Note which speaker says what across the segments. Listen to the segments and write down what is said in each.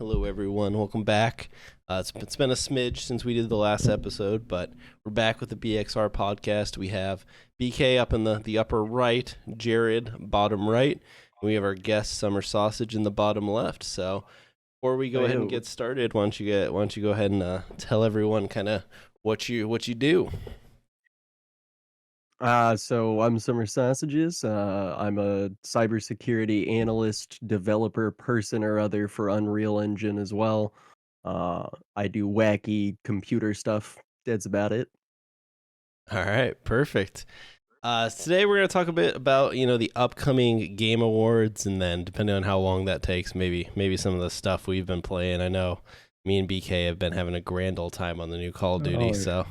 Speaker 1: Hello, everyone. Welcome back. It's been a smidge since we did the last episode, but we're back with the BXR Podcast. We have BK up in the upper right, Jared bottom right, and we have our guest Summer Sausage in the bottom left. So before we go ahead and get started, why don't you go ahead and tell everyone kind of what you do?
Speaker 2: So I'm Summer Sausages. I'm a cybersecurity analyst, developer, person or other for Unreal Engine as well. I do wacky computer stuff. That's about it.
Speaker 1: All right, perfect. Today we're going to talk a bit about, the upcoming Game Awards, and then depending on how long that takes, maybe some of the stuff we've been playing. I know me and BK have been having a grand old time on the new Call of Duty, so...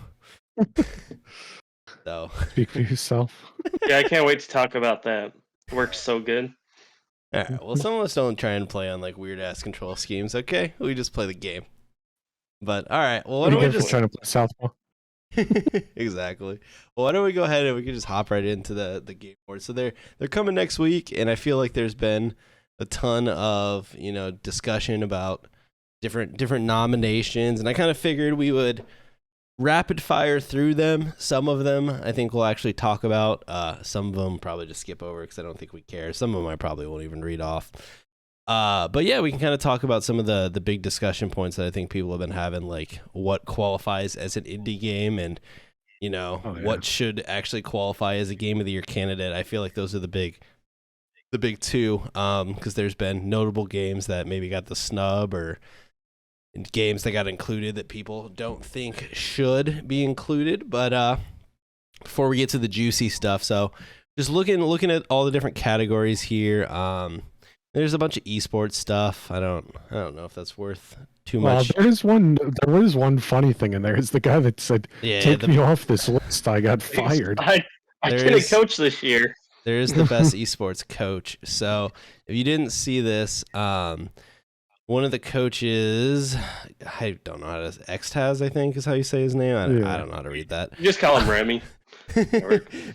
Speaker 3: Speak for yourself.
Speaker 4: Yeah, I can't wait to talk about that. It works so good.
Speaker 1: All right, well, some of us don't try and play on like weird ass control schemes. Okay, we just play the game. But all right, well, why don't we just
Speaker 3: trying to play Southpaw?
Speaker 1: Exactly. Well, why don't we go ahead and we can just hop right into the Game Awards. So they're coming next week, and I feel like there's been a ton of discussion about different nominations, and I kind of figured we would rapid fire through them. Some of them I think we'll actually talk about. Some of them probably just skip over because I don't think we care. Some of them I probably won't even read off. But yeah, we can kind of talk about some of the big discussion points that I think people have been having, like what qualifies as an indie game and what should actually qualify as a Game of the Year candidate. I feel like those are the big two, because there's been notable games that maybe got the snub, or games that got included that people don't think should be included. But before we get to the juicy stuff, so just looking at all the different categories here, there's a bunch of esports stuff. I don't know if that's worth too much.
Speaker 3: There was one funny thing in there. It's the guy that said, "Take me off this list. I got fired."
Speaker 4: I didn't coach this year.
Speaker 1: There is the best esports coach. So if you didn't see this, one of the coaches, I don't know how to, Xtaz, I think is how you say his name. I don't know how to read that.
Speaker 4: You just call him Remy.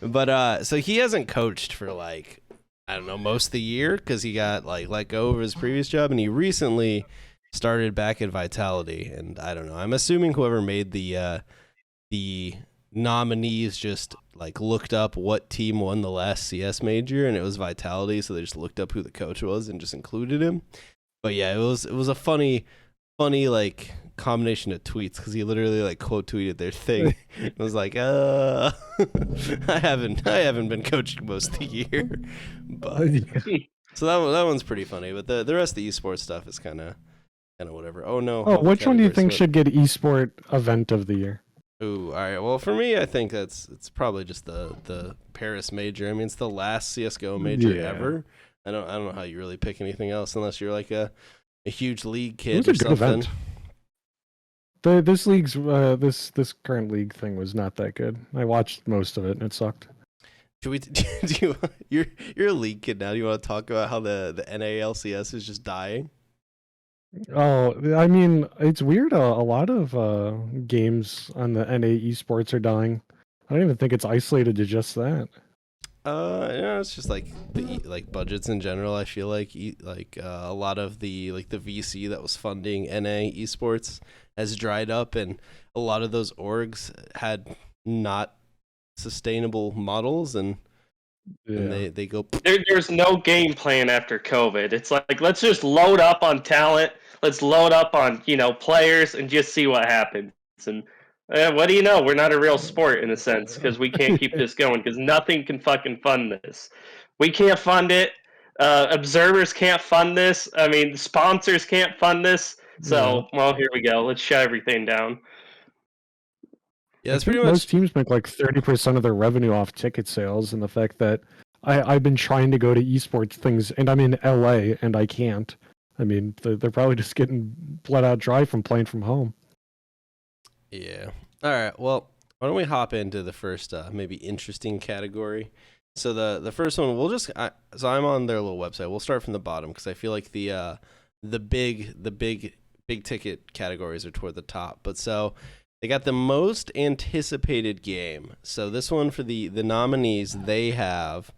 Speaker 1: But so he hasn't coached for like, I don't know, most of the year, because he got like let go of his previous job, and he recently started back at Vitality. And I don't know, I'm assuming whoever made the nominees just like looked up what team won the last CS major, and it was Vitality, so they just looked up who the coach was and just included him. But yeah, it was a funny like combination of tweets, because he literally like quote tweeted their thing. It was like, I haven't been coaching most of the year, but so that one's pretty funny. But the rest of the esports stuff is kind of whatever. Oh no!
Speaker 3: Which one do you think should get esport event of the year?
Speaker 1: Ooh, all right. Well, for me, I think it's probably just the Paris major. I mean, it's the last CS:GO major ever. I don't know how you really pick anything else unless you're like a huge league kid or something.
Speaker 3: This league's this current league thing was not that good. I watched most of it and it sucked.
Speaker 1: You're a league kid now. Do you want to talk about how the NALCS is just dying?
Speaker 3: Oh, I mean, it's weird. A lot of games on the NA esports are dying. I don't even think it's isolated to just that.
Speaker 1: It's just like the budgets in general. I feel like a lot of the VC that was funding NA esports has dried up, and a lot of those orgs had not sustainable models, and they go.
Speaker 4: There's no game plan after COVID. It's like, let's just load up on talent. Let's load up on players and just see what happens. And what do you know? We're not a real sport in a sense, because we can't keep this going, because nothing can fucking fund this. We can't fund it. Observers can't fund this. I mean, sponsors can't fund this. So, well, here we go. Let's shut everything down.
Speaker 1: Yeah, that's pretty much.
Speaker 3: Most teams make like 30% of their revenue off ticket sales, and the fact that I've been trying to go to esports things, and I'm in LA, and I can't. I mean, they're probably just getting bled out dry from playing from home.
Speaker 1: Yeah. All right. Well, why don't we hop into the first maybe interesting category? So the first one, so I'm on their little website. We'll start from the bottom, because I feel like the big ticket categories are toward the top. But so they got the most anticipated game. So this one, for the nominees, they have.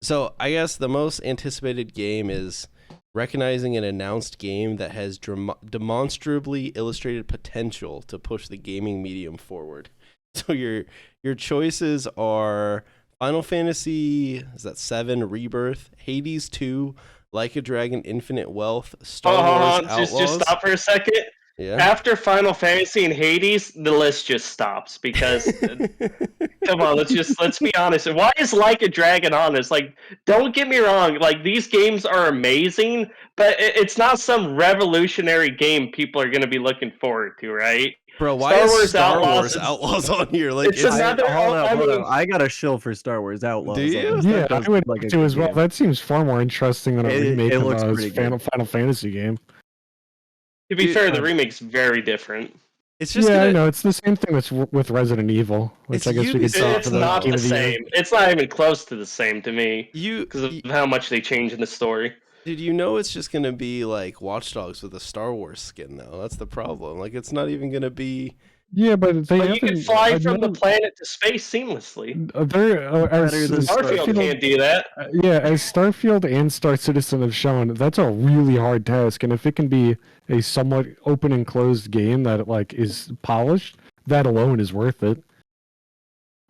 Speaker 1: So I guess the most anticipated game is recognizing an announced game that has demonstrably illustrated potential to push the gaming medium forward. So your choices are Final Fantasy, is that 7 Rebirth, Hades 2, Like a Dragon Infinite Wealth, Star Wars Outlaws.
Speaker 4: Just stop for a second.
Speaker 1: Yeah.
Speaker 4: After Final Fantasy and Hades, the list just stops because come on, let's be honest. Why is Like a Dragon on this? Like, don't get me wrong, like these games are amazing, but it's not some revolutionary game people are going to be looking forward to, right?
Speaker 1: Bro, why is Star Wars Outlaws on here? Like,
Speaker 4: it's another.
Speaker 2: Hold on. I got a shill for Star Wars Outlaws.
Speaker 1: Do you?
Speaker 3: Yeah, I would like to as well.
Speaker 2: game.
Speaker 3: That seems far more interesting than a remake of
Speaker 2: looks
Speaker 3: a
Speaker 2: pretty good.
Speaker 3: Final Fantasy game.
Speaker 4: To be fair, the remake's very different.
Speaker 1: It's just
Speaker 3: I know it's the same thing with Resident Evil, which
Speaker 1: It's
Speaker 3: I guess we could talk
Speaker 4: It's
Speaker 3: about.
Speaker 4: not
Speaker 3: Game
Speaker 4: the
Speaker 3: of the Year.
Speaker 4: same. It's not even close to the same to me
Speaker 1: you
Speaker 4: because of how much they change in the story.
Speaker 1: Did you know it's just gonna be like Watch Dogs with a Star Wars skin though? That's the problem. Like it's not even gonna be.
Speaker 3: Yeah, but they
Speaker 4: But you can fly from the planet to space seamlessly. Starfield can't do that.
Speaker 3: Yeah, as Starfield and Star Citizen have shown, that's a really hard task, and if it can be a somewhat open and closed game that like is polished, that alone is worth it.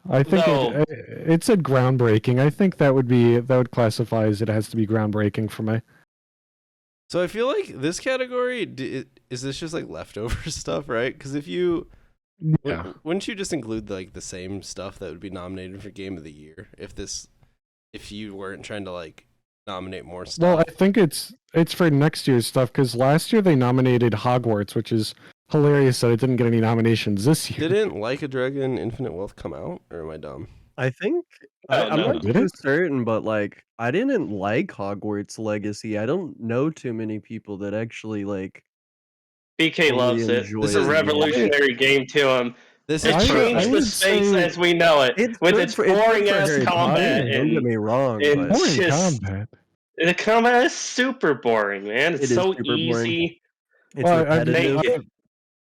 Speaker 3: I think it said groundbreaking. I think that would classify as it has to be groundbreaking for me.
Speaker 1: So I feel like this category is this just like leftover stuff, right? Because if you wouldn't you just include like the same stuff that would be nominated for Game of the Year if you weren't trying to like nominate more stuff?
Speaker 3: Well, I think it's for next year's stuff because last year they nominated Hogwarts, which is hilarious that it didn't get any nominations this year.
Speaker 1: Didn't Like a Dragon Infinite Wealth come out, or am I dumb?
Speaker 2: I think I'm not too certain, but like I didn't like Hogwarts Legacy. I don't know too many people that actually like.
Speaker 4: BK loves it. This is a revolutionary game to him. It changed the space as we know it with its boring ass combat.
Speaker 2: Don't get me wrong.
Speaker 4: The combat is super boring, man. It's so easy.
Speaker 2: It's repetitive.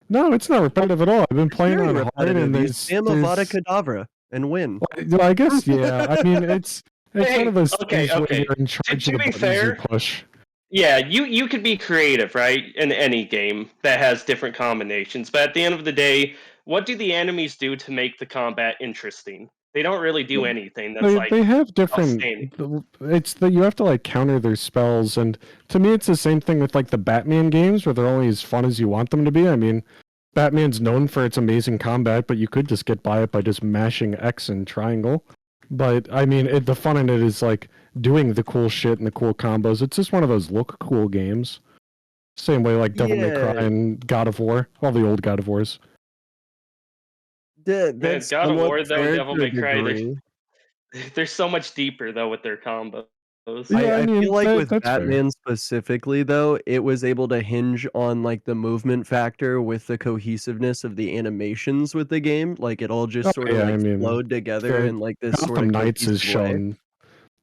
Speaker 3: No, it's not repetitive at all. I've been playing on hard, and there's
Speaker 2: Avada Kedavra and win.
Speaker 3: Well, I guess I mean it's one of those things where you're in charge
Speaker 4: to
Speaker 3: of the
Speaker 4: be fair,
Speaker 3: you push.
Speaker 4: Yeah, you could be creative, right, in any game that has different combinations. But at the end of the day, what do the enemies do to make the combat interesting? They don't really do anything. That's
Speaker 3: they have different. It's that you have to like counter their spells, and to me, it's the same thing with like the Batman games, where they're only as fun as you want them to be. I mean, Batman's known for its amazing combat, but you could just get by it by just mashing X and triangle. But I mean, the fun in it is like doing the cool shit and the cool combos. It's just one of those look cool games. Same way like Devil May Cry and God of War, all the old God of Wars.
Speaker 4: That's God of War though, Devil May Cry. They're so much deeper though with their combos.
Speaker 2: Yeah, I feel like with Batman specifically, though, it was able to hinge on like the movement factor with the cohesiveness of the animations with the game. Like it all just sort of flowed together in like this sort of
Speaker 3: Knights is shown.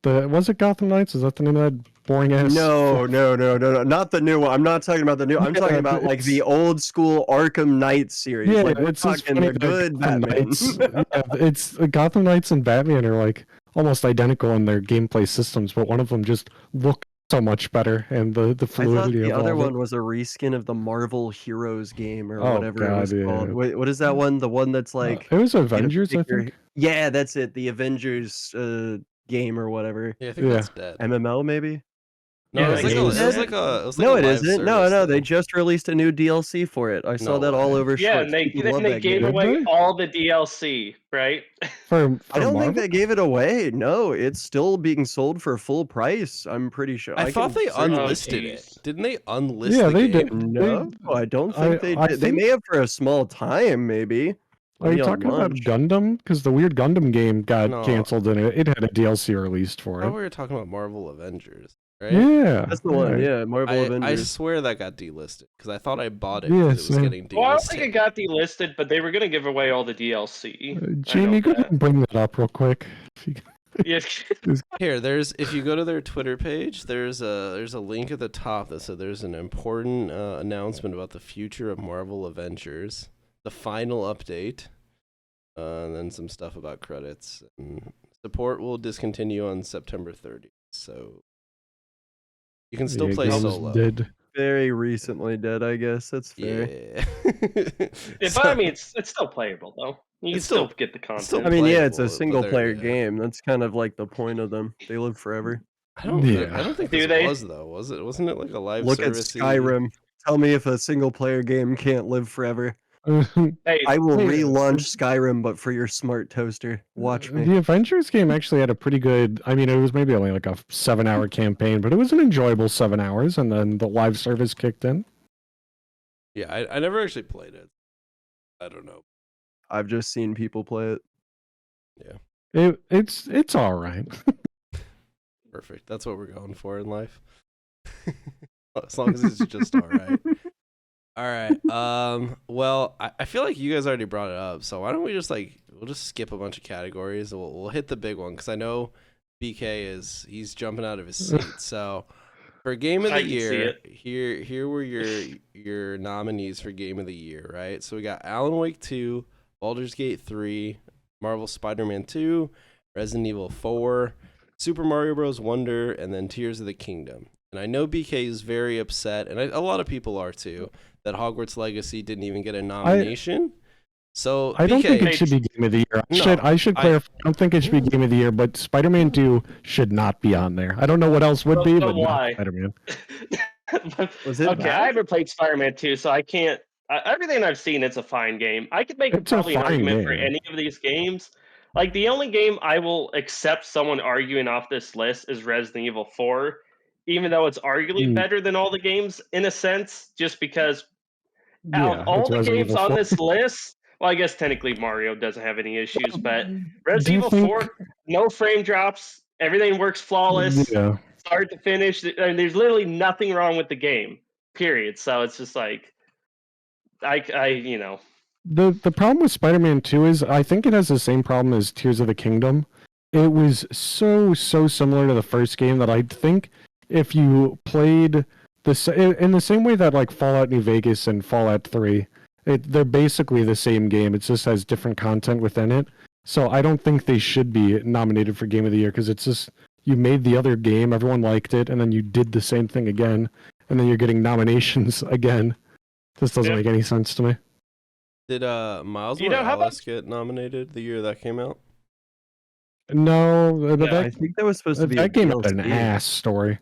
Speaker 3: Was it Gotham Knights? Is that the name of that boring ass?
Speaker 2: No, not the new one. I'm not talking about the new. I'm talking about like the old school Arkham Knight series.
Speaker 3: Yeah,
Speaker 2: like,
Speaker 3: it's talking
Speaker 2: the good Batman.
Speaker 3: It's Gotham Knights and Batman are like almost identical in their gameplay systems, but one of them just looks so much better, and the fluidity.
Speaker 2: The other one was a reskin of the Marvel Heroes game or whatever it was called. Wait, what is that one? The one that's like
Speaker 3: it was Avengers, I think.
Speaker 2: Yeah, that's it. The Avengers game or whatever.
Speaker 1: Yeah, I think that's dead.
Speaker 2: MMO maybe.
Speaker 1: No, it was like
Speaker 2: no, it isn't. No, they just released a new DLC for it. I saw that all over.
Speaker 4: Yeah, and they gave away all the DLC, right?
Speaker 2: I don't think they gave it away. No, it's still being sold for full price. I'm pretty sure.
Speaker 1: I thought they unlisted it. Didn't they unlist?
Speaker 3: Yeah,
Speaker 1: they
Speaker 3: did.
Speaker 2: No, I don't think they did. They may have for a small time, maybe.
Speaker 3: Are you talking about Gundam? Because the weird Gundam game got canceled and it had a DLC released for it.
Speaker 1: I thought we were talking about Marvel Avengers. Right?
Speaker 3: Yeah,
Speaker 2: that's the one. Yeah, Marvel Avengers.
Speaker 1: I swear that got delisted because I thought I bought it. It was getting delisted.
Speaker 4: Well, I don't think it got delisted, but they were going to give away all the DLC.
Speaker 3: Jamie, go ahead and bring that up real quick.
Speaker 1: Yes. Here, if you go to their Twitter page, there's a link at the top that said there's an important announcement about the future of Marvel Avengers, the final update, and then some stuff about credits. And support will discontinue on September 30th. So. You can still
Speaker 3: Yeah,
Speaker 1: play
Speaker 3: games
Speaker 1: solo.
Speaker 3: Did.
Speaker 2: Very recently dead, I guess. That's fair.
Speaker 1: Yeah.
Speaker 4: Yeah, but I mean, it's still playable though. You can
Speaker 1: It's
Speaker 4: still
Speaker 1: still-
Speaker 4: get the
Speaker 1: it's still
Speaker 2: I
Speaker 4: content.
Speaker 2: mean, yeah, it's a
Speaker 1: playable, but
Speaker 2: single
Speaker 1: they're-
Speaker 2: player
Speaker 1: yeah.
Speaker 2: game. That's kind of like the point of them. They live forever.
Speaker 1: I don't think
Speaker 4: Do
Speaker 1: this
Speaker 4: they?
Speaker 1: was though. Was it? Wasn't it like a live
Speaker 2: Look at
Speaker 1: service?
Speaker 2: Skyrim. Tell me if a single player game can't live forever.
Speaker 4: Hey,
Speaker 2: I will
Speaker 3: Hey,
Speaker 2: relaunch Skyrim, but for your smart toaster. Watch me.
Speaker 3: The Avengers game actually had a pretty good. I mean, it was maybe only like a 7-hour campaign, but it was an enjoyable 7 hours, and then the live service kicked in.
Speaker 1: Yeah, I never actually played it. I don't know.
Speaker 2: I've just seen people play it.
Speaker 3: It's all right.
Speaker 1: Perfect. That's what we're going for in life. As long as it's just all right. All right. Well, I feel like you guys already brought it up, so why don't we just we'll just skip a bunch of categories and we'll hit the big one because I know BK he's jumping out of his seat. So for game of
Speaker 4: I
Speaker 1: the
Speaker 4: can see
Speaker 1: year,
Speaker 4: it.
Speaker 1: here were your nominees for game of the year, right? So we got Alan Wake 2, Baldur's Gate 3, Marvel Spider-Man 2, Resident Evil 4, Super Mario Bros. Wonder, and then Tears of the Kingdom. And I know BK is very upset, and a lot of people are too, that Hogwarts Legacy didn't even get a nomination. So
Speaker 3: I don't
Speaker 1: BK,
Speaker 3: think it should be game of the year. I should clarify. I don't think it should be game of the year, but Spider-Man 2 should not be on there. I don't know what else would be, but
Speaker 4: why?
Speaker 3: not Spider-Man.
Speaker 2: Was it
Speaker 4: okay,
Speaker 2: bad?
Speaker 4: I haven't played Spider-Man 2, so I can't. Everything I've seen, it's a fine game. I could make
Speaker 3: It's a
Speaker 4: probably an
Speaker 3: fine
Speaker 4: argument for
Speaker 3: game.
Speaker 4: any of these games. Like the only game I will accept someone arguing off this list is Resident Evil 4, even though it's arguably
Speaker 3: Mm.
Speaker 4: better than all the games in a sense, just because out
Speaker 3: Yeah,
Speaker 4: of all
Speaker 3: it's
Speaker 4: the
Speaker 3: Resident
Speaker 4: games
Speaker 3: Evil
Speaker 4: on
Speaker 3: 4.
Speaker 4: this list, well, I guess technically Mario doesn't have any issues, but
Speaker 3: Do
Speaker 4: Resident
Speaker 3: you
Speaker 4: Evil
Speaker 3: think-
Speaker 4: 4, no frame drops, everything works flawless,
Speaker 3: Yeah.
Speaker 4: start to finish. There's literally nothing wrong with the game, period. So it's just like, you know.
Speaker 3: The problem with Spider-Man 2 is I think it has the same problem as Tears of the Kingdom. It was so similar to the first game that I think if you played in the same way that like Fallout New Vegas and Fallout 3, they're basically the same game. It just has different content within it. So I don't think they should be nominated for Game of the Year because it's just you made the other game, everyone liked it, and then you did the same thing again, and then you're getting nominations again. This doesn't make any sense to me.
Speaker 1: did Miles
Speaker 4: You know, how about-
Speaker 1: Morales get nominated the year that came out?
Speaker 3: No,
Speaker 4: No,
Speaker 2: I think that was supposed to be a
Speaker 3: that game had an
Speaker 2: DLC.
Speaker 3: ass story.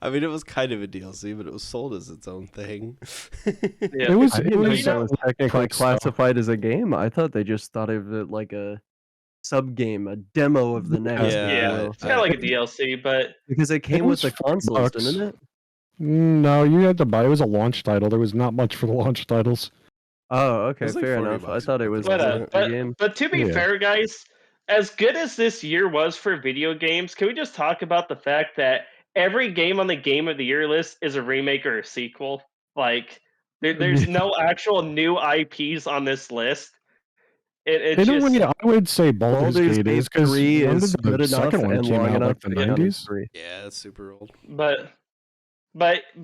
Speaker 1: I mean, it was kind of a DLC, but it was sold as its own thing.
Speaker 4: Yeah.
Speaker 3: It was.
Speaker 2: I
Speaker 3: It
Speaker 2: didn't know
Speaker 3: was.
Speaker 2: that was technically
Speaker 3: Clicks, though.
Speaker 2: classified as a game. I thought they just thought of it like a sub game, a demo of the next.
Speaker 1: Yeah.
Speaker 2: if you will.
Speaker 4: It's kind of like a DLC, but
Speaker 2: Because it came with
Speaker 3: was
Speaker 2: the consoles,
Speaker 3: $4.
Speaker 2: didn't it?
Speaker 3: No, you had to buy. It was a launch title. There was not much for the launch titles.
Speaker 2: Oh, okay,
Speaker 1: was like
Speaker 2: fair
Speaker 1: 40
Speaker 2: enough. I
Speaker 1: bucks
Speaker 2: thought it was
Speaker 1: or
Speaker 4: but,
Speaker 1: something.
Speaker 2: the game.
Speaker 4: but to be
Speaker 3: Yeah.
Speaker 4: fair, guys, as good as this year was for video games, can we just talk about the fact that every game on the Game of the Year list is a remake or a sequel? Like, there's no actual new IPs on this list. It's
Speaker 3: In a
Speaker 4: just
Speaker 3: way, I would say Baldur's
Speaker 2: Baldur's
Speaker 3: Gate
Speaker 2: Gate
Speaker 3: is because
Speaker 2: 3
Speaker 3: when
Speaker 2: is
Speaker 3: did the
Speaker 2: good enough
Speaker 3: second one
Speaker 2: and
Speaker 3: came
Speaker 2: long
Speaker 3: out?
Speaker 2: enough
Speaker 3: Like the
Speaker 2: to get on this
Speaker 3: 90s?
Speaker 2: three.
Speaker 1: Yeah, that's super old.
Speaker 4: but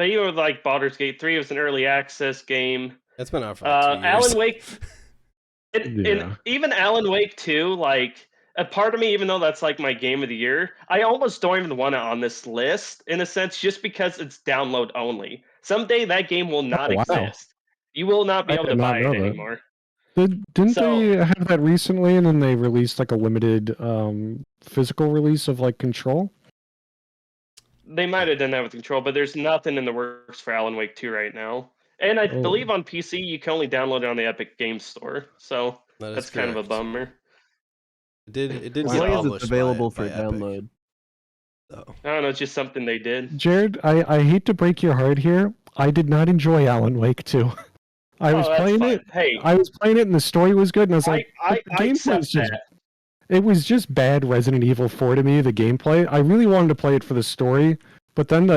Speaker 4: even with like Baldur's Gate 3, it was an early access game.
Speaker 1: It's been out for like 2 years.
Speaker 4: Alan Wake, and
Speaker 3: Yeah.
Speaker 4: even Alan Wake 2, like a part of me, even though that's like my game of the year, I almost don't even want it on this list in a sense, just because it's download only. Someday that game will not
Speaker 3: Oh, wow.
Speaker 4: exist. You will not be
Speaker 3: I
Speaker 4: able
Speaker 3: did
Speaker 4: to
Speaker 3: not
Speaker 4: buy it
Speaker 3: know that.
Speaker 4: anymore.
Speaker 3: Didn't
Speaker 4: So-
Speaker 3: they have that recently, and then they released like a limited physical release of like Control?
Speaker 4: They might have done that with Control, but there's nothing in the works for Alan Wake 2 right now. And I
Speaker 3: Oh.
Speaker 4: believe on PC you can only download it on the Epic Games Store, so
Speaker 1: That is
Speaker 4: that's kind of a
Speaker 1: correct.
Speaker 4: bummer.
Speaker 1: It did
Speaker 2: As
Speaker 1: get
Speaker 2: long as
Speaker 1: published
Speaker 2: it's available
Speaker 1: by
Speaker 2: for
Speaker 1: Epic,
Speaker 2: download.
Speaker 1: though.
Speaker 4: I don't know, it's just something they did.
Speaker 3: Jared, I hate to break your heart here. I did not enjoy Alan Wake 2. I was
Speaker 4: Oh, that's
Speaker 3: playing
Speaker 4: fine.
Speaker 3: it.
Speaker 4: Hey,
Speaker 3: I was playing it, and the story was good, and I was like,
Speaker 4: I
Speaker 3: but the gameplay
Speaker 4: accept
Speaker 3: is just
Speaker 4: that.
Speaker 3: it was just bad Resident Evil 4 to me, the gameplay. I really wanted to play it for the story, but then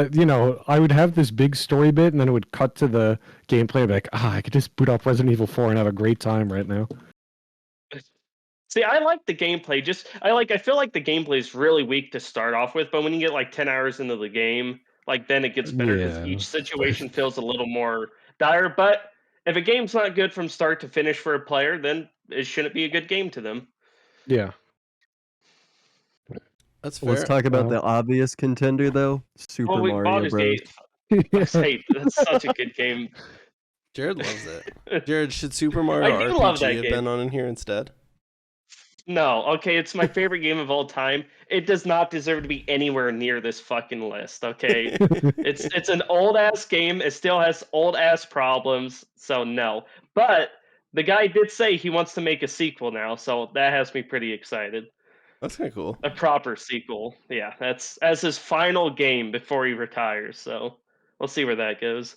Speaker 3: I would have this big story bit and then it would cut to the gameplay and be like, I could just boot up Resident Evil 4 and have a great time right now.
Speaker 4: See, I like the gameplay. I feel like the gameplay is really weak to start off with, but when you get like 10 hours into the game, like then it gets better because
Speaker 3: Yeah.
Speaker 4: each situation feels a little more dire. But if a game's not good from start to finish for a player, then it shouldn't be a good game to them.
Speaker 3: Yeah.
Speaker 1: That's fair.
Speaker 2: Let's talk about the obvious contender, though. Super Mario
Speaker 4: Baldur's
Speaker 2: Bros.
Speaker 4: Gate. That's such a good game.
Speaker 1: Jared loves it. Jared, should Super Mario
Speaker 4: I do love that
Speaker 1: RPG have
Speaker 4: game.
Speaker 1: been on in here instead?
Speaker 4: No, okay, it's my favorite game of all time. It does not deserve to be anywhere near this fucking list, okay? It's an old ass game. It still has old ass problems, so no. But the guy did say he wants to make a sequel now, so that has me pretty excited.
Speaker 1: That's kind of cool.
Speaker 4: A proper sequel. Yeah, that's as his final game before he retires, so we'll see where that goes.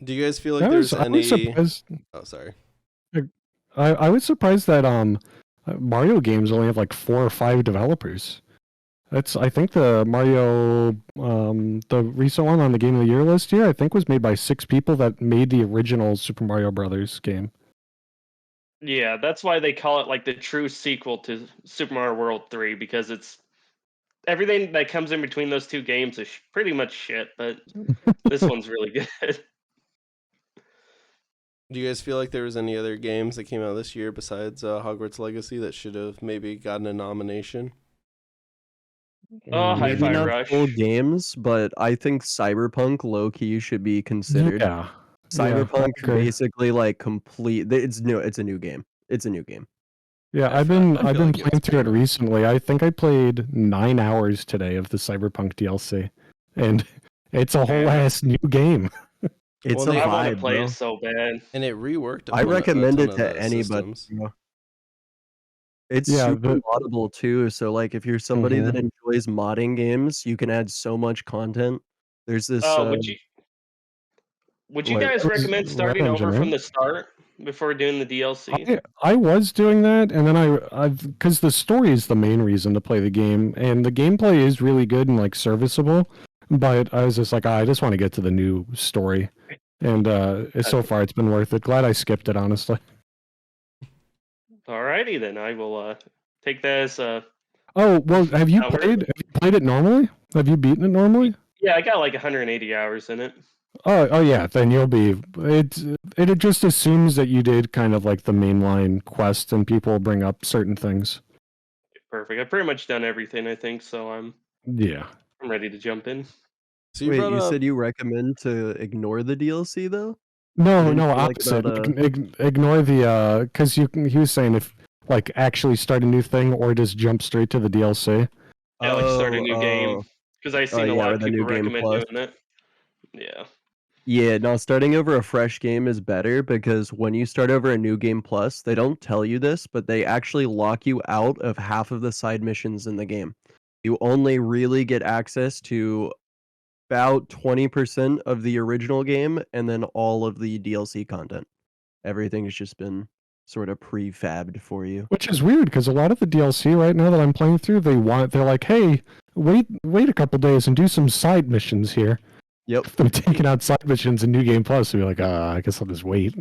Speaker 1: Do you guys feel like there's
Speaker 3: I
Speaker 1: any?
Speaker 3: was surprised.
Speaker 1: Oh, sorry.
Speaker 3: I was surprised that Mario games only have like 4 or 5 developers. I think the Mario the recent one on the Game of the Year list here I think was made by 6 people that made the original Super Mario Brothers game.
Speaker 4: Yeah, that's why they call it like the true sequel to Super Mario World 3, because it's everything that comes in between those two games is pretty much shit, but this one's really good.
Speaker 1: Do you guys feel like there was any other games that came out this year besides Hogwarts Legacy that should have maybe gotten a nomination?
Speaker 4: Oh,
Speaker 2: Maybe
Speaker 4: Hi-Fi
Speaker 2: not
Speaker 4: Rush.
Speaker 2: full games, but I think Cyberpunk low-key should be considered.
Speaker 3: Yeah.
Speaker 2: Cyberpunk
Speaker 3: I agree.
Speaker 2: basically like complete. It's new. It's a new game. It's a new game.
Speaker 3: Yeah,
Speaker 1: I
Speaker 3: I've
Speaker 1: feel
Speaker 3: been
Speaker 1: like it
Speaker 3: playing
Speaker 1: was
Speaker 3: through it
Speaker 1: better.
Speaker 3: recently. I think I played 9 hours today of the Cyberpunk DLC, and it's a whole ass new game.
Speaker 2: It's
Speaker 1: Well,
Speaker 2: a
Speaker 4: I want to
Speaker 2: vibe,
Speaker 4: play
Speaker 2: bro.
Speaker 4: it so bad.
Speaker 1: And it reworked.
Speaker 2: I recommend it to
Speaker 1: the
Speaker 2: anybody.
Speaker 1: systems.
Speaker 2: You know. It's
Speaker 3: Yeah,
Speaker 2: super moddable too. So like, if you're somebody that enjoys modding games, you can add so much content. There's this. Would you What?
Speaker 4: guys
Speaker 3: What's
Speaker 4: recommend
Speaker 3: Red
Speaker 4: starting
Speaker 3: Engine,
Speaker 4: over from
Speaker 3: right?
Speaker 4: the start before doing the DLC?
Speaker 3: I was doing that, and then because the story is the main reason to play the game, and the gameplay is really good and like serviceable. But I was just like, I just want to get to the new story, and so far it's been worth it. Glad I skipped it, honestly.
Speaker 4: Alrighty then, I will take that as
Speaker 3: Oh well, have you
Speaker 4: Not worth
Speaker 3: played?
Speaker 4: it.
Speaker 3: Have you played it normally? Have you beaten it normally?
Speaker 4: yeah. I got like 180 hours in it.
Speaker 3: Oh yeah, then you'll be. It just assumes that you did kind of like the mainline quest, and people will bring up certain things.
Speaker 4: Perfect. I've pretty much done everything, I think, so I'm
Speaker 3: Yeah.
Speaker 4: ready to jump in.
Speaker 1: So you
Speaker 2: Wait,
Speaker 1: brought
Speaker 2: you
Speaker 1: up.
Speaker 2: said you recommend to ignore the DLC though?
Speaker 3: No,
Speaker 2: didn't
Speaker 3: no,
Speaker 2: feel like
Speaker 3: opposite.
Speaker 2: about,
Speaker 3: Ignore the because he was saying if like actually start a new thing or just jump straight to the DLC.
Speaker 4: Yeah, like start a new game
Speaker 2: Oh,
Speaker 4: because I've seen a
Speaker 2: yeah,
Speaker 4: lot
Speaker 2: with
Speaker 4: of
Speaker 2: the
Speaker 4: people
Speaker 2: new game
Speaker 4: recommend
Speaker 2: plus.
Speaker 4: doing it. Yeah.
Speaker 2: Yeah, no, starting over a fresh game is better because when you start over a new game plus, they don't tell you this, but they actually lock you out of half of the side missions in the game. You only really get access to about 20% of the original game and then all of the DLC content. Everything's just been sort of prefabbed for you.
Speaker 3: Which is weird because a lot of the DLC right now that I'm playing through, they're like, hey, wait a couple days and do some side missions here.
Speaker 2: Yep.
Speaker 3: If they're taking out side missions in New Game Plus, you'll be like, I guess I'll just wait.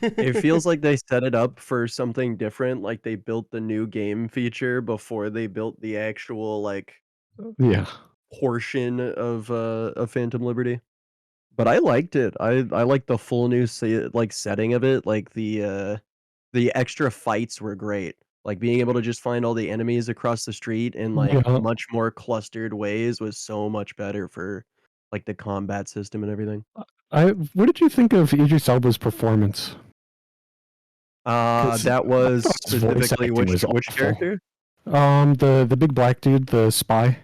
Speaker 2: It feels like they set it up for something different, like they built the new game feature before they built the actual like
Speaker 3: Yeah.
Speaker 2: portion of Phantom Liberty. But I liked it. I liked the full new setting of it. Like the extra fights were great. Like being able to just find all the enemies across the street in like
Speaker 3: Yeah.
Speaker 2: much more clustered ways was so much better for like the combat system and everything.
Speaker 3: What did you think of Idris Elba's performance?
Speaker 2: That was
Speaker 3: I thought his voice
Speaker 2: specifically
Speaker 3: acting
Speaker 2: which
Speaker 3: was
Speaker 2: which
Speaker 3: awful.
Speaker 2: character?
Speaker 3: The big black dude, the spy.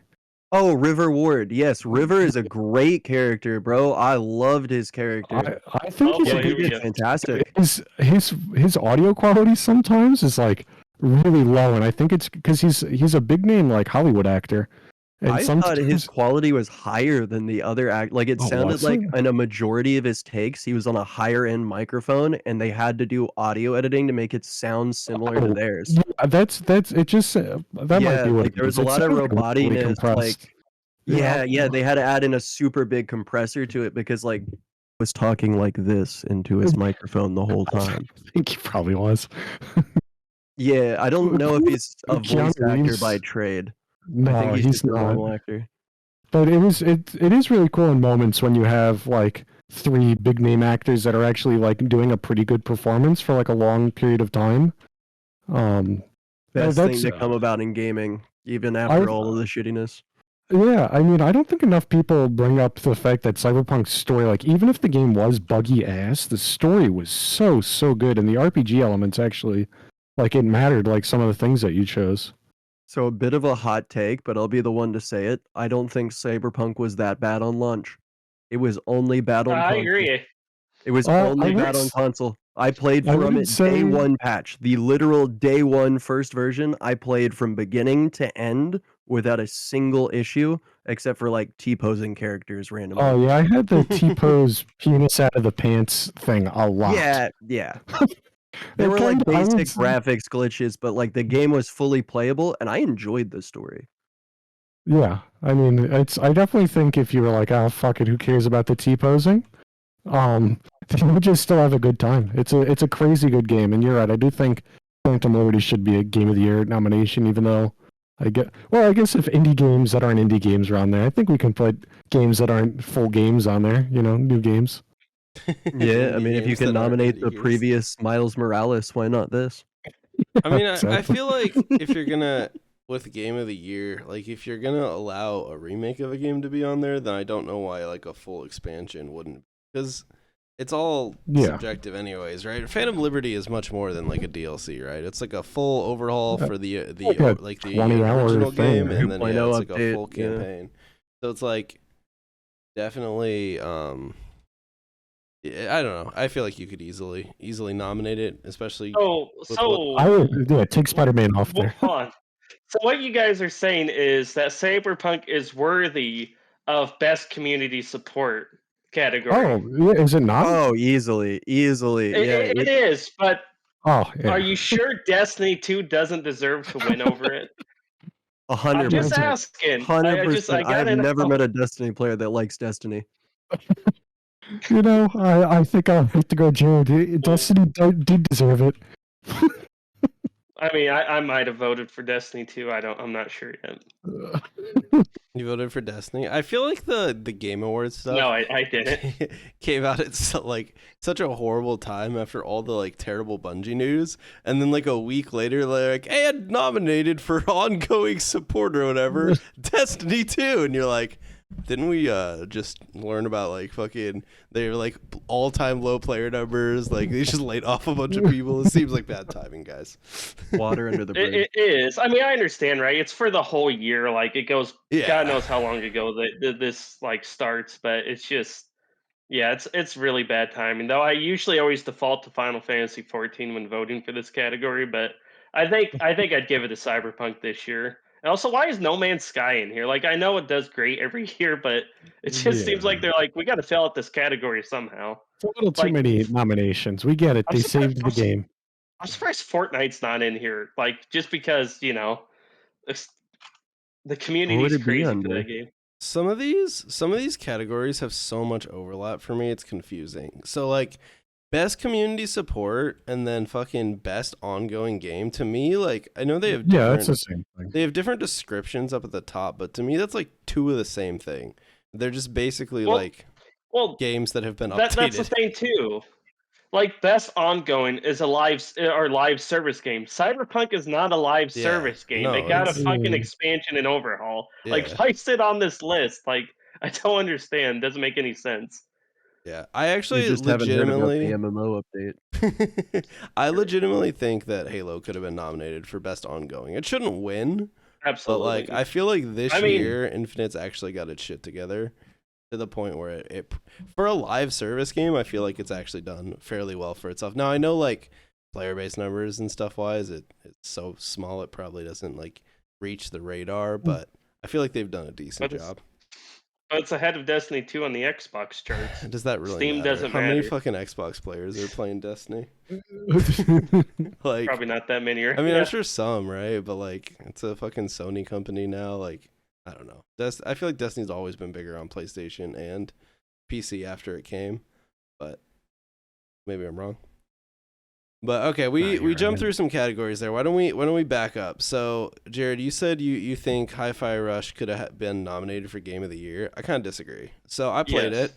Speaker 2: Oh, River Ward. Yes, River is a great character, bro. I loved his character.
Speaker 3: I think
Speaker 4: Oh,
Speaker 3: he's
Speaker 4: boy,
Speaker 3: a
Speaker 4: here we
Speaker 3: good.
Speaker 4: go.
Speaker 2: Fantastic.
Speaker 3: His audio quality sometimes is like really low, and I think it's because he's a big name like Hollywood actor. And
Speaker 2: I thought his quality was higher than the other act. Like it
Speaker 3: Oh,
Speaker 2: sounded
Speaker 3: was
Speaker 2: like
Speaker 3: it?
Speaker 2: in a majority of his takes, he was on a higher end microphone, and they had to do audio editing to make it sound similar to theirs.
Speaker 3: Yeah, that's it. Just that might
Speaker 2: Yeah,
Speaker 3: be what
Speaker 2: like
Speaker 3: it
Speaker 2: there was
Speaker 3: is.
Speaker 2: a
Speaker 3: It
Speaker 2: lot of
Speaker 3: sounds like really
Speaker 2: robotiness.
Speaker 3: compressed.
Speaker 2: Like yeah, they had to add in a super big compressor to it because like was talking like this into his microphone the whole time.
Speaker 3: I think he probably was.
Speaker 2: Yeah, I don't know if he's a
Speaker 3: Keanu
Speaker 2: voice actor
Speaker 3: Reeves-
Speaker 2: by trade. I
Speaker 3: No,
Speaker 2: think he's
Speaker 3: he's
Speaker 2: just a
Speaker 3: not.
Speaker 2: normal actor.
Speaker 3: But it is really cool in moments when you have like 3 big name actors that are actually like doing a pretty good performance for like a long period of time.
Speaker 2: Best thing
Speaker 3: that's
Speaker 2: to come about in gaming, even
Speaker 3: I
Speaker 2: after all of the shittiness.
Speaker 3: yeah, I mean, I don't think enough people bring up the fact that Cyberpunk's story, like, even if the game was buggy ass, the story was so good, and the RPG elements actually, like, it mattered, like, some of the things that you chose.
Speaker 2: So a bit of a hot take, but I'll be the one to say it. I don't think Cyberpunk was that bad on launch. It was only bad on
Speaker 4: I
Speaker 2: console.
Speaker 4: agree.
Speaker 2: It was
Speaker 3: I
Speaker 2: only
Speaker 3: would
Speaker 2: bad on
Speaker 3: s-
Speaker 2: console. I played
Speaker 3: I
Speaker 2: from
Speaker 3: wouldn't
Speaker 2: it
Speaker 3: say
Speaker 2: day one patch. The literal day one first version, I played from beginning to end without a single issue, except for like T-posing characters randomly.
Speaker 3: Oh yeah, I had the T-pose penis out of the pants thing a lot.
Speaker 2: Yeah. There were like
Speaker 3: I would
Speaker 2: basic graphics glitches, but like the game was fully playable, and I enjoyed the story.
Speaker 3: Yeah, I mean, I definitely think if you were like, oh fuck it, who cares about the T-posing? You would just still have a good time. It's a crazy good game, and you're right. I do think Phantom Liberty should be a Game of the Year nomination, even though I guess if indie games that aren't indie games are on there, I think we can put games that aren't full games on there. You know, new games.
Speaker 2: Yeah, I
Speaker 1: Indie
Speaker 2: mean, if you
Speaker 1: games
Speaker 2: can
Speaker 1: that aren't
Speaker 2: nominate
Speaker 1: indie
Speaker 2: the
Speaker 1: games.
Speaker 2: previous Miles Morales, why not this?
Speaker 1: I mean, I
Speaker 3: Exactly.
Speaker 1: feel like if you're gonna with Game of the Year, like if you're gonna allow a remake of a game to be on there, then I don't know why like a full expansion wouldn't, because it's all
Speaker 3: Yeah.
Speaker 1: subjective anyways, right? Phantom Liberty is much more than like a DLC, right? It's like a full overhaul
Speaker 3: Yeah.
Speaker 1: for the
Speaker 3: Like a
Speaker 1: like the
Speaker 3: 20-hour
Speaker 1: original
Speaker 3: thing,
Speaker 1: game, and then
Speaker 2: 2.0
Speaker 1: it's like a
Speaker 2: update,
Speaker 1: full
Speaker 2: yeah.
Speaker 1: campaign. So it's like definitely I don't know. I feel like you could easily nominate it, especially
Speaker 3: take Spider-Man off there.
Speaker 4: Hold on. So what you guys are saying is that Cyberpunk is worthy of best community support category.
Speaker 3: Oh, yeah, is it not?
Speaker 2: Oh, easily.
Speaker 4: It is, but
Speaker 3: Oh, yeah.
Speaker 4: are you sure Destiny 2 doesn't deserve to win over it? I'm
Speaker 2: 100%.
Speaker 4: just asking. I
Speaker 2: 100%. I have
Speaker 4: gotta
Speaker 2: never
Speaker 4: know.
Speaker 2: met a Destiny player that likes Destiny.
Speaker 3: You know, I think I'll have to go, Jared. Destiny did deserve it.
Speaker 4: I mean, I might have voted for Destiny 2. I'm not sure yet.
Speaker 1: You voted for Destiny. I feel like the Game Awards stuff.
Speaker 4: No, I didn't.
Speaker 1: Came out at such a horrible time after all the like terrible Bungie news, and then like a week later, like, and nominated for ongoing support or whatever, Destiny 2, and you're like, didn't we just learn about like fucking they're like all-time low player numbers, like they just laid off a bunch of people? It seems like bad timing, guys.
Speaker 2: Water under the bridge.
Speaker 4: It is. I mean, I understand, right? It's for the whole year. Like it goes.
Speaker 1: Yeah.
Speaker 4: God knows how long ago that this like starts, but it's just. Yeah, it's really bad timing. Though I usually always default to Final Fantasy 14 when voting for this category, but I think I'd give it to Cyberpunk this year. And also, why is No Man's Sky in here? Like, I know it does great every year, but it just seems like they're like, we got to fill out this category somehow.
Speaker 3: It's a little too
Speaker 4: Like-
Speaker 3: many nominations. We get it.
Speaker 4: I'm
Speaker 3: They
Speaker 4: surprised-
Speaker 3: saved the game.
Speaker 4: I'm surprised Fortnite's not in here. Like, just because the community
Speaker 2: would
Speaker 4: is
Speaker 2: it be
Speaker 4: crazy for
Speaker 2: under?
Speaker 4: that game.
Speaker 1: Some of these categories have so much overlap for me, it's confusing. So like best community support and then fucking best ongoing game, to me, like I know they have
Speaker 3: Yeah, that's
Speaker 1: different,
Speaker 3: the same thing.
Speaker 1: they have different descriptions up at the top, but to me that's like two of the same thing. They're just basically
Speaker 4: Well,
Speaker 1: games that have been updated.
Speaker 4: that's the thing too. Like best ongoing is a live service game. Cyberpunk is not a live service game.
Speaker 1: no,
Speaker 4: It got a
Speaker 1: it's-
Speaker 4: fucking expansion and overhaul. Like
Speaker 1: Yeah.
Speaker 4: why sit on this list? Like I don't understand. Doesn't make any sense.
Speaker 1: Yeah, I
Speaker 2: You
Speaker 1: actually
Speaker 2: just haven't heard about the
Speaker 1: legitimately
Speaker 2: MMO update.
Speaker 1: I legitimately think that Halo could have been nominated for best ongoing. It shouldn't win, but
Speaker 4: Absolutely.
Speaker 1: like I feel like this
Speaker 4: I mean-
Speaker 1: year Infinite's actually got its shit together to the point where it for a live service game, I feel like it's actually done fairly well for itself. Now I know like player base numbers and stuff wise, it's so small it probably doesn't like reach the radar, but I feel like they've done a decent
Speaker 4: But it's-
Speaker 1: job.
Speaker 4: But it's ahead of Destiny 2 on the Xbox charts.
Speaker 1: Does that really
Speaker 4: Steam
Speaker 1: matter?
Speaker 4: doesn't
Speaker 1: How many
Speaker 4: matter.
Speaker 1: fucking Xbox players are playing Destiny? Like
Speaker 4: Probably not that many. Right?
Speaker 1: I mean,
Speaker 4: Yeah.
Speaker 1: I'm sure some, right? But like, it's a fucking Sony company now. Like, I don't know. I feel like Destiny's always been bigger on PlayStation and PC after it came, but maybe I'm wrong. But okay, we jumped through some categories there. Why don't we back up? So, Jared, you said you think Hi-Fi Rush could have been nominated for Game of the Year. I kind of disagree. So I played
Speaker 4: Yes.
Speaker 1: it,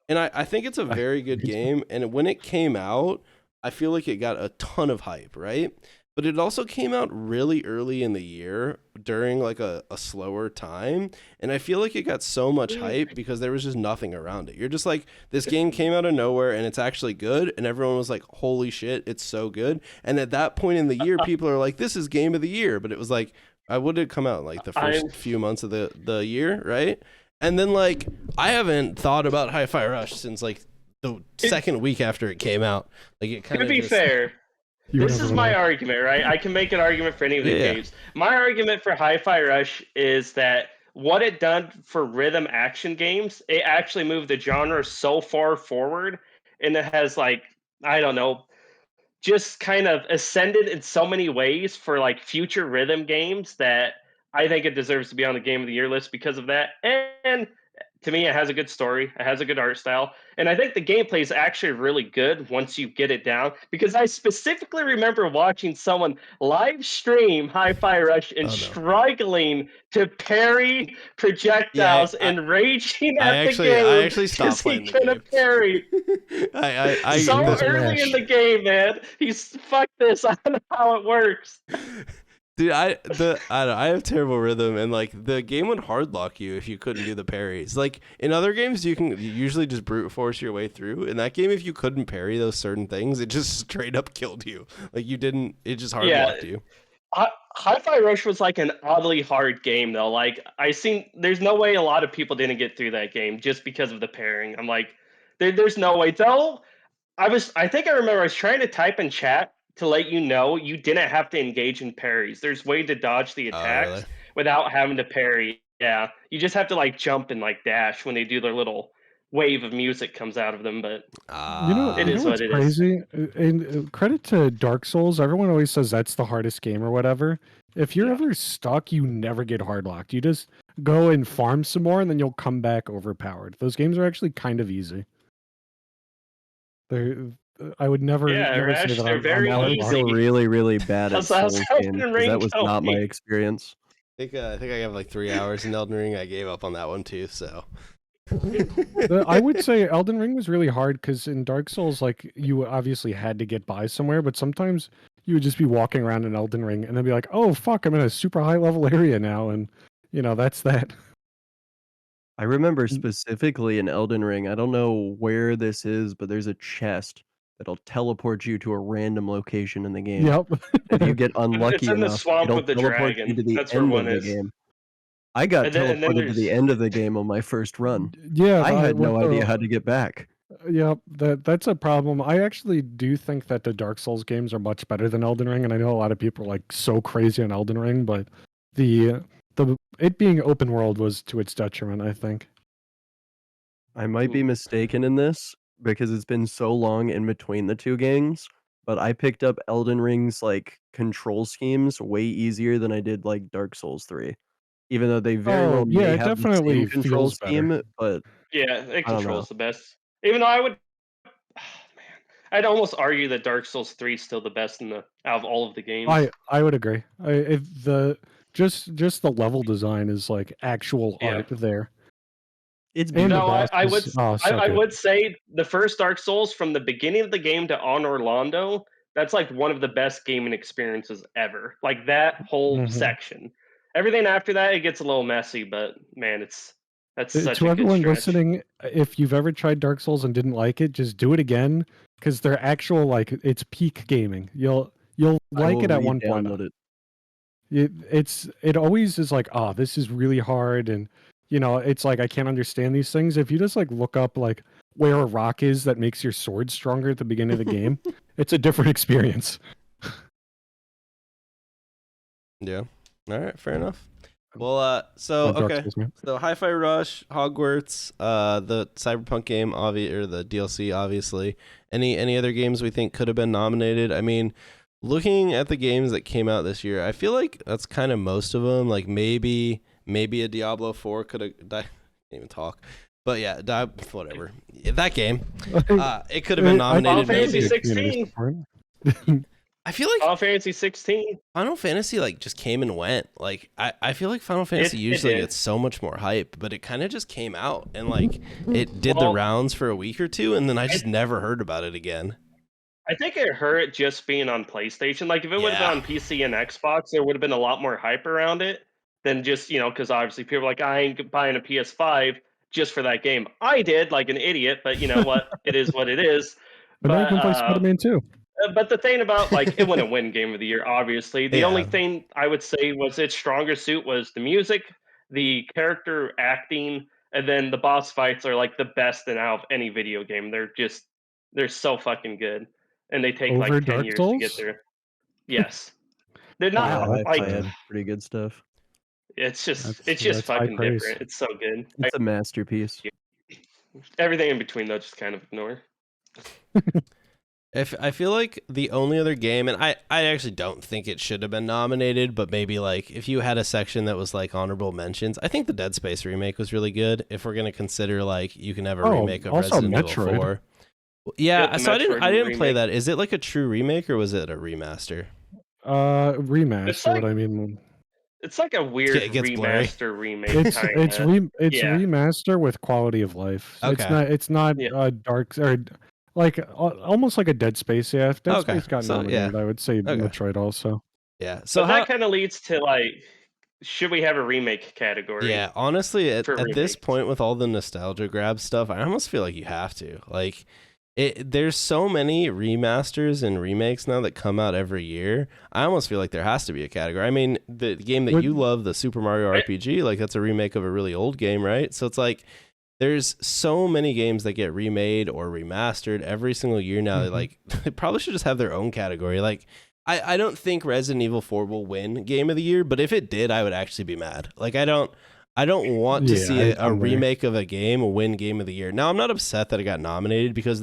Speaker 1: and I think it's a very good game. And when it came out, I feel like it got a ton of hype, right? but it also came out really early in the year during like a slower time. And I feel like it got so much hype because there was just nothing around it. You're just like, this game came out of nowhere and it's actually good. And everyone was like, holy shit, it's so good. And at that point in the year, people are like, this is game of the year. But it was like, I would have come out like the first few months of the year, right? And then like, I haven't thought about Hi-Fi Rush since like the second week after it came out. Like, it kind of,
Speaker 4: to be fair, this is my argument, right? I can make an argument for any of the games. My argument for Hi-Fi Rush is that what it done for rhythm action games, it actually moved the genre so far forward, and it has like, I don't know, just kind of ascended in so many ways for like future rhythm games that I think it deserves to be on the Game of the Year list because of that. And to me, it has a good story. It has a good art style. And I think the gameplay is actually really good once you get it down. Because I specifically remember watching someone live stream Hi-Fi Rush and struggling to parry projectiles and raging at the game.
Speaker 1: I actually stopped playing the game.
Speaker 4: Parry.
Speaker 1: I
Speaker 4: so early in the game, man. He's fuck this. I don't know how it works.
Speaker 1: Dude, I have terrible rhythm, and like the game would hard lock you if you couldn't do the parries. Like in other games, you usually just brute force your way through. In that game, if you couldn't parry those certain things, it just straight up killed you. Like it just hard locked you.
Speaker 4: Hi-Fi Rush was like an oddly hard game though. Like there's no way a lot of people didn't get through that game just because of the pairing. I'm like, there's no way though. I think I remember I was trying to type in chat to let you know you didn't have to engage in parries. There's way to dodge the attacks without having to parry. Yeah, you just have to like jump and like dash when they do their little wave of music comes out of them. But it is what it is.
Speaker 3: Crazy. And credit to Dark Souls. Everyone always says that's the hardest game or whatever. If you're ever stuck, you never get hard locked. You just go and farm some more, and then you'll come back overpowered. Those games are actually kind of easy. I would never say that
Speaker 4: they're very easy.
Speaker 2: I feel really, really bad at Souls games. That was not my experience.
Speaker 1: I think I have like 3 hours in Elden Ring. I gave up on that one too. So
Speaker 3: I would say Elden Ring was really hard because in Dark Souls, like you obviously had to get by somewhere, but sometimes you would just be walking around in Elden Ring and then be like, "Oh fuck, I'm in a super high level area now," and that's that.
Speaker 2: I remember specifically in Elden Ring. I don't know where this is, but there's a chest that'll teleport you to a random location in the game.
Speaker 3: Yep.
Speaker 2: If you get unlucky
Speaker 4: it's in
Speaker 2: enough,
Speaker 4: the swamp
Speaker 2: it'll
Speaker 4: with the
Speaker 2: teleport
Speaker 4: dragon.
Speaker 2: you to the
Speaker 4: That's
Speaker 2: end
Speaker 4: where
Speaker 2: of
Speaker 4: one
Speaker 2: the
Speaker 4: is.
Speaker 2: game. I got teleported to the end of the game on my first run.
Speaker 3: Yeah,
Speaker 2: I had no idea how to get back.
Speaker 3: Yep, that's a problem. I actually do think that the Dark Souls games are much better than Elden Ring, and I know a lot of people are like so crazy on Elden Ring, but it being open world was to its detriment, I think.
Speaker 2: I might be mistaken in this because it's been so long in between the two games, but I picked up Elden Ring's like control schemes way easier than I did like Dark Souls 3. Even though they very well may
Speaker 3: it
Speaker 2: have the
Speaker 3: definitely
Speaker 2: same control
Speaker 3: feels
Speaker 2: scheme,
Speaker 3: better.
Speaker 2: but
Speaker 4: yeah, it controls the best. Even though I'd almost argue that Dark Souls 3 is still the best out of all of the games.
Speaker 3: I would agree. Just the level design is like actual art there.
Speaker 2: It's beautiful.
Speaker 4: No, I would say the first Dark Souls from the beginning of the game to On Orlando, that's like one of the best gaming experiences ever. Like that whole section. Everything after that, it gets a little messy, but man, that's such
Speaker 3: to
Speaker 4: a
Speaker 3: everyone
Speaker 4: good stretch.
Speaker 3: listening. If you've ever tried Dark Souls and didn't like it, just do it again because they're actual like it's peak gaming. You'll like it at one point. It always is like, oh, this is really hard, and it's like I can't understand these things. If you just like look up like where a rock is that makes your sword stronger at the beginning of the game, it's a different experience.
Speaker 1: Yeah. All right. Fair enough. Well, so Hi-Fi Rush, Hogwarts, the Cyberpunk game, or the DLC, obviously. Any other games we think could have been nominated? I mean, looking at the games that came out this year, I feel like that's kind of most of them. Like maybe a Diablo 4 could have. I can't even talk. But yeah, whatever. That game, it could have been nominated.
Speaker 4: Final Fantasy 16.
Speaker 1: I feel like
Speaker 4: Final Fantasy 16.
Speaker 1: Final Fantasy like just came and went. Like I feel like Final Fantasy usually gets so much more hype, but it kind of just came out and like it did the rounds for a week or two, and then I just never heard about it again.
Speaker 4: I think it hurt just being on PlayStation. Like, if it would have
Speaker 1: Yeah.
Speaker 4: been on PC and Xbox, there would have been a lot more hype around it than just, because obviously people are like, I ain't buying a PS5 just for that game. I did, like an idiot, but you know what? It is what it is.
Speaker 3: But now you can play Spider-Man too.
Speaker 4: But the thing about, like, it wouldn't win Game of the Year, obviously. The only
Speaker 1: Yeah.
Speaker 4: thing I would say was its stronger suit was the music, the character acting, and then the boss fights are like the best in out of any video game. They're so fucking good. And they take
Speaker 3: Over
Speaker 4: like 10
Speaker 3: Dark
Speaker 4: years to get
Speaker 3: Souls?
Speaker 4: there. Yes. They're
Speaker 2: Yeah,
Speaker 4: not
Speaker 3: Wow.
Speaker 4: like
Speaker 2: had pretty good stuff.
Speaker 4: it's just
Speaker 3: That's high
Speaker 4: fucking
Speaker 3: praise.
Speaker 4: different. It's so good.
Speaker 2: It's a masterpiece.
Speaker 4: Everything in between though, just kind of ignore.
Speaker 1: If I feel like the only other game, and I actually don't think it should have been nominated, but maybe like if you had a section that was like honorable mentions, I think the Dead Space remake was really good. If we're gonna consider like you can have a remake of
Speaker 3: also
Speaker 1: Resident Evil
Speaker 3: Metroid.
Speaker 1: 4.
Speaker 4: Yeah,
Speaker 1: Yeah,
Speaker 4: the
Speaker 1: so I didn't
Speaker 4: Metroid
Speaker 1: play
Speaker 4: remake.
Speaker 1: that. Is it like a true remake or was it a remaster?
Speaker 3: Remaster.
Speaker 4: It's like-
Speaker 3: what I mean,
Speaker 4: It's like a weird
Speaker 1: It gets blurry.
Speaker 4: remaster remake
Speaker 3: it's
Speaker 4: kind
Speaker 3: it's
Speaker 4: of. Yeah.
Speaker 3: remaster with quality of life.
Speaker 1: Okay.
Speaker 3: It's not
Speaker 4: Yeah.
Speaker 3: dark or like almost like a Dead Space. Yeah, if Dead
Speaker 1: Okay,
Speaker 3: Space got
Speaker 1: so,
Speaker 3: nominated,
Speaker 1: yeah.
Speaker 3: I would say
Speaker 1: Okay.
Speaker 3: Metroid also.
Speaker 1: Yeah. So
Speaker 4: So that kind of leads to like, should we have a remake category?
Speaker 1: yeah, honestly, at
Speaker 4: for
Speaker 1: this
Speaker 4: remakes.
Speaker 1: point with all the nostalgia grab stuff, I almost feel like you have to. Like, there's so many remasters and remakes now that come out every year. I almost feel like there has to be a category. I mean, the game that you love, the Super Mario RPG, like that's a remake of a really old game, right? So it's like there's so many games that get remade or remastered every single year now.
Speaker 3: Mhm.
Speaker 1: Like, they probably should just have their own category. Like, I don't think Resident Evil 4 will win Game of the Year, but if it did, I would actually be mad. Like, I don't want to
Speaker 3: Yeah,
Speaker 1: see a
Speaker 3: I'm there.
Speaker 1: remake of a game win Game of the Year. Now, I'm not upset that it got nominated because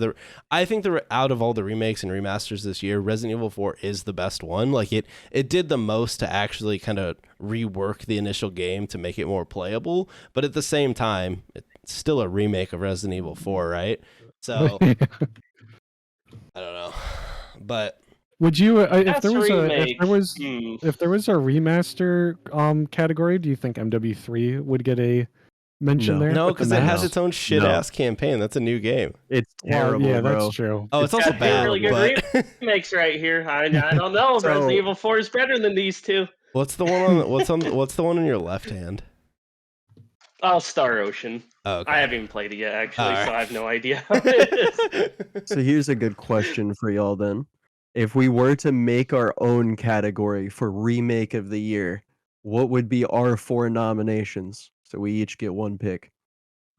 Speaker 1: I think out of all the remakes and remasters this year, Resident Evil 4 is the best one. Like, it did the most to actually kind of rework the initial game to make it more playable, but at the same time, it's still a remake of Resident Evil 4, right? So, I don't know. But
Speaker 3: Would you if
Speaker 4: Best
Speaker 3: there was
Speaker 4: remake.
Speaker 3: if there was a remaster category, do you think MW3 would get a mention
Speaker 2: No.
Speaker 3: there?
Speaker 1: no,
Speaker 3: with the
Speaker 1: because it has
Speaker 3: maps?
Speaker 1: its own shit-ass campaign. That's a new game.
Speaker 2: It's
Speaker 3: Well,
Speaker 2: terrible,
Speaker 3: yeah,
Speaker 2: bro.
Speaker 3: that's true.
Speaker 1: Oh, it's also
Speaker 4: Got two
Speaker 1: bad,
Speaker 4: really good
Speaker 1: but...
Speaker 4: remakes right here. I don't know.
Speaker 2: So-
Speaker 4: Resident Evil 4 is better than these two.
Speaker 1: What's the one what's the one in your left hand?
Speaker 4: Oh, Star Ocean.
Speaker 1: Oh, okay.
Speaker 4: I haven't even played it yet, actually,
Speaker 1: All right.
Speaker 4: so I have no idea how it is.
Speaker 2: So here's a good question for y'all then. If we were to make our own category for remake of the year, what would be our 4 nominations? So we each get one pick.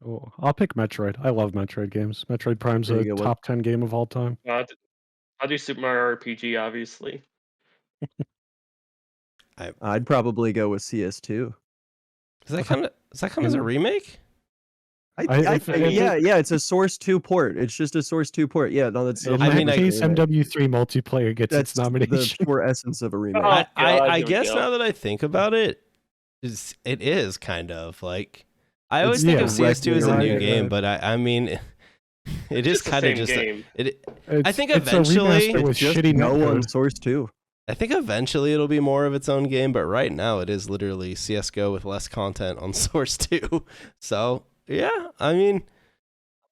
Speaker 3: Oh, I'll pick Metroid. I love Metroid games. Metroid Prime's
Speaker 2: Pretty
Speaker 3: a
Speaker 2: good one.
Speaker 3: top 10 game of all time.
Speaker 4: I'll do Super Mario RPG, obviously.
Speaker 2: I'd probably go with CS2.
Speaker 1: Does that come as a remake?
Speaker 2: Yeah, it's a Source 2 port. It's just a Source 2 port. Yeah, no, that's.
Speaker 3: In
Speaker 1: I
Speaker 3: that
Speaker 1: mean,
Speaker 3: case, MW3 multiplayer gets
Speaker 2: that's
Speaker 3: its nomination.
Speaker 2: the pure essence of a remake.
Speaker 4: Oh, God,
Speaker 1: I
Speaker 4: here we
Speaker 1: guess
Speaker 4: go.
Speaker 1: now that I think about it, it is kind of like I always
Speaker 3: It's
Speaker 1: think of
Speaker 2: directly
Speaker 1: CS2 as a new
Speaker 3: right,
Speaker 1: game,
Speaker 3: right.
Speaker 1: but I mean, it is
Speaker 4: Just the
Speaker 1: kind of
Speaker 4: same
Speaker 1: just
Speaker 4: game.
Speaker 1: I think
Speaker 3: it's a
Speaker 1: eventually-
Speaker 3: remaster with
Speaker 2: It's just
Speaker 3: shitty
Speaker 2: no
Speaker 3: netcode.
Speaker 2: on Source 2.
Speaker 1: I think eventually it'll be more of its own game, but right now it is literally CS:GO with less content on Source 2. So yeah, I mean,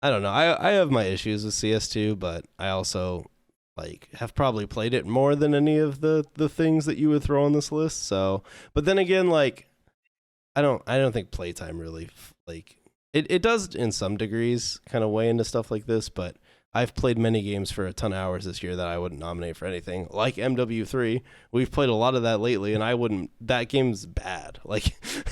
Speaker 1: I don't know. I have my issues with CS2, but I also like have probably played it more than any of the things that you would throw on this list. So, but then again, like I don't think playtime really like it does in some degrees kind of weigh into stuff like this, but I've played many games for a ton of hours this year that I wouldn't nominate for anything. Like MW3, we've played a lot of that lately, and I wouldn't. That game's bad. Like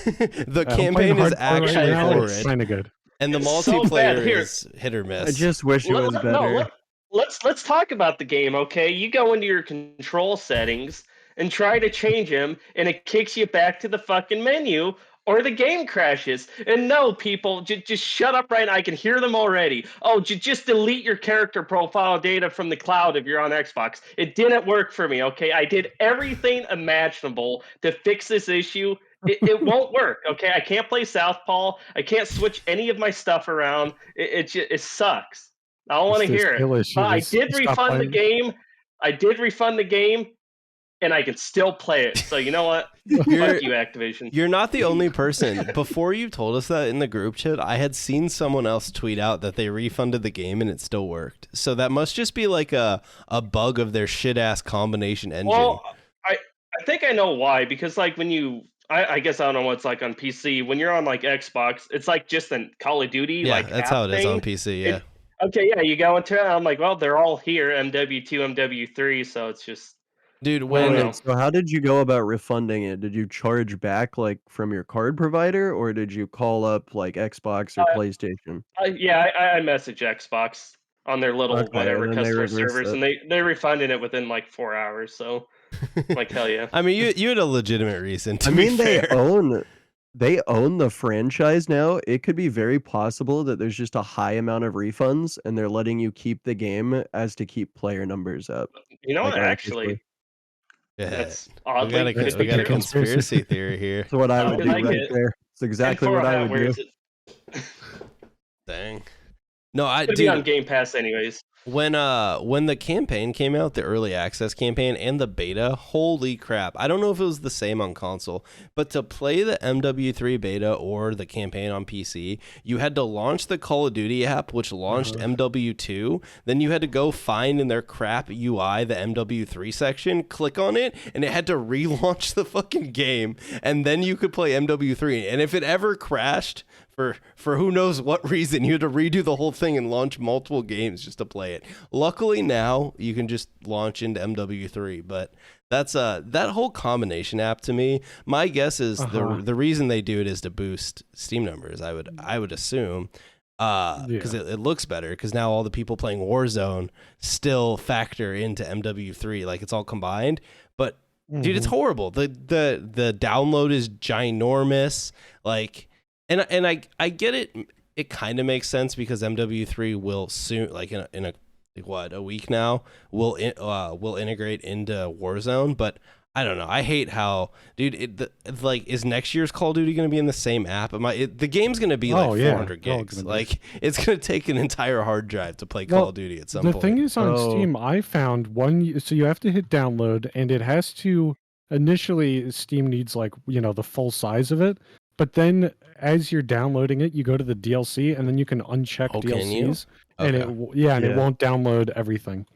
Speaker 1: the campaign is actually horrid,
Speaker 3: Kind of good.
Speaker 1: and the
Speaker 4: It's so bad.
Speaker 1: multiplayer
Speaker 4: Here.
Speaker 1: is hit or miss.
Speaker 2: I just wish it was better.
Speaker 4: Let's talk about the game, okay? You go into your control settings and try to change them, and it kicks you back to the fucking menu, or the game crashes. And no, people, just shut up right now. I can hear them already. Oh, just delete your character profile data from the cloud if you're on Xbox. It didn't work for me, okay? I did everything imaginable to fix this issue. It won't work, okay? I can't play Southpaw. I can't switch any of my stuff around. It sucks. I don't want to hear it. But I did refund the game. I did refund the game. and I can still play it. So you know what? Fuck you, Activision.
Speaker 1: You're not the only person. Before you told us that in the group chat, I had seen someone else tweet out that they refunded the game and it still worked. So that must just be like a bug of their shit-ass combination engine.
Speaker 4: Well, I think I know why. Because like when you... I guess I don't know what's like on PC. When you're on like Xbox, it's like just a Call of Duty.
Speaker 1: Yeah,
Speaker 4: like
Speaker 1: that's
Speaker 4: app
Speaker 1: how it is
Speaker 4: thing.
Speaker 1: on PC, yeah.
Speaker 4: Okay, yeah, you go into it, and I'm like, well, they're all here, MW2, MW3, so it's just...
Speaker 1: Dude,
Speaker 2: Wait, so how did you go about refunding it? Did you charge back like from your card provider, or did you call up like Xbox or PlayStation?
Speaker 4: Yeah, I messaged Xbox on their little whatever customer servers, and they refunded it within like 4 hours. So, like, hell yeah.
Speaker 1: I mean, you had a legitimate reason. To
Speaker 2: I mean,
Speaker 1: be fair.
Speaker 2: they own the franchise now. It could be very possible that there's just a high amount of refunds, and they're letting you keep the game as to keep player numbers up.
Speaker 4: You know
Speaker 2: Like,
Speaker 4: what? Actually,
Speaker 1: Yeah.
Speaker 4: that's
Speaker 1: We
Speaker 4: oddly
Speaker 1: got a conspiracy theory here.
Speaker 2: That's what I would do
Speaker 4: like
Speaker 2: right
Speaker 4: it.
Speaker 2: there. It's exactly what I would do.
Speaker 1: Dang. No,
Speaker 4: It'd be on Game Pass anyways.
Speaker 1: When the campaign came out, the early access campaign and the beta, holy crap. I don't know if it was the same on console, but to play the MW3 beta or the campaign on PC, you had to launch the Call of Duty app, which launched MW2. Then you had to go find in their crap UI the MW3 section, click on it, and it had to relaunch the fucking game, and then you could play MW3. And if it ever crashed, for who knows what reason, you had to redo the whole thing and launch multiple games just to play it. Luckily now you can just launch into MW3, but that's that whole combination app to me, my guess is the reason they do it is to boost Steam numbers, I would assume. Because it looks better, because now all the people playing Warzone still factor into MW3, like it's all combined. But dude, it's horrible. The download is ginormous, like. And I get it. It kind of makes sense because MW3 will soon, like in a week now, will integrate into Warzone. But I don't know. I hate how, dude. Is next year's Call of Duty going to be in the same app? The game's going to be like 400 gigs. Like it's going to take an entire hard drive to play Call of Duty at some point.
Speaker 3: The thing is, on Steam, I found one. So you have to hit download, and it has to initially. Steam needs like the full size of it. But then, as you're downloading it, you go to the DLC, and then you can uncheck DLCs, and it won't download everything.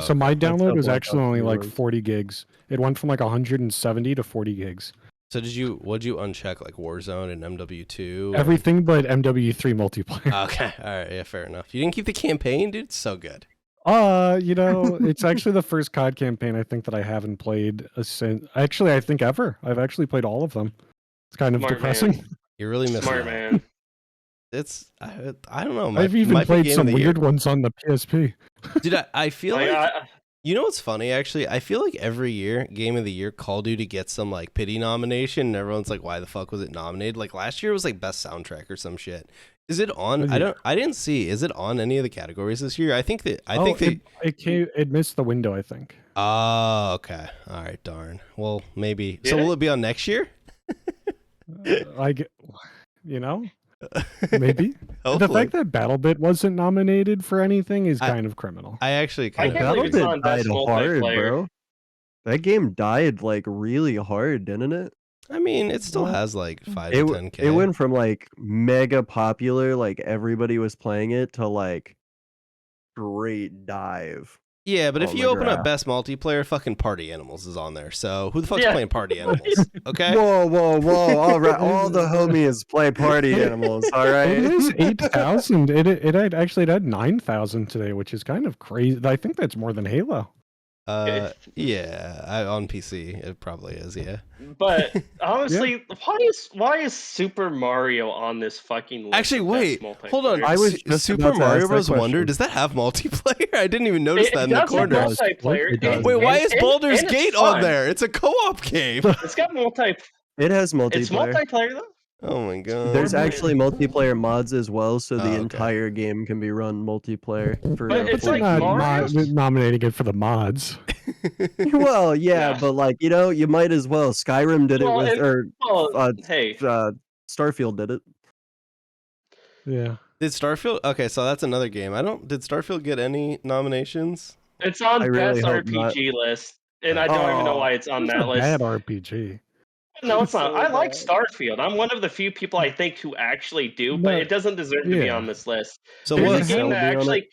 Speaker 3: So my download was actually only like 40 gigs. It went from like 170 to 40 gigs.
Speaker 1: So what'd you uncheck, like Warzone and MW2?
Speaker 3: Everything but MW3 multiplayer.
Speaker 1: Okay, all right, yeah, fair enough. You didn't keep the campaign, dude. It's so good.
Speaker 3: It's actually the first COD campaign I think that I haven't played since. Actually, I think ever. I've actually played all of them. It's kind of depressing.
Speaker 4: Man.
Speaker 1: You're really missing
Speaker 4: Smart
Speaker 1: out.
Speaker 4: Man.
Speaker 1: It's I don't know.
Speaker 3: I've even played some weird ones on the PSP.
Speaker 1: Dude, I feel like you know what's funny actually? I feel like every year, Game of the Year, Call of Duty gets some like pity nomination, and everyone's like, "Why the fuck was it nominated?" Like last year was like best soundtrack or some shit. Is it on? I didn't see. Is it on any of the categories this year? I think
Speaker 3: it missed the window. I think.
Speaker 1: Oh, okay. All right. Darn. Well, maybe. Will it be on next year?
Speaker 3: Maybe. The fact that BattleBit wasn't nominated for anything is kind of criminal.
Speaker 1: I actually kind of
Speaker 2: BattleBit died hard, bro. That game died like really hard, didn't it?
Speaker 1: I mean, it still has like 5 to 10K.
Speaker 2: It went from like mega popular, like everybody was playing it, to like straight dive.
Speaker 1: Yeah, but if you open up best multiplayer, fucking Party Animals is on there. So who the fuck's playing Party Animals? Okay.
Speaker 2: Whoa! All right, all the homies play Party Animals. All right.
Speaker 3: It is 8,000. It had 9,000 today, which is kind of crazy. I think that's more than Halo.
Speaker 1: On PC it probably is. Yeah.
Speaker 4: But honestly, why is Super Mario on this fucking list?
Speaker 1: Actually, wait, hold on. I was Super Mario Bros. Wonder. Does that have multiplayer? I didn't even notice that in the corner.
Speaker 4: Multiplayer.
Speaker 1: Wait, why is Baldur's Gate on there? It's a co-op game.
Speaker 4: It's got
Speaker 2: It has multiplayer.
Speaker 4: It's multiplayer though.
Speaker 1: Oh my god.
Speaker 2: There's actually multiplayer mods as well, so the entire game can be run multiplayer.
Speaker 4: But it's like
Speaker 3: not nominating it for the mods.
Speaker 2: Well, yeah, but like you might as well. Skyrim did it with, Starfield did it.
Speaker 3: Yeah.
Speaker 1: Did Starfield? Okay, so that's another game. Did Starfield get any nominations?
Speaker 4: It's on best RPG list. and I don't even know
Speaker 2: Oh,
Speaker 4: why it's on
Speaker 3: It's
Speaker 4: that
Speaker 3: a
Speaker 4: list.
Speaker 3: bad RPG.
Speaker 4: No, it's not.
Speaker 2: so
Speaker 4: I like
Speaker 2: bad.
Speaker 4: Starfield. I'm one of the few people I think who actually do, but
Speaker 3: No,
Speaker 4: it doesn't deserve to be on
Speaker 3: yeah.
Speaker 4: this list.
Speaker 1: So
Speaker 4: There's a
Speaker 1: what?
Speaker 4: game that
Speaker 2: Zelda on it?
Speaker 4: actually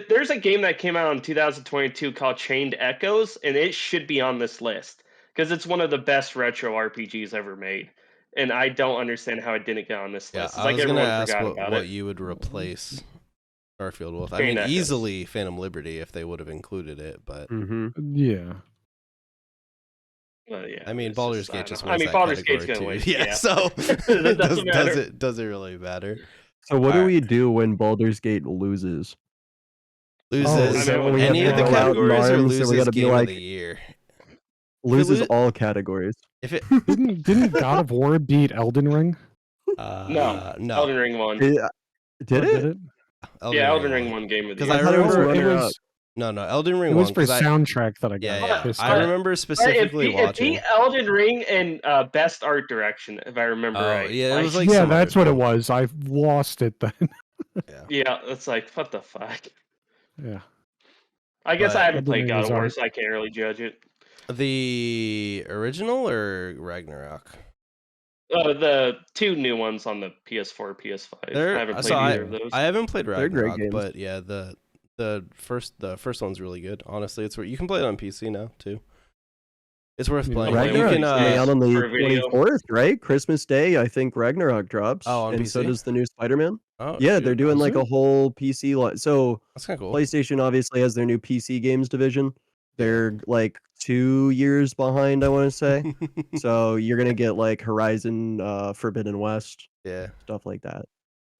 Speaker 4: there's a game that came out in 2022 called Chained Echoes, and it should be on this list because it's one of the best retro RPGs ever made. And I don't understand how it didn't get on this
Speaker 1: Yeah,
Speaker 4: list. It's
Speaker 1: I
Speaker 4: like
Speaker 1: was gonna
Speaker 4: everyone
Speaker 1: ask
Speaker 4: forgot about
Speaker 1: what
Speaker 4: it.
Speaker 1: you would replace Starfield with. I
Speaker 4: Chained
Speaker 1: mean,
Speaker 4: Echoes.
Speaker 1: easily Phantom Liberty if they would have included it, but
Speaker 2: Mm-hmm.
Speaker 3: Yeah.
Speaker 4: Yeah,
Speaker 1: I mean,
Speaker 4: it's
Speaker 1: Baldur's
Speaker 4: just, I
Speaker 1: Gate
Speaker 4: don't
Speaker 1: just
Speaker 4: know.
Speaker 1: wins
Speaker 4: I mean,
Speaker 1: that
Speaker 4: Baldur's
Speaker 1: category
Speaker 4: Gate's
Speaker 1: too.
Speaker 4: gonna win.
Speaker 1: Yeah, so
Speaker 4: That doesn't matter.
Speaker 1: does it really matter?
Speaker 2: So what do
Speaker 1: Alright.
Speaker 2: we do when Baldur's Gate loses?
Speaker 1: Loses
Speaker 2: Is that what we
Speaker 1: any
Speaker 2: have
Speaker 1: of
Speaker 2: to
Speaker 1: the
Speaker 2: go out in
Speaker 1: categories or
Speaker 2: arms, or we
Speaker 1: loses
Speaker 2: gotta be
Speaker 1: game of
Speaker 2: like
Speaker 1: the year?
Speaker 2: loses
Speaker 1: lo-
Speaker 2: all categories?
Speaker 1: If it
Speaker 3: Didn't God of War beat Elden Ring?
Speaker 4: No,
Speaker 1: no,
Speaker 4: Elden Ring won.
Speaker 2: Did
Speaker 3: Oh,
Speaker 2: it?
Speaker 4: Yeah, Elden Ring won Game of the
Speaker 1: 'Cause
Speaker 4: Year.
Speaker 1: I
Speaker 2: I thought it was
Speaker 1: remember
Speaker 2: runner
Speaker 3: it
Speaker 2: up.
Speaker 3: was
Speaker 1: No, Elden Ring
Speaker 3: it was
Speaker 1: won
Speaker 3: for
Speaker 1: 'cause I
Speaker 3: soundtrack that I got
Speaker 1: yeah.
Speaker 3: pissed
Speaker 1: I
Speaker 3: off.
Speaker 1: remember
Speaker 4: It
Speaker 1: specifically
Speaker 4: beat
Speaker 1: watching.
Speaker 4: Elden Ring and Best Art Direction, if I remember
Speaker 1: Oh,
Speaker 4: right.
Speaker 1: yeah, it was like
Speaker 3: Yeah,
Speaker 1: some other
Speaker 3: that's what it
Speaker 1: thing.
Speaker 3: was. I lost it then.
Speaker 1: Yeah.
Speaker 4: Yeah, it's like, what the fuck?
Speaker 3: Yeah.
Speaker 4: I guess
Speaker 1: But-
Speaker 4: I haven't
Speaker 3: Elden
Speaker 4: played
Speaker 3: Ring
Speaker 4: God
Speaker 3: was
Speaker 4: of War,
Speaker 3: art.
Speaker 4: so I can't really judge it.
Speaker 1: The original or Ragnarok?
Speaker 4: The two new ones on the PS4, PS5.
Speaker 1: They're-
Speaker 4: I haven't played
Speaker 1: so
Speaker 4: either of those.
Speaker 1: I haven't played
Speaker 2: They're great
Speaker 1: Ragnarok,
Speaker 2: games.
Speaker 1: but yeah, the first one's really good. Honestly, it's where you can play it on PC now too. It's worth
Speaker 3: Yeah,
Speaker 1: playing.
Speaker 4: Ragnarok
Speaker 1: You
Speaker 2: Ragnarok's
Speaker 1: can
Speaker 2: coming out on the
Speaker 4: for a video.
Speaker 2: 24th, right? Christmas Day, I think Ragnarok drops.
Speaker 1: Oh, on
Speaker 2: and so
Speaker 1: PC?
Speaker 2: does the new Spider-Man.
Speaker 1: oh,
Speaker 2: Yeah,
Speaker 1: shoot.
Speaker 2: they're doing
Speaker 3: Is
Speaker 2: like a
Speaker 3: it?
Speaker 2: whole PC so
Speaker 1: That's kind of cool.
Speaker 2: PlayStation obviously has their new PC games division. They're like 2 years behind, I want to say. So you're gonna get like Horizon Forbidden West,
Speaker 1: yeah.
Speaker 2: stuff like that.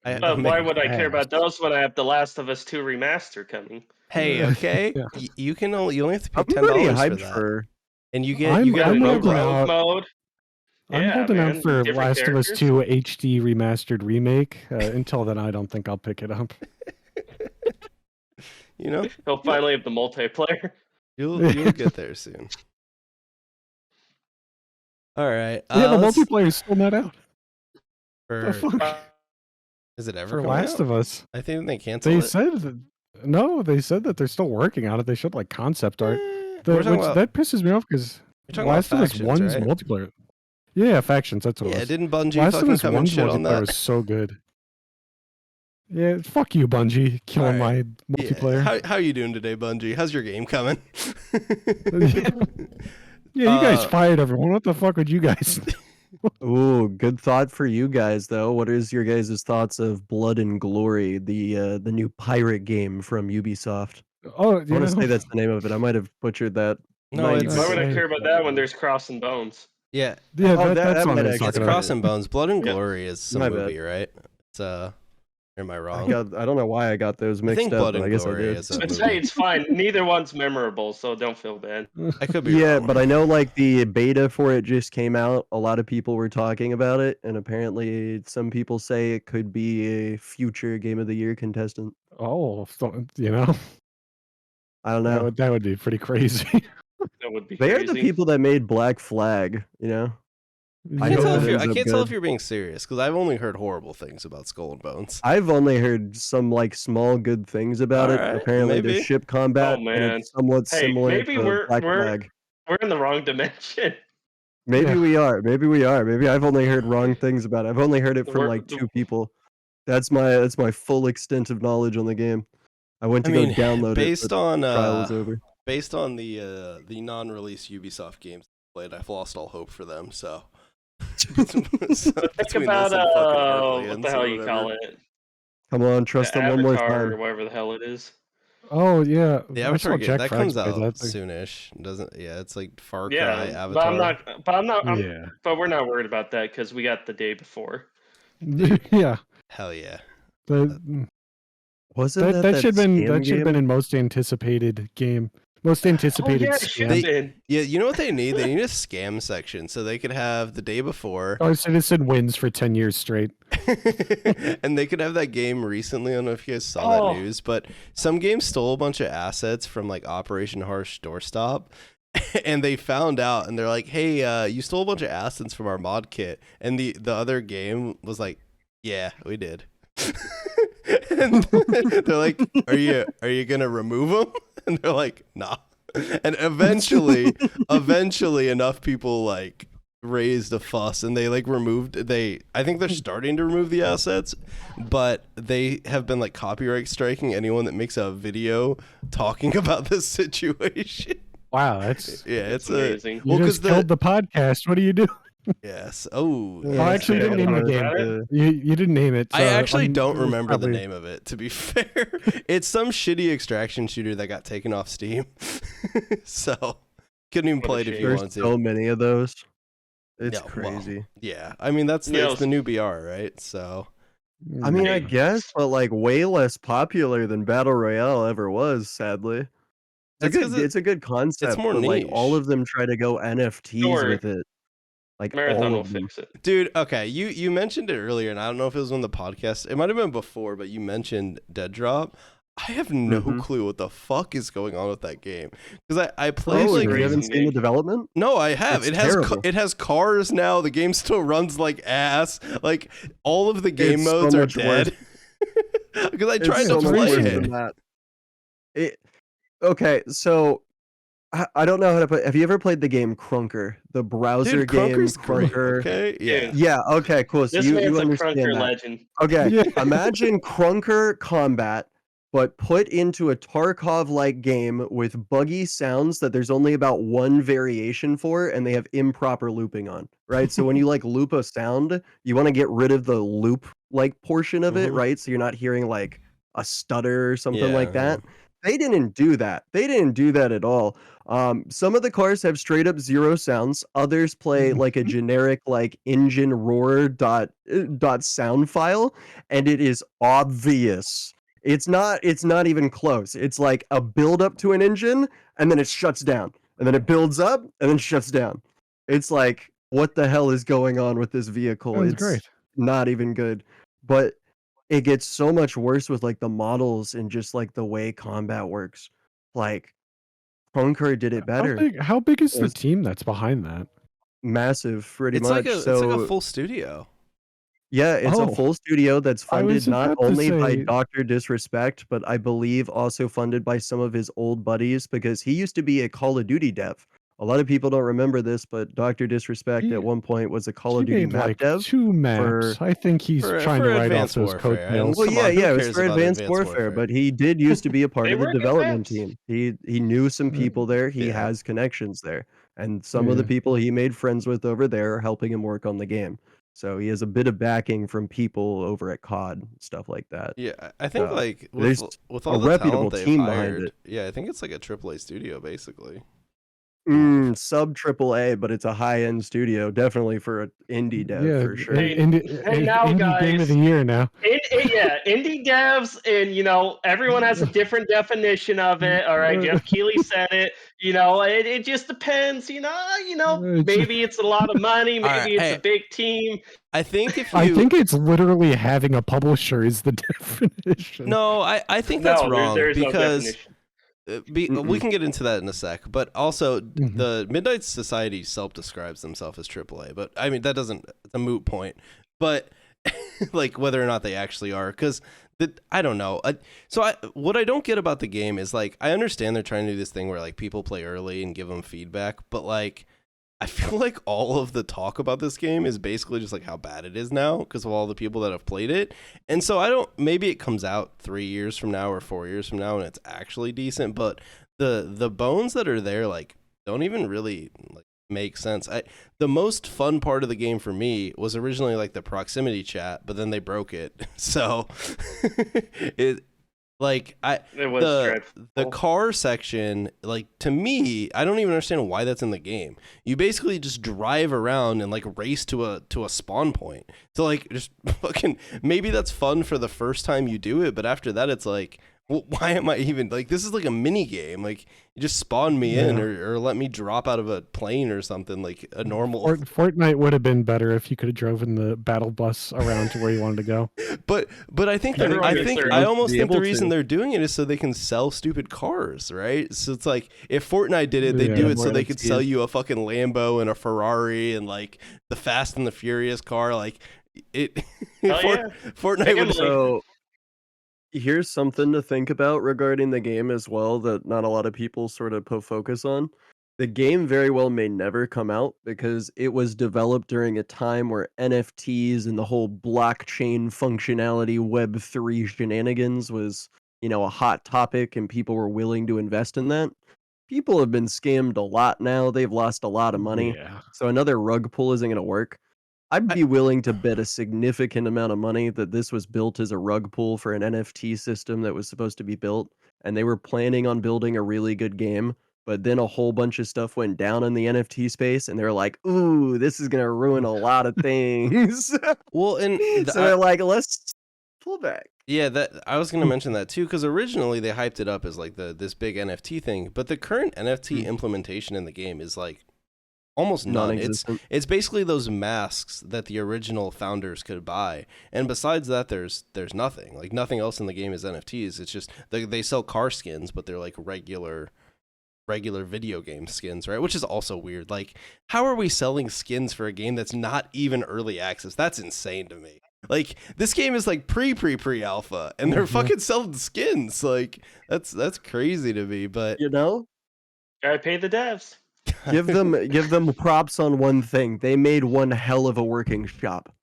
Speaker 4: Why would I care
Speaker 3: Ass.
Speaker 4: about those when I have The Last of Us 2 remaster coming?
Speaker 1: Hey, okay.
Speaker 3: Yeah.
Speaker 1: You only have to pay
Speaker 2: I'm
Speaker 1: $10
Speaker 2: pretty
Speaker 1: for
Speaker 2: hyped
Speaker 1: that,
Speaker 2: for
Speaker 1: and you get
Speaker 3: I'm-
Speaker 1: you get
Speaker 3: I'm
Speaker 1: a
Speaker 3: holding
Speaker 1: GoPro.
Speaker 3: out.
Speaker 4: mode.
Speaker 3: I'm
Speaker 4: Yeah,
Speaker 3: holding
Speaker 4: man,
Speaker 3: out for
Speaker 4: different
Speaker 3: Last of Us
Speaker 4: characters.
Speaker 3: 2 HD remastered remake. Until then, I don't think I'll pick it up.
Speaker 1: You know,
Speaker 4: He'll finally have the multiplayer.
Speaker 1: you'll get there soon. All right.
Speaker 3: Yeah, the
Speaker 1: let's-
Speaker 3: multiplayer is still not out.
Speaker 1: for,
Speaker 3: The fuck?
Speaker 1: is it ever
Speaker 3: For
Speaker 1: coming
Speaker 3: Last
Speaker 1: out?
Speaker 3: of Us.
Speaker 1: I think they canceled
Speaker 3: They
Speaker 1: it.
Speaker 3: said that, no, they said that they're still working on it. They showed like concept art.
Speaker 1: We're talking about,
Speaker 3: That pisses me off because
Speaker 1: you're talking about
Speaker 3: Last of Us
Speaker 1: Factions,
Speaker 3: 1's
Speaker 1: right?
Speaker 3: multiplayer. Yeah, Factions, that's what
Speaker 1: Yeah,
Speaker 3: it was.
Speaker 1: didn't Bungie
Speaker 3: Last of
Speaker 1: fucking
Speaker 3: Us
Speaker 1: come and
Speaker 3: 1's
Speaker 1: shit on
Speaker 3: multiplayer
Speaker 1: that?
Speaker 3: was so good. Yeah, fuck you, Bungie, killing
Speaker 1: Alright.
Speaker 3: my
Speaker 1: Yeah.
Speaker 3: multiplayer.
Speaker 1: How you doing today, Bungie? How's your game coming?
Speaker 3: Yeah, you guys
Speaker 1: Uh,
Speaker 3: fired everyone. What the fuck would you guys?
Speaker 2: Ooh, good thought for you guys though. What is your guys' thoughts of Blood and Glory, the new pirate game from Ubisoft?
Speaker 3: Oh,
Speaker 2: I want to say that's the name of it. I might have butchered that.
Speaker 1: No,
Speaker 2: 90%.
Speaker 1: it's-
Speaker 4: Why would I
Speaker 3: Right.
Speaker 4: care about that when there's Cross and Bones?
Speaker 1: yeah,
Speaker 3: Yeah,
Speaker 2: Oh,
Speaker 3: that's
Speaker 2: that
Speaker 3: what
Speaker 2: might
Speaker 3: I was
Speaker 2: actually
Speaker 1: it's
Speaker 3: talking
Speaker 2: be
Speaker 3: about.
Speaker 1: Cross and Bones. Blood and
Speaker 4: Yeah.
Speaker 1: Glory is some
Speaker 2: My bad.
Speaker 1: movie, right? It's or am I wrong?
Speaker 2: I don't know why I got those
Speaker 1: I
Speaker 2: mixed
Speaker 1: think
Speaker 2: up,
Speaker 1: Blood
Speaker 2: but I
Speaker 1: and
Speaker 2: guess I
Speaker 1: Glory
Speaker 2: did.
Speaker 1: is a
Speaker 4: But
Speaker 1: movie.
Speaker 4: hey, it's fine. Neither one's memorable, so don't feel bad.
Speaker 1: I could be
Speaker 2: Yeah,
Speaker 1: wrong.
Speaker 2: but I know like the beta for it just came out. A lot of people were talking about it, and apparently some people say it could be a future Game of the Year contestant.
Speaker 3: Oh, you know,
Speaker 2: I don't know.
Speaker 3: that would be pretty crazy.
Speaker 4: That would be
Speaker 2: They
Speaker 4: crazy.
Speaker 2: are the people that made Black Flag, you know?
Speaker 1: I
Speaker 2: hope
Speaker 1: can't tell
Speaker 2: it
Speaker 1: if you're,
Speaker 2: ends
Speaker 1: I
Speaker 2: up
Speaker 1: can't tell if
Speaker 2: good.
Speaker 1: you're being serious because I've only heard horrible things about Skull and Bones.
Speaker 2: I've only heard some like small good things about it.
Speaker 1: Alright,
Speaker 2: Apparently
Speaker 1: maybe.
Speaker 2: there's ship combat
Speaker 4: Oh,
Speaker 2: and
Speaker 4: man.
Speaker 2: it's somewhat
Speaker 4: Hey,
Speaker 2: similar
Speaker 4: maybe
Speaker 2: to
Speaker 4: we're-
Speaker 2: Black
Speaker 4: we're-
Speaker 2: Flag.
Speaker 4: We're in the wrong dimension.
Speaker 2: Maybe
Speaker 3: Yeah.
Speaker 2: we are. Maybe I've only heard wrong things about it. I've only heard it from
Speaker 4: We're-
Speaker 2: like 2 people. That's my full extent of knowledge on the game. I went
Speaker 1: I
Speaker 2: to
Speaker 1: mean,
Speaker 2: go download
Speaker 1: based
Speaker 2: it. But
Speaker 1: on
Speaker 2: the trial was over.
Speaker 1: based on the non-release Ubisoft games I played, I've lost all hope for them. So,
Speaker 4: Think
Speaker 1: between this
Speaker 4: about
Speaker 1: and fucking
Speaker 4: what
Speaker 1: Heartlands
Speaker 4: the
Speaker 1: or
Speaker 4: hell you
Speaker 1: whatever.
Speaker 4: call it?
Speaker 2: Come on, trust
Speaker 4: The
Speaker 2: them one more
Speaker 4: Avatar or
Speaker 2: time.
Speaker 4: whatever the hell it is.
Speaker 3: Oh yeah,
Speaker 1: The
Speaker 3: I saw
Speaker 1: Avatar game
Speaker 3: Jack
Speaker 1: that
Speaker 3: Frags
Speaker 1: comes
Speaker 3: play
Speaker 1: out
Speaker 3: that thing.
Speaker 1: soonish, doesn't? Yeah, it's like Far Cry
Speaker 4: Yeah,
Speaker 1: Avatar.
Speaker 4: but I'm not.
Speaker 3: Yeah,
Speaker 4: But we're not worried about that because we got the day before.
Speaker 3: yeah.
Speaker 1: Hell yeah.
Speaker 2: Wasn't
Speaker 3: That should have been
Speaker 2: scam
Speaker 3: that should have
Speaker 2: game?
Speaker 3: been in most anticipated game, most anticipated.
Speaker 4: Oh, yeah, it should
Speaker 3: scam.
Speaker 4: have been.
Speaker 1: Yeah, you know what they need? They need a scam section so they could have the day before,
Speaker 3: Oh, Citizen wins for 10 years straight.
Speaker 1: and they could have that game recently. I don't know if you guys saw
Speaker 4: Oh.
Speaker 1: that news, but some games stole a bunch of assets from like Operation Harsh Doorstop, and they found out, and they're like, "Hey, you stole a bunch of assets from our mod kit," and the other game was like, "Yeah, we did." And they're like, "Are you gonna remove them?" And they're like, "Nah." And eventually enough people like raised a fuss and they like I think they're starting to remove the assets, but they have been like copyright striking anyone that makes a video talking about this situation.
Speaker 3: Wow, it's
Speaker 4: amazing.
Speaker 3: you just killed the podcast. What do you do?
Speaker 1: Yes. Oh,
Speaker 3: Oh, actually, you didn't name the game. You didn't name it.
Speaker 1: I actually don't remember the name of it, to be fair. It's some shitty extraction shooter that got taken off Steam. So, couldn't even play it if you wanted
Speaker 2: There's
Speaker 1: to.
Speaker 2: so many of those. It's
Speaker 1: Yeah, well,
Speaker 2: crazy.
Speaker 1: yeah, I mean, it's the new BR, right? So,
Speaker 2: I mean, I guess, but like way less popular than Battle Royale ever was, sadly. It's a good concept,
Speaker 1: more
Speaker 2: but like all
Speaker 1: niche.
Speaker 2: of them try to go NFTs
Speaker 4: Sure.
Speaker 2: with it. Like
Speaker 4: Marathon
Speaker 2: all
Speaker 4: will
Speaker 2: of them.
Speaker 4: fix it.
Speaker 1: dude, okay, you mentioned it earlier, and I don't know if it was on the podcast. It might have been before, but you mentioned Dead Drop. I have no clue what the fuck is going on with that game because I played
Speaker 2: Oh,
Speaker 1: like
Speaker 2: you haven't seen the development?
Speaker 1: No, I have.
Speaker 2: It's
Speaker 1: It has
Speaker 2: terrible.
Speaker 1: it has cars now. The game still runs like ass. Like all of the game
Speaker 2: It's so
Speaker 1: modes are
Speaker 2: much
Speaker 1: dead. Because I tried
Speaker 2: It's
Speaker 1: to
Speaker 2: so much
Speaker 1: play
Speaker 2: worse
Speaker 1: it.
Speaker 2: than that. Okay, so I don't know how to put. Have you ever played the game Crunker, the browser
Speaker 1: Dude,
Speaker 2: game?
Speaker 1: Crunker's great.
Speaker 2: Crunker.
Speaker 1: Okay, yeah.
Speaker 2: Yeah. Okay. Cool. So
Speaker 4: This
Speaker 2: you
Speaker 4: man's a
Speaker 2: understand
Speaker 4: Crunker
Speaker 2: that.
Speaker 4: legend.
Speaker 2: Okay.
Speaker 3: Yeah.
Speaker 2: Imagine Crunker combat, but put into a Tarkov-like game with buggy sounds that there's only about one variation for, and they have improper looping on. Right. So when you like loop a sound, you want to get rid of the loop like portion of it, right? So you're not hearing like a stutter or something like that. They didn't do that. They didn't do that at all. Some of the cars have straight up zero sounds. Others play like a generic like engine roar dot sound file, and it is obvious. It's not even close. It's like a build up to an engine, and then it shuts down, and then it builds up, and then shuts down. It's like, what the hell is going on with this vehicle?
Speaker 3: Sounds
Speaker 2: It's
Speaker 3: great.
Speaker 2: not even good. But it gets so much worse with like the models and just like the way combat works. Like Conquer did it better.
Speaker 3: How big is the
Speaker 2: It's-
Speaker 3: team that's behind that?
Speaker 2: Massive, pretty
Speaker 1: It's
Speaker 2: much.
Speaker 1: like a full studio.
Speaker 2: Yeah, it's a
Speaker 3: Oh.
Speaker 2: full studio that's
Speaker 3: I was
Speaker 2: funded not
Speaker 3: about to
Speaker 2: only by
Speaker 3: say-
Speaker 2: Dr. Disrespect, but I believe also funded by some of his old buddies because he used to be a Call of Duty dev. A lot of people don't remember this, but Dr. Disrespect
Speaker 3: He-
Speaker 2: at one point was a Call
Speaker 3: He
Speaker 2: of Duty
Speaker 3: made
Speaker 2: map
Speaker 3: like
Speaker 2: dev.
Speaker 3: 2 maps. I think he's trying
Speaker 1: for
Speaker 3: to write off
Speaker 1: Advanced
Speaker 3: those
Speaker 1: Warfare, and
Speaker 3: coattails.
Speaker 2: Well,
Speaker 1: Come
Speaker 2: yeah,
Speaker 1: on, who
Speaker 2: yeah, it was
Speaker 1: cares
Speaker 2: for
Speaker 1: about
Speaker 2: Advanced
Speaker 1: Advanced
Speaker 2: Warfare,
Speaker 1: Warfare?
Speaker 2: but he did used to be a part
Speaker 4: They
Speaker 2: of the
Speaker 4: were good
Speaker 2: development
Speaker 4: maps.
Speaker 2: team. He knew some people there. He
Speaker 1: Yeah.
Speaker 2: has connections there, and some of the
Speaker 3: Yeah.
Speaker 2: people he made friends with over there are helping him work on the game. So he has a bit of backing from people over at COD, stuff like that.
Speaker 1: Yeah, I think
Speaker 2: So,
Speaker 1: like
Speaker 2: there's
Speaker 1: with
Speaker 2: a
Speaker 1: all the
Speaker 2: reputable
Speaker 1: talent they've
Speaker 2: team behind
Speaker 1: hired,
Speaker 2: it.
Speaker 1: yeah, I think it's like a AAA studio basically.
Speaker 2: Sub AAA, but it's a high-end studio, definitely for an indie dev
Speaker 3: Yeah,
Speaker 2: for sure.
Speaker 4: Hey,
Speaker 3: indie
Speaker 4: now,
Speaker 3: indie game of
Speaker 4: guys.
Speaker 3: the year now.
Speaker 4: Yeah, indie devs, and everyone has a different definition of it. All right, Jeff Keighley said it. It just depends. Maybe it's a lot of money, maybe
Speaker 1: Alright,
Speaker 4: it's
Speaker 1: hey.
Speaker 4: a big team.
Speaker 1: I think if you
Speaker 3: I think it's literally having a publisher is the definition.
Speaker 1: no, I think that's wrong
Speaker 4: there's no
Speaker 1: because
Speaker 4: definition.
Speaker 1: we can get into that in a sec. But also,
Speaker 3: Mhm.
Speaker 1: the Midnight Society self-describes themselves as AAA, but I mean it's a moot point. But like whether or not they actually are, because I don't know. What I don't get about the game is like I understand they're trying to do this thing where like people play early and give them feedback, but like I feel like all of the talk about this game is basically just like how bad it is now because of all the people that have played it. And so maybe it comes out 3 years from now or 4 years from now and it's actually decent, but the bones that are there like don't even really like make sense. The most fun part of the game for me was originally like the proximity chat, but then they broke it. So it
Speaker 4: was dreadful.
Speaker 1: the car section, like to me, I don't even understand why that's in the game. You basically just drive around and like race to a spawn point. So like just fucking maybe that's fun for the first time you do it, but after that it's like, well, why am I even like this is like a mini game. Like you just spawn me in or let me drop out of a plane or something like a normal
Speaker 3: Fortnite would have been better if you could have driven the battle bus around to where you wanted to go.
Speaker 1: But I think
Speaker 4: Everyone
Speaker 1: I
Speaker 4: gets
Speaker 1: think
Speaker 4: their
Speaker 1: I
Speaker 4: own-
Speaker 1: almost
Speaker 2: be
Speaker 1: think the
Speaker 2: able
Speaker 1: reason
Speaker 2: to.
Speaker 1: they're doing it is so they can sell stupid cars, right? So it's like if Fortnite did it, they'd
Speaker 3: Yeah.
Speaker 1: do it so
Speaker 2: More
Speaker 1: they could
Speaker 2: NFTs.
Speaker 1: sell you a fucking Lambo and a Ferrari and like the Fast and the Furious car. Like it,
Speaker 4: Hell yeah.
Speaker 1: Fortnite would
Speaker 4: Family.
Speaker 2: So Here's something to think about regarding the game as well that not a lot of people sort of put focus on. The game very well may never come out because it was developed during a time where NFTs and the whole blockchain functionality Web3 shenanigans was, a hot topic and people were willing to invest in that. People have been scammed a lot now. They've lost a lot of money.
Speaker 3: Yeah.
Speaker 2: So another rug pull isn't going to work. I'd be willing to bet a significant amount of money that this was built as a rug pull for an NFT system that was supposed to be built, and they were planning on building a really good game, but then a whole bunch of stuff went down in the NFT space, and they're like, "Ooh, this is gonna ruin a lot of things."
Speaker 1: Well, and
Speaker 2: So they're like, "Let's pull back."
Speaker 1: yeah, that I was going to mention that too, because originally they hyped it up as like this big NFT thing, but the current NFT implementation in the game is like almost none. It's basically those masks that the original founders could buy, and besides that, there's nothing. Like nothing else in the game is NFTs. It's just they sell car skins, but they're like regular video game skins, right? Which is also weird. Like, how are we selling skins for a game that's not even early access? That's insane to me. Like, this game is like pre alpha, and they're fucking selling skins. Like, that's crazy to me. But
Speaker 4: Gotta pay the devs.
Speaker 2: give them props on one thing. They made one hell of a working shop.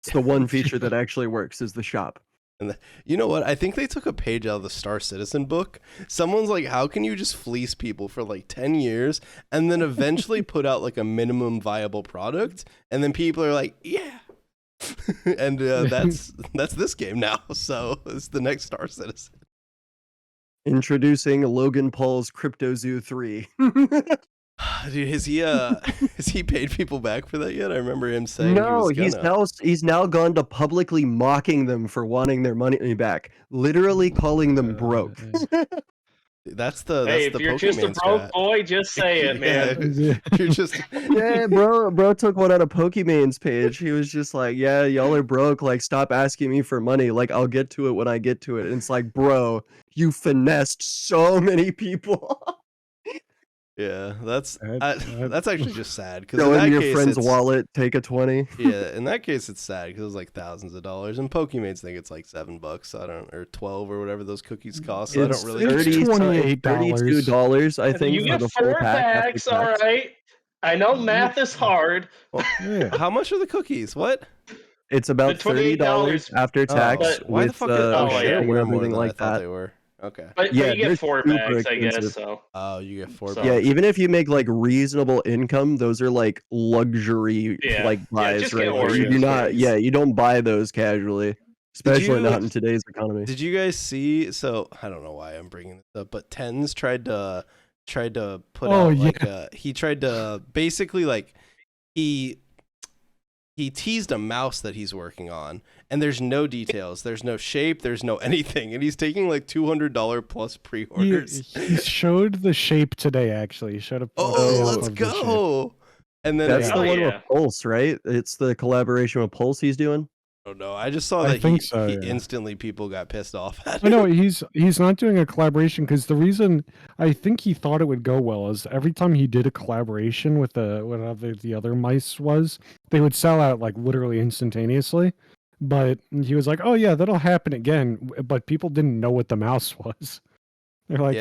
Speaker 2: It's the one feature that actually works is the shop.
Speaker 1: And you know what? I think they took a page out of the Star Citizen book. Someone's like, how can you just fleece people for like 10 years and then eventually put out like a minimum viable product? And then people are like, yeah. And that's this game now. So it's the next Star Citizen.
Speaker 2: Introducing Logan Paul's Crypto Zoo 3.
Speaker 1: Dude, has he paid people back for that yet? I remember him saying
Speaker 2: no,
Speaker 1: he was gonna.
Speaker 2: he's now gone to publicly mocking them for wanting their money back, literally calling them broke.
Speaker 1: That's
Speaker 4: hey,
Speaker 1: the
Speaker 4: if you're
Speaker 1: Pokemon
Speaker 4: just a broke
Speaker 1: strat.
Speaker 4: boy, just say it, man.
Speaker 1: You're just
Speaker 2: Yeah, bro took one out of Pokemon's page. He was just like, yeah, y'all are broke, like stop asking me for money, like I'll get to it when I get to it. And it's like, bro, you finessed so many people.
Speaker 1: Yeah, that's actually just sad because
Speaker 2: Go
Speaker 1: in that
Speaker 2: in your
Speaker 1: case,
Speaker 2: friend's wallet, take a 20.
Speaker 1: Yeah, in that case it's sad because it's like thousands of dollars, and Pokemates think it's like $7. So I don't, or 12 or whatever those cookies cost. So
Speaker 2: It's
Speaker 1: I don't really.
Speaker 2: $32, I think,
Speaker 4: You
Speaker 2: for
Speaker 4: get
Speaker 2: the
Speaker 4: 4
Speaker 2: full pack.
Speaker 4: bags, all right. I know math is hard.
Speaker 1: Well, how much are the cookies? What?
Speaker 2: It's about $30 after tax.
Speaker 1: Why the fuck?
Speaker 2: Shipping and everything
Speaker 1: I
Speaker 2: like
Speaker 1: thought
Speaker 2: that.
Speaker 1: they were. Okay.
Speaker 4: But
Speaker 2: Yeah,
Speaker 4: you
Speaker 2: they're
Speaker 4: get 4
Speaker 2: super
Speaker 4: bags, I guess.
Speaker 2: expensive.
Speaker 4: So.
Speaker 1: Oh, you get 4
Speaker 4: So-
Speaker 1: bags.
Speaker 2: Yeah, even if you make like reasonable income, those are like luxury like buys,
Speaker 4: just
Speaker 2: right?
Speaker 4: get
Speaker 2: Where you do
Speaker 4: Oreos,
Speaker 2: not,
Speaker 4: please.
Speaker 2: you don't buy those casually, especially not in today's economy.
Speaker 1: Did you guys see? So I don't know why I'm bringing this up, but Tens tried to put out like he tried to basically like he teased a mouse that he's working on, and there's no details, there's no shape, there's no anything, and he's taking like $200 plus pre-orders.
Speaker 3: He showed the shape today. Actually, he showed a
Speaker 1: let's go. And then
Speaker 2: that's the one with Pulse, right? It's the collaboration with Pulse he's doing.
Speaker 1: Oh no, I just saw that instantly people got pissed off at
Speaker 3: I know he's not doing a collaboration because the reason I think he thought it would go well is every time he did a collaboration with whatever the other mice was, they would sell out like literally instantaneously. But he was like, "Oh yeah, that'll happen again." But people didn't know what the mouse was. They're like,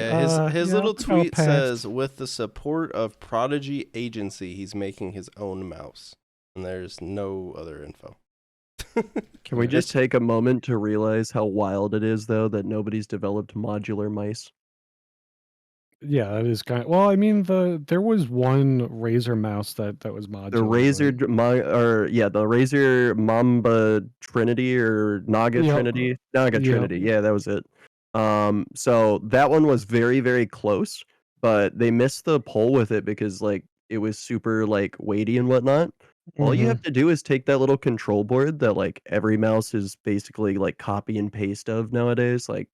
Speaker 1: his little tweet says, "With the support of Prodigy Agency, he's making his own mouse," and there's no other info.
Speaker 2: Can we just take a moment to realize how wild it is, though, that nobody's developed modular mice?
Speaker 3: Yeah, that is kind of, well, I mean, there was one Razer mouse that was modular.
Speaker 2: The Razer Mamba Trinity or Naga Trinity. Naga Trinity, yeah, that was it. So that one was very, very close, but they missed the pole with it because like it was super like weighty and whatnot. All you have to do is take that little control board that like every mouse is basically like copy and paste of nowadays. Like,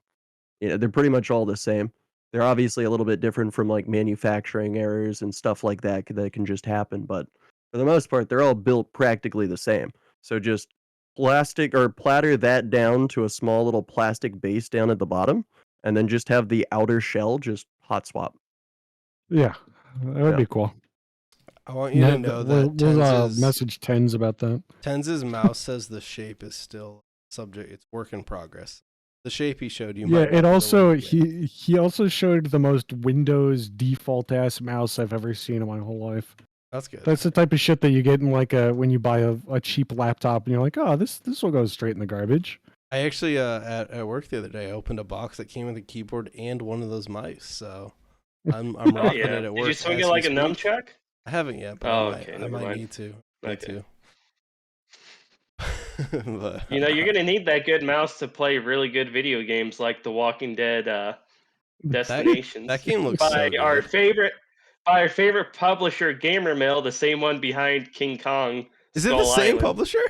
Speaker 2: they're pretty much all the same. They're obviously a little bit different from like manufacturing errors and stuff like that can just happen, but for the most part, they're all built practically the same. So just platter that down to a small little plastic base down at the bottom, and then just have the outer shell just hot swap.
Speaker 3: Yeah, that would be cool.
Speaker 1: I want you to know that
Speaker 3: we'll message Tens about that.
Speaker 1: Tens' mouse says the shape is still subject. It's work in progress. The shape he showed you.
Speaker 3: Yeah,
Speaker 1: might not be
Speaker 3: it
Speaker 1: the
Speaker 3: also
Speaker 1: one you get.
Speaker 3: he also showed the most Windows default ass mouse I've ever seen in my whole life.
Speaker 1: That's good.
Speaker 3: That's the type of shit that you get in like when you buy a cheap laptop and you're like, oh, this will go straight in the garbage.
Speaker 1: I actually at work the other day, I opened a box that came with a keyboard and one of those mice. So I'm
Speaker 4: Oh,
Speaker 1: rocking
Speaker 4: yeah.
Speaker 1: it at work.
Speaker 4: Did you swing
Speaker 1: as
Speaker 4: it
Speaker 1: we
Speaker 4: like a
Speaker 1: speak.
Speaker 4: nunchuck?
Speaker 1: I haven't yet, but
Speaker 4: Oh,
Speaker 1: I might,
Speaker 4: okay,
Speaker 1: I
Speaker 4: never
Speaker 1: might
Speaker 4: mind.
Speaker 1: need to.
Speaker 4: Okay.
Speaker 1: But,
Speaker 4: You know, you're gonna need that good mouse to play really good video games like The Walking Dead Destinations.
Speaker 1: that game looks
Speaker 4: by
Speaker 1: so good.
Speaker 4: our favorite publisher, GamerMail, the same one behind King Kong.
Speaker 1: Is it the
Speaker 4: Skull
Speaker 1: same
Speaker 4: Island.
Speaker 1: publisher?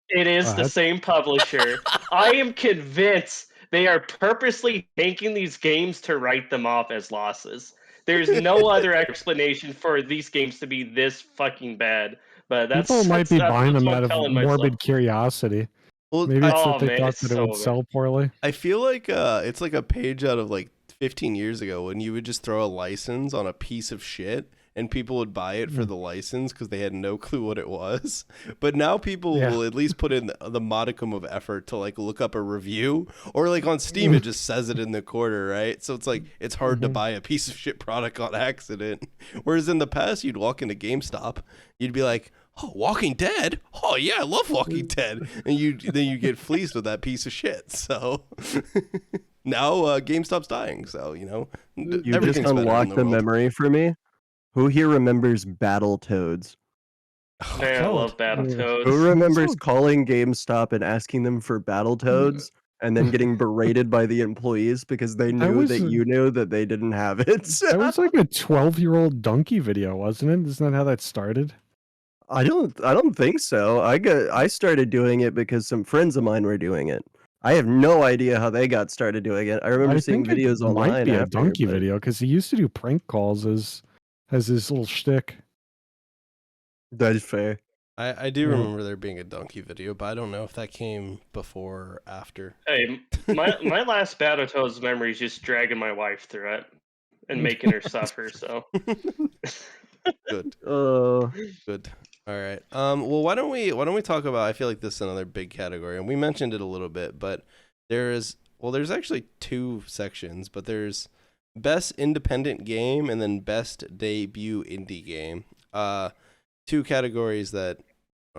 Speaker 4: It is the
Speaker 3: What?
Speaker 4: same publisher. I am convinced they are purposely taking these games to write them off as losses. There's no other explanation for these games to be this fucking bad. But
Speaker 3: People might be buying them
Speaker 4: what
Speaker 3: out
Speaker 4: I'm
Speaker 3: of
Speaker 4: telling
Speaker 3: morbid
Speaker 4: myself.
Speaker 3: curiosity.
Speaker 1: Well,
Speaker 3: Maybe it's
Speaker 4: Oh,
Speaker 3: that they
Speaker 4: man,
Speaker 3: thought
Speaker 4: it's
Speaker 3: that it
Speaker 4: so
Speaker 3: would
Speaker 4: bad.
Speaker 3: sell poorly.
Speaker 1: I feel like it's like a page out of like 15 years ago when you would just throw a license on a piece of shit and people would buy it for the license because they had no clue what it was. But now people will at least put in the modicum of effort to like look up a review, or like on Steam it just says it in the corner, right? So it's like it's hard to buy a piece of shit product on accident. Whereas in the past you'd walk into GameStop, you'd be like, oh, Walking Dead? Oh yeah, I love Walking Dead. And then you get fleeced with that piece of shit. So now GameStop's dying. So, you know,
Speaker 2: You just
Speaker 1: everything's better in
Speaker 2: unlocked the
Speaker 1: world.
Speaker 2: memory for me. Who here remembers Battletoads?
Speaker 4: Man, I
Speaker 3: God.
Speaker 4: love Battletoads.
Speaker 2: Who remembers
Speaker 3: So-
Speaker 2: calling GameStop and asking them for Battletoads and then getting berated by the employees because they knew
Speaker 3: was
Speaker 2: that
Speaker 3: a-
Speaker 2: you knew that they didn't have it?
Speaker 3: That was like a 12-year-old donkey video, wasn't it? Isn't that how that started?
Speaker 2: I don't think so. I started doing it because some friends of mine were doing it. I have no idea how they got started doing it. I remember seeing
Speaker 3: think
Speaker 2: videos
Speaker 3: it
Speaker 2: online.
Speaker 3: might be a
Speaker 2: after,
Speaker 3: donkey
Speaker 2: but
Speaker 3: video because he used to do prank calls as his little shtick.
Speaker 2: That is fair.
Speaker 1: I do
Speaker 3: Yeah.
Speaker 1: remember there being a donkey video, but I don't know if that came before or after.
Speaker 4: Hey, my last Battletoads memory is just dragging my wife through it and making her suffer. So
Speaker 1: Good.
Speaker 2: Good.
Speaker 1: All right. Well, why don't we talk about, I feel like this is another big category, and we mentioned it a little bit, but there's actually two sections, but there's best independent game and then best debut indie game. Two categories that,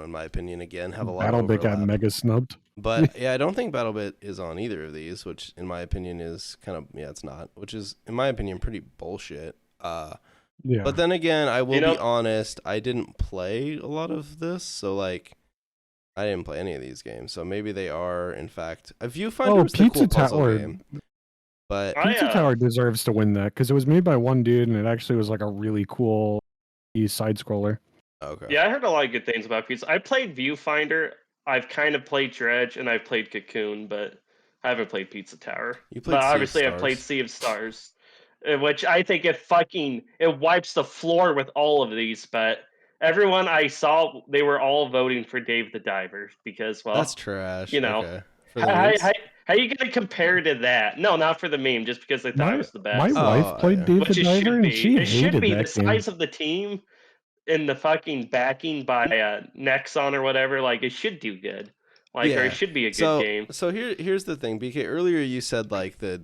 Speaker 1: in my opinion, again, have a lot of
Speaker 3: BattleBit got
Speaker 1: overlap.
Speaker 3: mega snubbed.
Speaker 1: But yeah, I don't think BattleBit is on either of these, which in my opinion is kind of, it's not, which is in my opinion pretty bullshit.
Speaker 3: Yeah.
Speaker 1: But then again, I will
Speaker 4: You know-
Speaker 1: be honest, I didn't play a lot of this, so like I didn't play any of these games. So maybe they are in fact a Viewfinder was the
Speaker 3: Pizza
Speaker 1: cool puzzle
Speaker 3: Tower.
Speaker 1: game. But
Speaker 3: Pizza Tower deserves to win that because it was made by one dude and it actually was like a really cool side scroller.
Speaker 1: okay.
Speaker 4: yeah, I heard a lot of good things about Pizza. I played Viewfinder. I've kind of played Dredge and I've played Cocoon, but I haven't played Pizza Tower.
Speaker 1: You played
Speaker 4: But
Speaker 1: Sea of
Speaker 4: obviously, I've played
Speaker 1: Stars.
Speaker 4: Sea of Stars, which I think it wipes the floor with all of these. But everyone I saw, they were all voting for Dave the Diver because, well,
Speaker 1: That's trash.
Speaker 4: you know,
Speaker 1: Okay. For the
Speaker 4: how,
Speaker 1: memes?
Speaker 4: how are you going to compare to that? No, not for the meme, just because they thought it was the best.
Speaker 3: My
Speaker 1: Oh,
Speaker 3: wife played
Speaker 1: yeah.
Speaker 3: Dave
Speaker 4: Which
Speaker 3: the
Speaker 4: it
Speaker 3: Diver
Speaker 4: should
Speaker 3: and
Speaker 4: be.
Speaker 3: she
Speaker 4: It should
Speaker 3: hated
Speaker 4: be the
Speaker 3: that game.
Speaker 4: size of the team and the fucking backing by Nexon or whatever. Like, it should do good. Like, or
Speaker 1: Yeah.
Speaker 4: it should be a good game.
Speaker 1: So here's the thing, BK. Earlier you said like the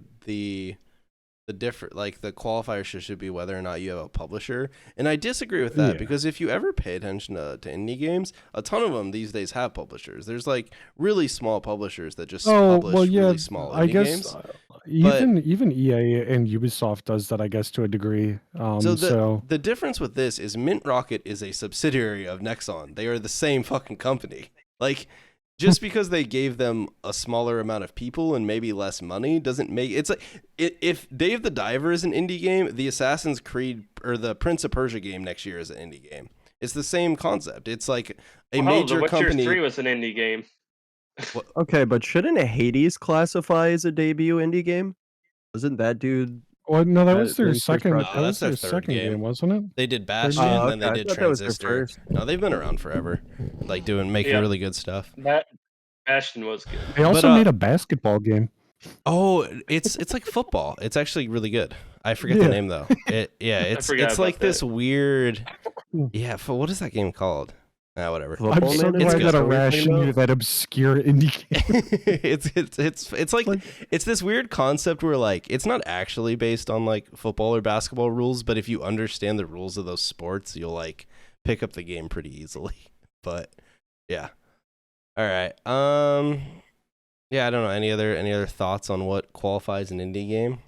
Speaker 1: different, like the qualifier should be whether or not you have a publisher, and I disagree with that
Speaker 3: Yeah.
Speaker 1: because if you ever pay attention to indie games, a ton of them these days have publishers. There's like really small publishers that just publish really small indie
Speaker 3: I guess
Speaker 1: games.
Speaker 3: even EA and Ubisoft does that, I guess, to a degree.
Speaker 1: So the difference with this is Mint Rocket is a subsidiary of Nexon. They are the same fucking company. Like, just because they gave them a smaller amount of people and maybe less money doesn't make it's like if Dave the Diver is an indie game, the Assassin's Creed or the Prince of Persia game next year is an indie game. It's the same concept. It's like a major
Speaker 4: The Witcher
Speaker 1: company.
Speaker 4: 3 was an indie game.
Speaker 2: Okay, but shouldn't a Hades classify as a debut indie game? Wasn't that dude?
Speaker 3: well, no, that was their
Speaker 2: First
Speaker 3: second.
Speaker 2: project.
Speaker 3: That was
Speaker 1: that's their
Speaker 3: their
Speaker 1: third
Speaker 3: second
Speaker 1: game.
Speaker 3: game, wasn't it?
Speaker 1: They did Bastion,
Speaker 2: Oh,
Speaker 1: then they
Speaker 2: okay. I
Speaker 1: did
Speaker 2: thought that was their
Speaker 1: Transistor.
Speaker 2: first.
Speaker 1: No, they've been around forever, like making
Speaker 4: Yeah.
Speaker 1: really good stuff.
Speaker 4: Bastion was good.
Speaker 3: They also
Speaker 1: But,
Speaker 3: made a basketball game.
Speaker 1: Oh, it's like football. It's actually really good. I forget the
Speaker 3: Yeah.
Speaker 1: name though. It's
Speaker 4: forgot
Speaker 1: like
Speaker 4: about
Speaker 1: this
Speaker 4: that.
Speaker 1: weird. Yeah, what is that game called? Whatever.
Speaker 3: I'm
Speaker 2: Football
Speaker 3: so
Speaker 2: Man?
Speaker 3: glad
Speaker 1: good.
Speaker 3: that
Speaker 2: Are we talking
Speaker 3: ration you
Speaker 2: about-
Speaker 3: that obscure indie game.
Speaker 1: It's like it's this weird concept where like it's not actually based on like football or basketball rules, but if you understand the rules of those sports, you'll like pick up the game pretty easily. But yeah. All right. Yeah, I don't know. Any other thoughts on what qualifies an indie game?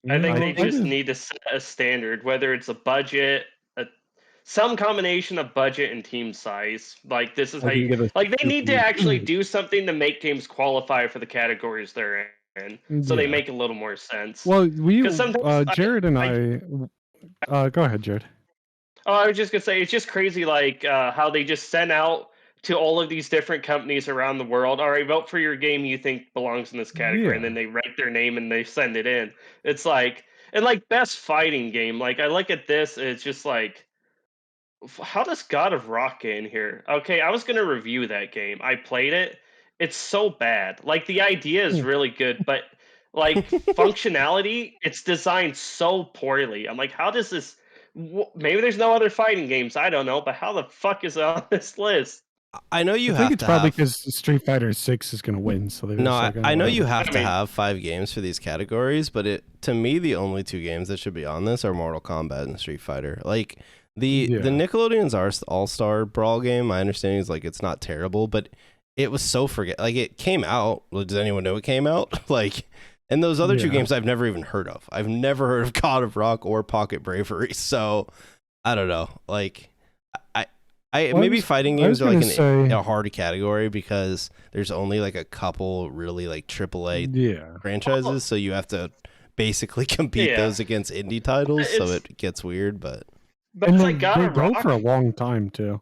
Speaker 4: I think they
Speaker 3: I
Speaker 4: just
Speaker 3: just-
Speaker 4: need to set a standard, whether it's a budget, some combination of budget and team size. Like this is
Speaker 2: I
Speaker 4: how
Speaker 2: can
Speaker 4: you
Speaker 2: give a
Speaker 4: like they need to
Speaker 2: super-
Speaker 4: actually do something to make games qualify for the categories they're in, so they
Speaker 3: Yeah.
Speaker 4: make a little more sense.
Speaker 3: Well, we
Speaker 4: 'Cause sometimes
Speaker 3: Jared and go ahead, Jared.
Speaker 4: Oh, I was just gonna say it's just crazy, like how they just send out to all of these different companies around the world. All right, vote for your game you think belongs in this category, and then they write their name and they send it in. It's like and like best fighting game. Like I look at this, it's just like, how does God of Rock get in here? Okay, I was gonna review that game. I played it. It's so bad. Like the idea is really good, but like functionality, it's designed so poorly. I'm like, how does this? Maybe there's no other fighting games. I don't know, but how the fuck is it on this list?
Speaker 1: I know you
Speaker 3: I
Speaker 1: have
Speaker 3: think it's
Speaker 1: to
Speaker 3: probably
Speaker 1: have.
Speaker 3: because Street Fighter 6 is going to win. So they
Speaker 1: No, I know you have
Speaker 4: I
Speaker 1: to
Speaker 4: mean-
Speaker 1: have 5 games for these categories, but to me the only 2 games that should be on this are Mortal Kombat and Street Fighter. Like the Nickelodeon's All-Star Brawl game, my understanding is like it's not terrible, but it was so like it came out. Does anyone know it came out? Like, and those other 2
Speaker 3: Yeah.
Speaker 1: games I've never even heard of. I've never heard of God of Rock or Pocket Bravery. So I don't know. Like maybe fighting games are like a hard category because there's only like a couple really like AAA franchises, so you have to basically compete those against indie titles, so it gets weird. But
Speaker 3: and
Speaker 4: it's like God
Speaker 3: they
Speaker 4: of
Speaker 3: go
Speaker 4: Rock.
Speaker 3: for a long time too.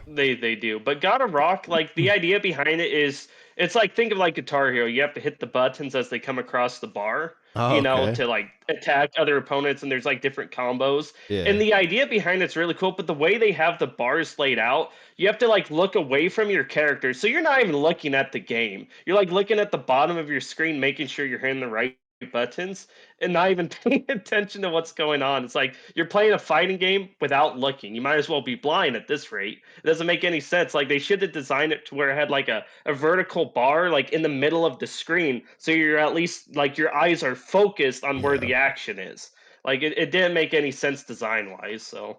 Speaker 4: They do, but God of Rock, like the idea behind it is, it's like think of like Guitar Hero. You have to hit the buttons as they come across the bar, to like attack other opponents, and there's like different combos.
Speaker 1: Yeah.
Speaker 4: And the idea behind it's really cool, but the way they have the bars laid out, you have to like look away from your character, so you're not even looking at the game. You're like looking at the bottom of your screen, making sure you're hitting the right buttons and not even paying attention to what's going on. It's like you're playing a fighting game without looking. You might as well be blind at this rate. It doesn't make any sense. Like they should have designed it to where it had like a vertical bar like in the middle of the screen, so you're at least like your eyes are focused on where the action is. Like it didn't make any sense design wise, so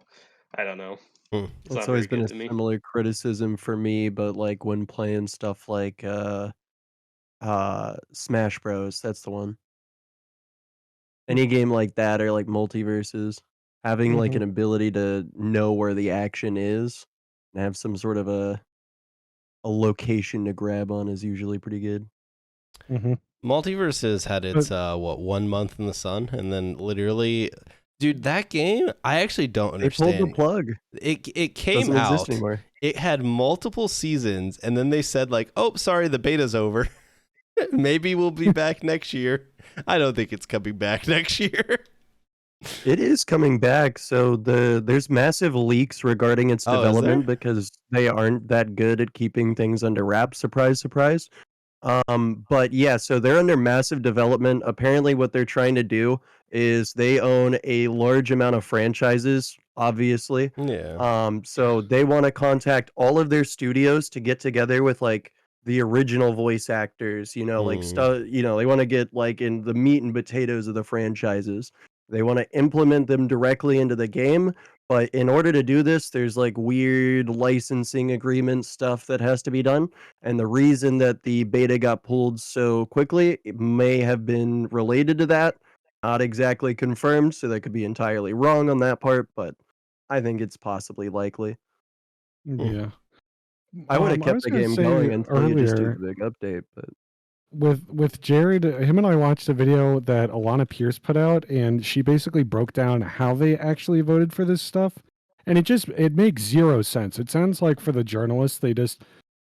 Speaker 4: I don't know. It's
Speaker 2: That's
Speaker 4: not
Speaker 2: always
Speaker 4: very
Speaker 2: been a
Speaker 4: good to me.
Speaker 2: similar criticism for me, but like when playing stuff like Smash Bros, that's the one. Any game like that or like multiverses, having like an ability to know where the action is and have some sort of a location to grab on is usually pretty good.
Speaker 1: Multiverses had its 1 month in the sun, and then literally, dude, that game I actually don't
Speaker 2: They pulled
Speaker 1: understand.
Speaker 2: the plug.
Speaker 1: It came
Speaker 2: Doesn't
Speaker 1: out.
Speaker 2: exist anymore.
Speaker 1: It had multiple seasons, and then they said like, "Oh, sorry, the beta's over. Maybe we'll be back next year." I don't think it's coming back next year.
Speaker 2: It is coming back. So there's massive leaks regarding its
Speaker 1: Oh, is
Speaker 2: development
Speaker 1: there?
Speaker 2: because they aren't that good at keeping things under wraps. Surprise, surprise. But yeah, so they're under massive development. Apparently, what they're trying to do is they own a large amount of franchises, obviously.
Speaker 1: Yeah.
Speaker 2: So they want to contact all of their studios to get together with like the original voice actors, like stuff, they want to get like in the meat and potatoes of the franchises. They want to implement them directly into the game. But in order to do this, there's like weird licensing agreement stuff that has to be done. And the reason that the beta got pulled so quickly, it may have been related to that. Not exactly confirmed, so that could be entirely wrong on that part, but I think it's possibly likely.
Speaker 3: Yeah.
Speaker 2: I would have
Speaker 3: I
Speaker 2: kept
Speaker 3: was
Speaker 2: the
Speaker 3: gonna
Speaker 2: game
Speaker 3: say
Speaker 2: going until you just did
Speaker 3: earlier-
Speaker 2: the big update, but
Speaker 3: with Jared, him and I watched a video that Alana Pierce put out, and she basically broke down how they actually voted for this stuff, and it makes zero sense. It sounds like for the journalists, they just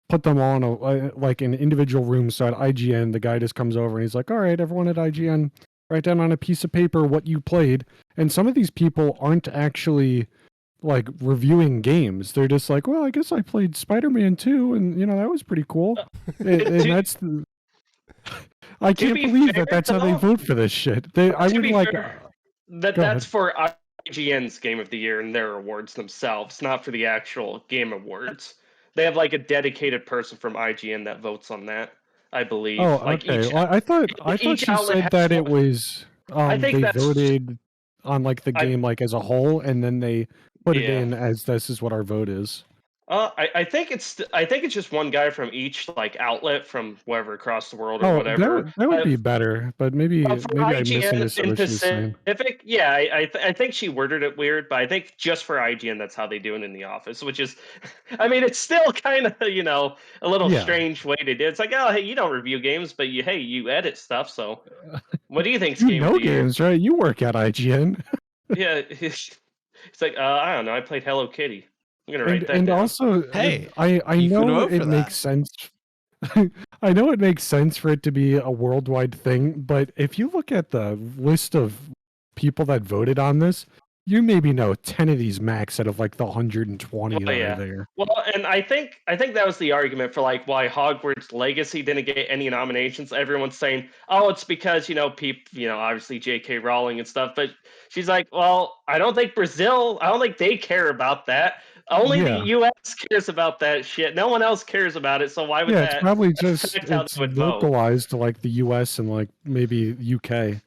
Speaker 3: put them all in like an individual room. So at IGN, the guy just comes over and he's like, "All right, everyone at IGN, write down on a piece of paper what you played." And some of these people aren't actually like reviewing games. They're just like, "Well, I guess I played Spider-Man 2, and that was pretty cool." And that's I can't
Speaker 4: be
Speaker 3: believe
Speaker 4: fair,
Speaker 3: that that's how they
Speaker 4: though,
Speaker 3: vote for this shit. I
Speaker 4: to
Speaker 3: would
Speaker 4: be
Speaker 3: like
Speaker 4: fair, that's
Speaker 3: go ahead.
Speaker 4: for IGN's Game of the Year and their awards themselves, not for the actual game awards. They have like a dedicated person from IGN that votes on that, I believe.
Speaker 3: Oh,
Speaker 4: Like
Speaker 3: okay. Well, I thought
Speaker 4: each
Speaker 3: she
Speaker 4: outlet
Speaker 3: said that
Speaker 4: has
Speaker 3: it was
Speaker 4: I think
Speaker 3: they
Speaker 4: that's
Speaker 3: voted on like the
Speaker 4: I
Speaker 3: game like as a whole, and then they put it
Speaker 4: yeah.
Speaker 3: in as this is what our vote is.
Speaker 4: I think it's just one guy from each like outlet from wherever across the world or
Speaker 3: Oh,
Speaker 4: whatever.
Speaker 3: that would be better, but maybe
Speaker 4: For
Speaker 3: I
Speaker 4: IGN
Speaker 3: misunderstood
Speaker 4: in
Speaker 3: what she was saying.
Speaker 4: Pacific, yeah, I think she worded it weird, but I think just for IGN, that's how they do it in the office. Which is, I mean, it's still kind of a little
Speaker 3: Yeah.
Speaker 4: strange way to do it. It's like, oh, hey, you don't review games, but you edit stuff. So, what do you think's
Speaker 3: You
Speaker 4: game
Speaker 3: know
Speaker 4: of the year?
Speaker 3: games, right? You work at IGN.
Speaker 4: Yeah, it's like I don't know. I played Hello Kitty. I'm gonna write that
Speaker 3: And
Speaker 4: down.
Speaker 3: also,
Speaker 1: Hey,
Speaker 3: I
Speaker 1: you could
Speaker 3: know
Speaker 1: vote for
Speaker 3: it makes
Speaker 1: that.
Speaker 3: sense. I know it makes sense for it to be a worldwide thing, but if you look at the list of people that voted on this, you maybe know 10 of these max out of like the 120
Speaker 4: Well,
Speaker 3: that
Speaker 4: yeah.
Speaker 3: are there.
Speaker 4: Well, and I think that was the argument for like why Hogwarts Legacy didn't get any nominations. Everyone's saying, "Oh, it's because people, obviously J.K. Rowling and stuff." But she's like, "Well, I don't think they care about that. Only the
Speaker 3: Yeah.
Speaker 4: U.S. cares about that shit. No one else cares about it. So why would
Speaker 3: Yeah, it's
Speaker 4: that
Speaker 3: probably just
Speaker 4: affect how
Speaker 3: it's
Speaker 4: they would vote?"
Speaker 3: localized to like the US and like maybe UK.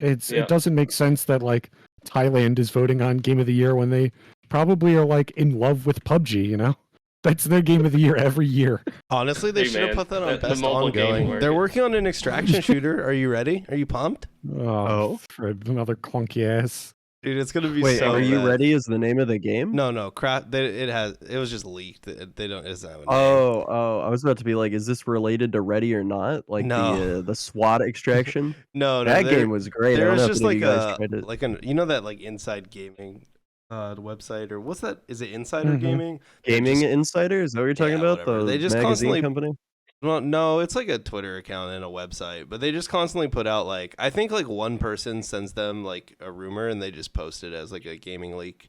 Speaker 3: It
Speaker 4: Yeah.
Speaker 3: doesn't make sense that like Thailand is voting on Game of the Year when they probably are like in love with PUBG, you know? That's their Game of the Year every year.
Speaker 1: Honestly, they
Speaker 4: Hey,
Speaker 1: should have
Speaker 4: man,
Speaker 1: put that on
Speaker 4: the
Speaker 1: best
Speaker 4: mobile gaming
Speaker 1: ongoing. They're
Speaker 4: market.
Speaker 1: working on an extraction shooter. Are you ready? Are you pumped?
Speaker 3: Oh, Fred, another clunky ass.
Speaker 1: Dude, it's gonna be
Speaker 2: Wait,
Speaker 1: so
Speaker 2: are you
Speaker 1: bad.
Speaker 2: ready? Is the name of the game?
Speaker 1: No, crap. It was just leaked. They don't. It doesn't have a name.
Speaker 2: Oh, I was about to be like, is this related to Ready or Not? Like
Speaker 1: No.
Speaker 2: the SWAT extraction?
Speaker 1: No.
Speaker 2: That game was great. I
Speaker 1: There
Speaker 2: don't
Speaker 1: was
Speaker 2: know if
Speaker 1: just
Speaker 2: any
Speaker 1: like
Speaker 2: of you guys tried it.
Speaker 1: that like Inside Gaming website, or what's that? Is it Insider
Speaker 3: Mhm.
Speaker 1: Gaming? They're
Speaker 2: Gaming
Speaker 1: just-
Speaker 2: Insider? Is that what you're talking
Speaker 1: Yeah,
Speaker 2: about?
Speaker 1: whatever.
Speaker 2: The
Speaker 1: They just
Speaker 2: magazine
Speaker 1: constantly-
Speaker 2: company?
Speaker 1: Well, no, it's like a Twitter account and a website, but they just constantly put out like, I think like one person sends them like a rumor and they just post it as like a gaming leak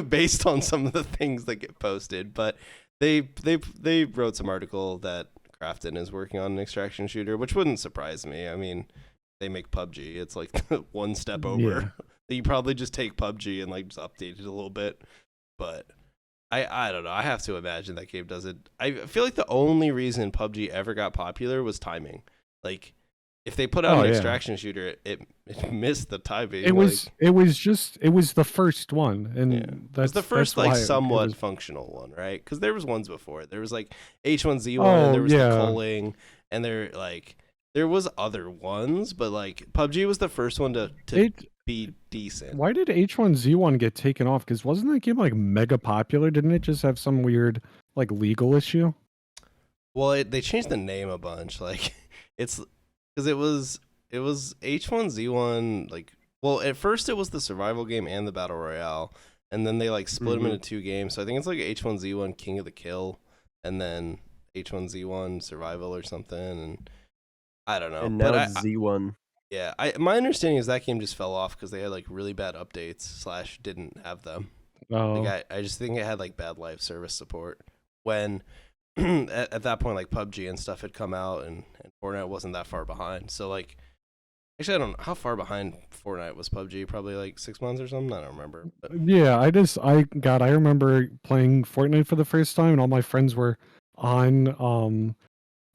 Speaker 1: based on some of the things that get posted. But they wrote some article that Crafton is working on an extraction shooter, which wouldn't surprise me. I mean, they make PUBG. It's like one step over. You probably just take PUBG and like just update it a little bit. But I don't know. I have to imagine that game doesn't. I feel like the only reason PUBG ever got popular was timing. Like, if they put out an extraction shooter, it missed the timing.
Speaker 3: It was the first one, and
Speaker 1: It was the first like somewhat functional one, right? Because there was ones before. There was like H1Z1, and there was the culling, and there was other ones, but like PUBG was the first one to be decent.
Speaker 3: Why did H1Z1 get taken off? Because wasn't that game like mega popular? Didn't it just have some weird like legal issue?
Speaker 1: Well, they changed the name a bunch. Like, it's because it was H1Z1. Like, well, at first it was the survival game and the battle royale, and then they like split them into two games. So I think it's like H1Z1 King of the Kill, and then H1Z1 Survival or something. And I don't know.
Speaker 2: And now it's Z1.
Speaker 1: Yeah, my understanding is that game just fell off because they had like really bad updates / didn't have them.
Speaker 3: Oh,
Speaker 1: Like, I just think it had like bad live service support when at that point like PUBG and stuff had come out and Fortnite wasn't that far behind. So like, actually I don't know how far behind Fortnite was PUBG. Probably like 6 months or something. I don't remember. But
Speaker 3: yeah. I remember playing Fortnite for the first time, and all my friends were on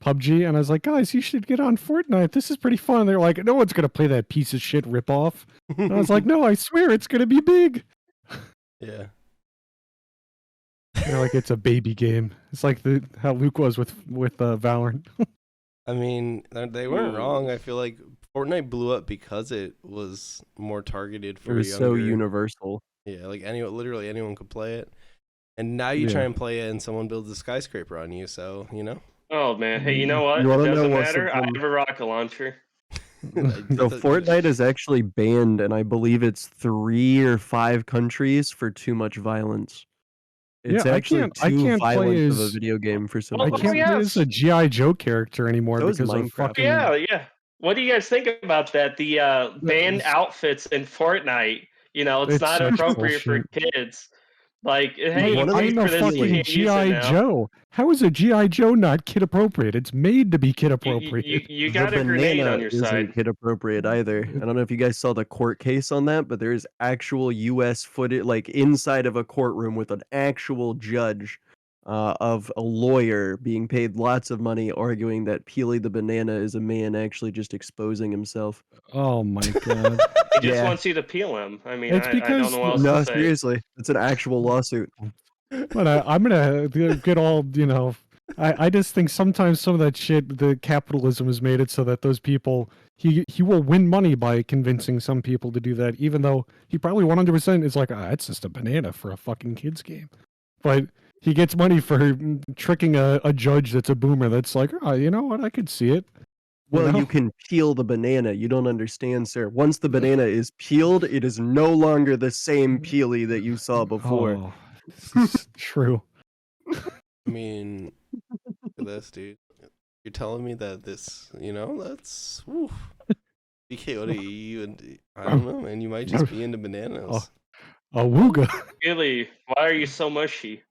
Speaker 3: PUBG, and I was like, guys, you should get on Fortnite. This is pretty fun. They're like, no one's gonna play that piece of shit ripoff. And I was like, no, I swear it's gonna be big.
Speaker 1: yeah.
Speaker 3: They're like, it's a baby game. It's like how Luke was with Valorant.
Speaker 1: I mean, they weren't wrong. I feel like Fortnite blew up because it was more targeted for
Speaker 2: It was so universal.
Speaker 1: Yeah, like literally anyone could play it. And now you try and play it and someone builds a skyscraper on you, so, you know?
Speaker 4: Oh man, hey, you know what?
Speaker 2: You
Speaker 4: It
Speaker 2: wanna know
Speaker 4: doesn't
Speaker 2: what's
Speaker 4: matter. I
Speaker 2: something-
Speaker 4: have a rocket launcher.
Speaker 2: So Fortnite is actually banned, and I believe it's 3 or 5 countries for too much violence. It's
Speaker 3: Yeah, I
Speaker 2: actually
Speaker 3: can't
Speaker 2: too
Speaker 3: play
Speaker 2: violent of a
Speaker 3: as-
Speaker 2: video game for some
Speaker 4: Oh,
Speaker 3: I
Speaker 2: reason.
Speaker 3: can't play as a G.I. Joe character anymore
Speaker 2: So is
Speaker 3: because of
Speaker 2: Minecraft.
Speaker 3: fucking.
Speaker 4: Yeah. What do you guys think about that? The banned
Speaker 3: It's-
Speaker 4: outfits in Fortnite. It's
Speaker 3: It's
Speaker 4: not
Speaker 3: such
Speaker 4: appropriate for
Speaker 3: bullshit.
Speaker 4: kids. Like, hey,
Speaker 2: Hey,
Speaker 4: you
Speaker 2: one of
Speaker 4: paid
Speaker 3: I'm
Speaker 2: the
Speaker 3: a
Speaker 4: for this, you
Speaker 3: fucking
Speaker 4: can't use it
Speaker 3: GI
Speaker 4: now.
Speaker 3: Joe. How is a GI Joe not kid appropriate? It's made to be kid appropriate.
Speaker 4: You
Speaker 2: The
Speaker 4: got a grenade
Speaker 2: banana
Speaker 4: on your
Speaker 2: isn't
Speaker 4: side.
Speaker 2: kid appropriate either. I don't know if you guys saw the court case on that, but there's actual U.S. footage, like inside of a courtroom with an actual judge of a lawyer being paid lots of money arguing that Peely the banana is a man actually just exposing himself.
Speaker 3: Oh my god.
Speaker 4: He just
Speaker 2: Yeah.
Speaker 4: wants you to peel him. I mean,
Speaker 3: It's
Speaker 4: I don't
Speaker 3: because-
Speaker 4: know what else
Speaker 2: No,
Speaker 4: to say.
Speaker 2: seriously, it's an actual lawsuit.
Speaker 3: But I'm gonna get all, I just think sometimes some of that shit, the capitalism has made it so that those people, he will win money by convincing some people to do that, even though he probably 100% is like, it's just a banana for a fucking kids game. But he gets money for tricking a judge that's a boomer that's like, oh, you know what, I could see it.
Speaker 2: Well,
Speaker 3: know?
Speaker 2: you can peel the banana. You don't understand, sir. Once the banana is peeled, it is no longer the same Peely that you saw before.
Speaker 3: Oh, this is true.
Speaker 1: I mean, look at this, dude. You're telling me that this, that's BKOD, and I don't know, man. You might just be into bananas.
Speaker 3: A wooga.
Speaker 4: Really, why are you so mushy?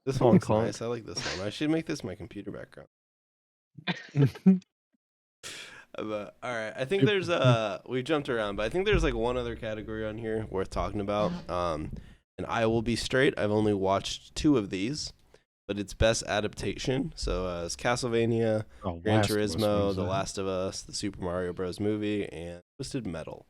Speaker 1: This
Speaker 2: Honk,
Speaker 1: one's
Speaker 2: honk.
Speaker 1: nice. I like this one. I should make this my computer background. But all right, I think there's we've jumped around, but I think there's like one other category on here worth talking about. And I will be straight. I've only watched 2 of these, but it's best adaptation. So it's Castlevania, Gran
Speaker 3: Last of Us
Speaker 1: Turismo,
Speaker 3: was
Speaker 1: The
Speaker 3: that.
Speaker 1: Last of Us, the Super Mario Bros. Movie, and Twisted Metal.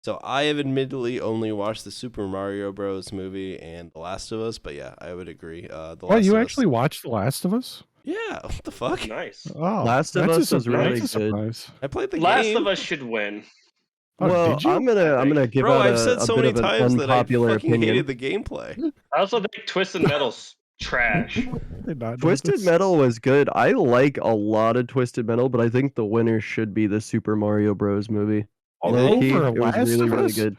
Speaker 1: So I have admittedly only watched the Super Mario Bros. Movie and The Last of Us, but yeah, I would agree. The
Speaker 3: Oh,
Speaker 1: Last
Speaker 3: you
Speaker 1: of
Speaker 3: actually
Speaker 1: Us.
Speaker 3: watched The Last of Us?
Speaker 1: Yeah, what the fuck?
Speaker 4: Nice.
Speaker 3: Oh,
Speaker 2: Last of
Speaker 3: that's a
Speaker 2: Us was really
Speaker 3: that's a
Speaker 2: good.
Speaker 3: surprise.
Speaker 1: I played the
Speaker 4: Last
Speaker 1: game.
Speaker 4: of Us should win.
Speaker 3: Oh,
Speaker 2: Well,
Speaker 3: did you?
Speaker 2: I'm gonna give
Speaker 1: Bro,
Speaker 2: out
Speaker 1: I've said
Speaker 2: a
Speaker 1: so
Speaker 2: bit
Speaker 1: many
Speaker 2: of an
Speaker 1: times that I
Speaker 2: unpopular
Speaker 1: fucking
Speaker 2: opinion.
Speaker 1: hated the gameplay.
Speaker 4: I also think Twisted Metal's trash.
Speaker 3: Did not know
Speaker 2: Twisted
Speaker 3: this.
Speaker 2: Metal was good. I like a lot of Twisted Metal, but I think the winner should be the Super Mario Bros. Movie.
Speaker 3: Oh,
Speaker 2: Low-key,
Speaker 3: over
Speaker 2: it was
Speaker 3: Last
Speaker 2: really,
Speaker 3: of
Speaker 2: really
Speaker 3: Us?
Speaker 2: good.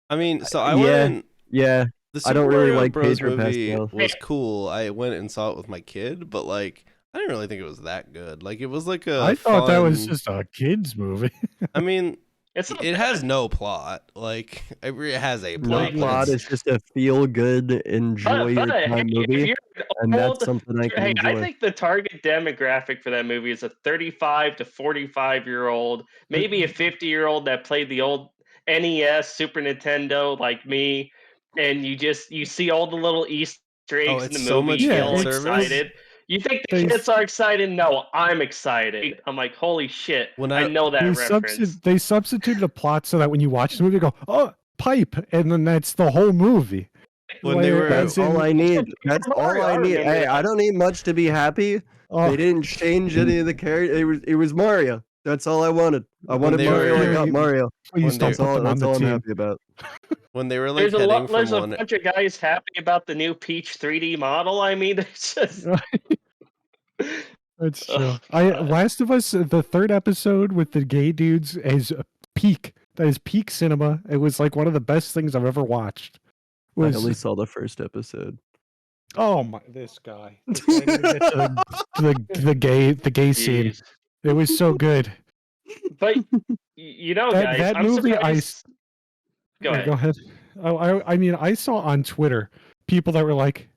Speaker 1: I mean, so I
Speaker 2: Yeah.
Speaker 1: went in.
Speaker 2: Yeah,
Speaker 1: The
Speaker 2: I
Speaker 1: Super
Speaker 2: don't really
Speaker 1: Mario
Speaker 2: like
Speaker 1: Bros.
Speaker 2: Pedro
Speaker 1: movie
Speaker 2: Pascal.
Speaker 1: was cool. I went and saw it with my kid, but like, I didn't really think it was that good. Like, it was like a.
Speaker 3: I thought that was
Speaker 1: fun-
Speaker 3: just a kids movie.
Speaker 1: I mean,
Speaker 4: It's not
Speaker 1: it
Speaker 4: bad.
Speaker 1: has no plot. Like, it has a
Speaker 2: No
Speaker 1: plot. but
Speaker 2: plot.
Speaker 1: it's-
Speaker 2: It's just a feel-good, enjoy your
Speaker 4: But,
Speaker 2: time
Speaker 4: hey,
Speaker 2: movie,
Speaker 4: if you're
Speaker 2: and that's
Speaker 4: old,
Speaker 2: something I can
Speaker 4: hey,
Speaker 2: enjoy.
Speaker 4: I think the target demographic for that movie is a 35 to 45-year-old, maybe a 50-year-old that played the old NES, Super Nintendo, like me, and you see all the little Easter eggs in
Speaker 1: it's
Speaker 4: the
Speaker 1: so
Speaker 4: movie,
Speaker 1: much
Speaker 4: you get
Speaker 3: fan
Speaker 4: all
Speaker 1: service.
Speaker 4: excited. You think the
Speaker 3: They-
Speaker 4: kids are excited? No, I'm excited. I'm like, holy shit!
Speaker 1: When
Speaker 4: I
Speaker 1: I-
Speaker 4: know that reference.
Speaker 3: They substituted a plot so that when you watch the movie, you go, oh, pipe, and then that's the whole movie.
Speaker 1: When they were-
Speaker 2: That's all I need. That's all
Speaker 4: Mario,
Speaker 2: I
Speaker 4: I
Speaker 2: need.
Speaker 4: remember
Speaker 2: Hey,
Speaker 4: that.
Speaker 2: I don't need much to be happy.
Speaker 3: Oh,
Speaker 2: They didn't change any of the characters. It was Mario. That's all I wanted. I
Speaker 1: When
Speaker 2: wanted
Speaker 1: they
Speaker 2: Mario. I
Speaker 1: were-
Speaker 2: got Mario.
Speaker 3: please
Speaker 1: when
Speaker 3: don't
Speaker 1: they-
Speaker 3: put them on
Speaker 2: That's
Speaker 3: the
Speaker 2: all I'm
Speaker 3: team.
Speaker 2: happy about.
Speaker 1: when they were like heading
Speaker 4: There's
Speaker 1: from
Speaker 4: a
Speaker 1: one.
Speaker 4: bunch of guys happy about the new Peach 3D model. I mean, it's just.
Speaker 3: That's
Speaker 4: Oh,
Speaker 3: true.
Speaker 4: God.
Speaker 3: Last of Us, the 3rd episode with the gay dudes is peak. That is peak cinema. It was like one of the best things I've ever watched.
Speaker 2: I
Speaker 3: Was
Speaker 2: only saw the first episode.
Speaker 3: oh my, this guy. This guy didn't get to the gay scene.
Speaker 4: Jeez.
Speaker 3: It was so good.
Speaker 4: But you know,
Speaker 3: That-
Speaker 4: guys,
Speaker 3: that
Speaker 4: I'm
Speaker 3: movie,
Speaker 4: surprised. Go
Speaker 3: Yeah,
Speaker 4: ahead.
Speaker 3: Go ahead. Oh, I mean, I saw on Twitter people that were like,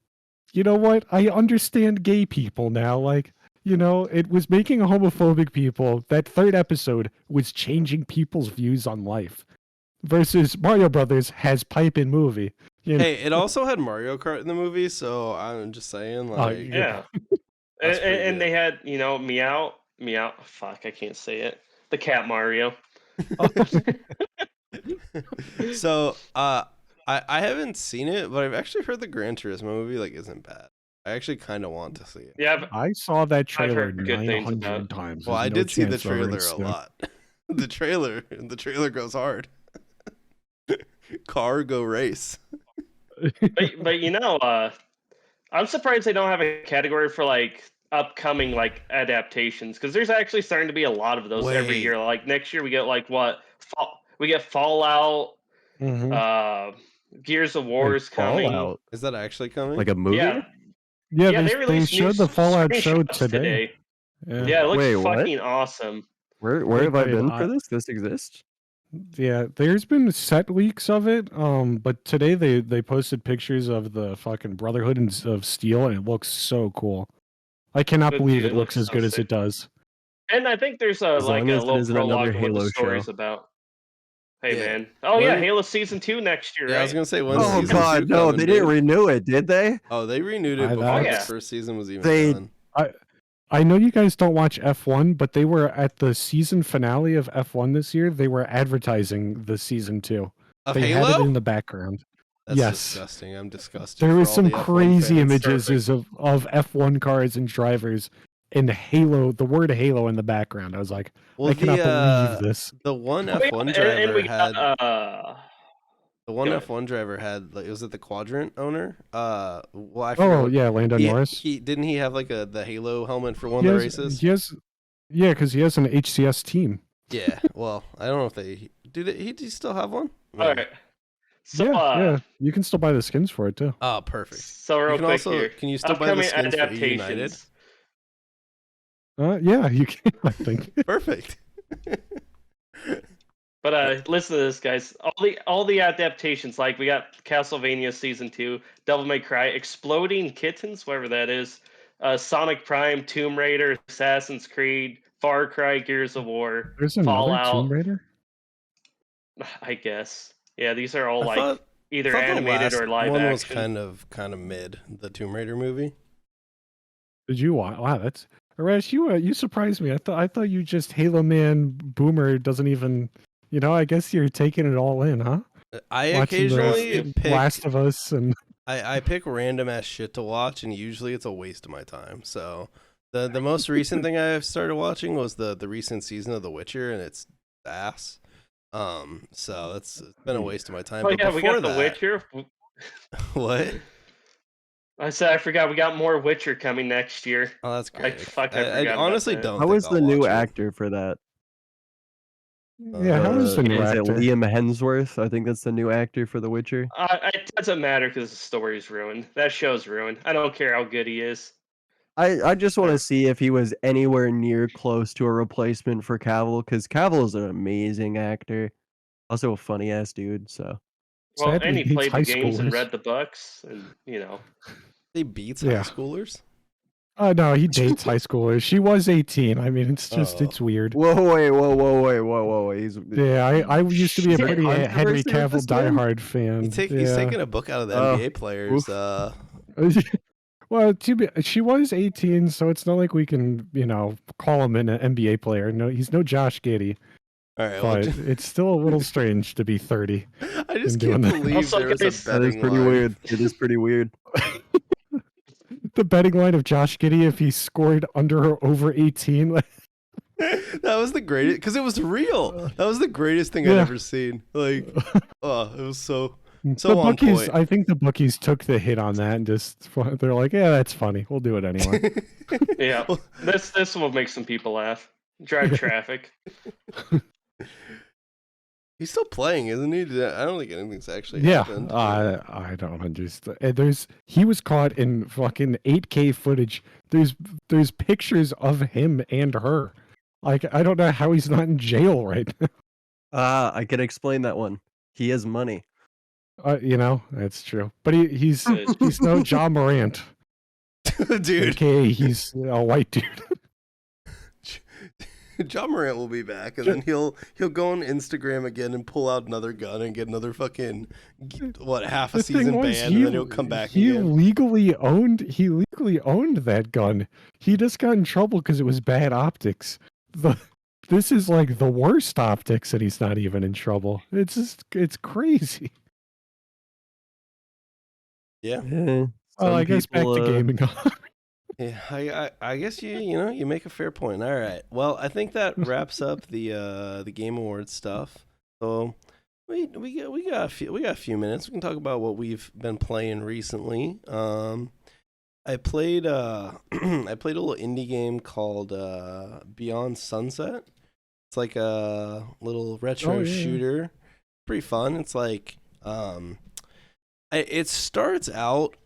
Speaker 3: you know what? I understand gay people now. Like, it was making homophobic people. That 3rd episode was changing people's views on life. Versus Mario Brothers has pipe in movie.
Speaker 1: Hey, it also had Mario Kart in the movie, so I'm just saying, like,
Speaker 4: Yeah.
Speaker 1: That's pretty
Speaker 4: And
Speaker 1: good.
Speaker 4: they had, Meow. Fuck, I can't say it. The cat Mario.
Speaker 1: So, I haven't seen it, but I've actually heard the Gran Turismo movie like isn't bad. I actually kind of want to see it.
Speaker 4: Yeah,
Speaker 3: I saw that trailer
Speaker 4: heard good things about
Speaker 3: 900
Speaker 4: it.
Speaker 3: times.
Speaker 1: Well,
Speaker 3: There's
Speaker 1: I
Speaker 3: no
Speaker 1: did see the
Speaker 3: chance I'll ever
Speaker 1: trailer a
Speaker 3: see it.
Speaker 1: lot. the trailer goes hard. Car go race.
Speaker 4: but I'm surprised they don't have a category for like upcoming like adaptations because there's actually starting to be a lot of those every
Speaker 1: Wait.
Speaker 4: year. Like next year we get like we get Fallout,
Speaker 3: Mhm.
Speaker 4: Gears of War is coming.
Speaker 2: Fallout,
Speaker 1: Is that actually coming?
Speaker 2: like a movie.
Speaker 4: Yeah,
Speaker 3: Yeah,
Speaker 4: they
Speaker 3: they
Speaker 4: released new
Speaker 3: showed the Fallout show
Speaker 4: screenshots
Speaker 3: today.
Speaker 4: Yeah, it looks
Speaker 2: Wait, what?
Speaker 4: fucking awesome.
Speaker 2: Where
Speaker 3: Wait,
Speaker 2: have I
Speaker 3: wait,
Speaker 2: been for this? This exists?
Speaker 3: Yeah, there's been set leaks of it. But today they posted pictures of the fucking Brotherhood of Steel, and it looks so cool. I cannot believe
Speaker 4: Dude,
Speaker 3: it looks as
Speaker 4: so
Speaker 3: good as
Speaker 4: sick.
Speaker 3: it does.
Speaker 4: And I think there's
Speaker 2: As
Speaker 4: like
Speaker 2: long
Speaker 4: a
Speaker 2: as it
Speaker 4: little
Speaker 2: isn't another
Speaker 4: prologue on what the
Speaker 2: Halo
Speaker 4: story's
Speaker 2: show.
Speaker 4: about. Hey
Speaker 1: Yeah.
Speaker 4: man. Oh
Speaker 1: When-
Speaker 4: yeah, Halo Season 2 next year,
Speaker 1: Yeah, I was
Speaker 4: right?
Speaker 1: gonna say when's
Speaker 2: Oh
Speaker 1: season
Speaker 2: god,
Speaker 1: 2
Speaker 2: no,
Speaker 1: coming,
Speaker 2: they didn't
Speaker 1: dude?
Speaker 2: renew it, did they?
Speaker 1: Oh, they renewed it
Speaker 3: I-
Speaker 1: before
Speaker 3: Oh,
Speaker 1: the
Speaker 4: yeah.
Speaker 1: first season was even
Speaker 2: They-
Speaker 1: done.
Speaker 3: I know you guys don't watch F1, but they were at the season finale of F1 this year. They were advertising the season 2.
Speaker 1: Of
Speaker 3: They
Speaker 1: Halo?
Speaker 3: had it in the background.
Speaker 1: That's
Speaker 3: Yes.
Speaker 1: disgusting. I'm disgusted.
Speaker 3: There
Speaker 1: for
Speaker 3: was
Speaker 1: all
Speaker 3: some
Speaker 1: the F1
Speaker 3: crazy
Speaker 1: fans.
Speaker 3: images
Speaker 4: Perfect.
Speaker 3: of F1 cars and drivers and Halo, the word Halo in the background. I was like,
Speaker 1: Well,
Speaker 3: I cannot believe this.
Speaker 1: the one
Speaker 4: Oh, yeah,
Speaker 1: F1
Speaker 4: and
Speaker 1: driver
Speaker 4: we
Speaker 1: had
Speaker 4: got
Speaker 1: the one
Speaker 4: go ahead.
Speaker 1: F1 driver had like, was it the Quadrant owner? Well, I forget
Speaker 3: Oh
Speaker 1: what-
Speaker 3: yeah, Lando Norris.
Speaker 1: He didn't he have like the Halo helmet for one
Speaker 3: He
Speaker 1: of the
Speaker 3: has-
Speaker 1: races?
Speaker 3: He has, yeah, because he has an HCS team.
Speaker 1: Yeah. Well, I don't know if they do. He still have one?
Speaker 4: all right. So
Speaker 3: Yeah, you can still buy the skins for it too.
Speaker 1: Oh, perfect.
Speaker 4: so real
Speaker 1: You can
Speaker 4: quick
Speaker 1: also
Speaker 4: here.
Speaker 1: can you still buy the
Speaker 4: Upcoming
Speaker 1: skins for E United?
Speaker 4: adaptations.
Speaker 3: Yeah, you can. I think.
Speaker 1: Perfect.
Speaker 4: But listen to this, guys. All the adaptations, like we got Castlevania Season 2, Devil May Cry, Exploding Kittens, whatever that is, Sonic Prime, Tomb Raider, Assassin's Creed, Far Cry, Gears of War,
Speaker 3: There's another
Speaker 4: Fallout.
Speaker 3: Tomb Raider.
Speaker 4: I guess. Yeah, these are all
Speaker 1: I
Speaker 4: like
Speaker 1: thought-
Speaker 4: either
Speaker 1: thought the
Speaker 4: animated
Speaker 1: last
Speaker 4: or live
Speaker 1: one
Speaker 4: action.
Speaker 1: was kind of mid. The Tomb Raider movie.
Speaker 3: Did you watch? Wow, that's Arash. You surprised me. I thought you just Halo man boomer doesn't even. I guess you're taking it all in, huh?
Speaker 1: I
Speaker 3: Watching
Speaker 1: occasionally
Speaker 3: the
Speaker 1: pick.
Speaker 3: Last of Us and
Speaker 1: I pick random ass shit to watch, and usually it's a waste of my time. So the most recent thing I've started watching was the recent season of The Witcher, and it's ass. So it's been a waste of my time.
Speaker 4: Oh
Speaker 1: but
Speaker 4: yeah, we
Speaker 1: before
Speaker 4: got
Speaker 1: that,
Speaker 4: The Witcher.
Speaker 1: What?
Speaker 4: I said I forgot we got more Witcher coming next year.
Speaker 1: Oh, that's great.
Speaker 4: I
Speaker 1: I
Speaker 4: forgot
Speaker 1: honestly
Speaker 4: about that.
Speaker 1: don't.
Speaker 2: How
Speaker 1: think
Speaker 2: is the
Speaker 1: I'll
Speaker 2: new
Speaker 1: watch it.
Speaker 2: actor for that?
Speaker 3: yeah, how is the new
Speaker 2: Is it
Speaker 3: actor?
Speaker 2: Liam Hemsworth? I think that's the new actor for The Witcher.
Speaker 4: It doesn't matter because the story's ruined. That show's ruined. I don't care how good he is.
Speaker 2: I just want to see if he was anywhere near close to a replacement for Cavill, because Cavill is an amazing actor, also a funny ass dude. So
Speaker 4: Well,
Speaker 3: Sadly,
Speaker 4: and he
Speaker 3: he
Speaker 4: played
Speaker 3: hates
Speaker 4: the
Speaker 3: high
Speaker 4: games and
Speaker 3: schoolers.
Speaker 4: read the books, and
Speaker 1: They beats
Speaker 3: Yeah.
Speaker 1: high schoolers.
Speaker 3: No, he dates high schoolers. She was 18. I mean, it's just
Speaker 1: Oh.
Speaker 3: it's weird.
Speaker 2: whoa. He's
Speaker 3: Yeah, I used to be a
Speaker 2: Is there
Speaker 3: pretty Henry
Speaker 2: controversy with
Speaker 3: Cavill
Speaker 2: this man?
Speaker 3: diehard fan.
Speaker 1: He's
Speaker 3: yeah.
Speaker 1: taking a book out of the
Speaker 2: Oh,
Speaker 1: NBA players.
Speaker 2: oof.
Speaker 3: Well, she was 18, so it's not like we can, call him an NBA player. No, he's no Josh Giddey,
Speaker 1: All right.
Speaker 3: but
Speaker 1: Well,
Speaker 3: it's still a little strange to be 30.
Speaker 1: I just
Speaker 3: been doing
Speaker 1: can't
Speaker 3: that.
Speaker 1: believe
Speaker 4: Also,
Speaker 1: there was
Speaker 4: guys,
Speaker 1: a
Speaker 2: that is
Speaker 1: betting
Speaker 2: pretty
Speaker 1: line.
Speaker 2: weird. It is pretty weird.
Speaker 3: The betting line of Josh Giddey if he scored under or over 18.
Speaker 1: That was the greatest because it was real. That was the greatest thing I'd
Speaker 3: Yeah.
Speaker 1: ever seen. Like, oh, it was so
Speaker 3: The
Speaker 1: on
Speaker 3: bookies,
Speaker 1: point.
Speaker 3: I think the bookies took the hit on that and they're like, yeah, that's funny. We'll do it anyway.
Speaker 4: yeah,
Speaker 1: Well,
Speaker 4: this will make some people laugh. Drive traffic.
Speaker 1: he's still playing, isn't he? I don't think anything's actually
Speaker 3: Yeah,
Speaker 1: happened.
Speaker 3: I don't understand. He was caught in fucking 8K footage. There's pictures of him and her. Like, I don't know how he's not in jail right now.
Speaker 2: I can explain that one. He has money.
Speaker 3: That's true. But he's
Speaker 4: Good.
Speaker 3: no John Morant.
Speaker 1: Dude,
Speaker 3: AKA he's a white dude.
Speaker 1: John Morant will be back, and then he'll go on Instagram again and pull out another gun and get another fucking half a
Speaker 3: The thing
Speaker 1: season
Speaker 3: was,
Speaker 1: ban, and then he'll come back
Speaker 3: He
Speaker 1: again.
Speaker 3: legally owned that gun. He just got in trouble because it was bad optics. This is like the worst optics, and he's not even in trouble. It's crazy.
Speaker 1: Yeah,
Speaker 2: Well,
Speaker 3: Well, I guess back to gaming.
Speaker 1: yeah. I guess you make a fair point. All right. Well, I think that wraps up the Game Awards stuff. So we got a few minutes. We can talk about what we've been playing recently. I played I played a little indie game called Beyond Sunset. It's like a little retro shooter. Pretty fun. It's like it starts out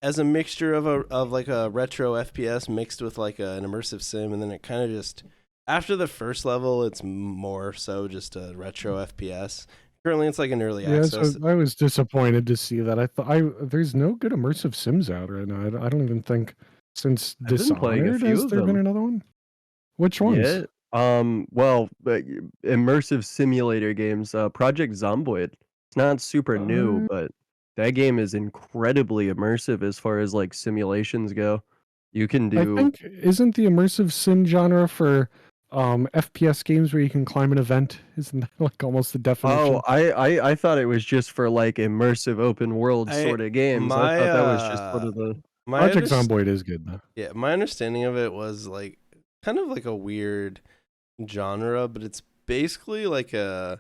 Speaker 1: as a mixture of like a retro FPS mixed with like an immersive sim, and then it kind of just after the first level, it's more so just a retro FPS. Currently, it's like an early
Speaker 3: Yeah,
Speaker 1: access.
Speaker 3: so I was disappointed to see that. I thought there's no good immersive sims out right now. I don't even think since
Speaker 2: I've been playing a
Speaker 3: Dishonored
Speaker 2: few
Speaker 3: has
Speaker 2: of
Speaker 3: there been
Speaker 2: them.
Speaker 3: another one. Which ones?
Speaker 2: Yeah. Well, but immersive simulator games. Project Zomboid. It's not super new, but that game is incredibly immersive as far as like simulations go. You can
Speaker 3: I
Speaker 2: do.
Speaker 3: think isn't the immersive sim genre for FPS games where you can climb an event? Isn't that like almost the definition?
Speaker 2: Oh, I thought it was just for like immersive open world
Speaker 1: I
Speaker 2: sort of games. I
Speaker 1: my
Speaker 2: thought that was just sort of the.
Speaker 1: my
Speaker 3: Project
Speaker 1: underst-
Speaker 3: Zomboid is good though.
Speaker 1: yeah, my understanding of it was like kind of like a weird genre, but it's basically like a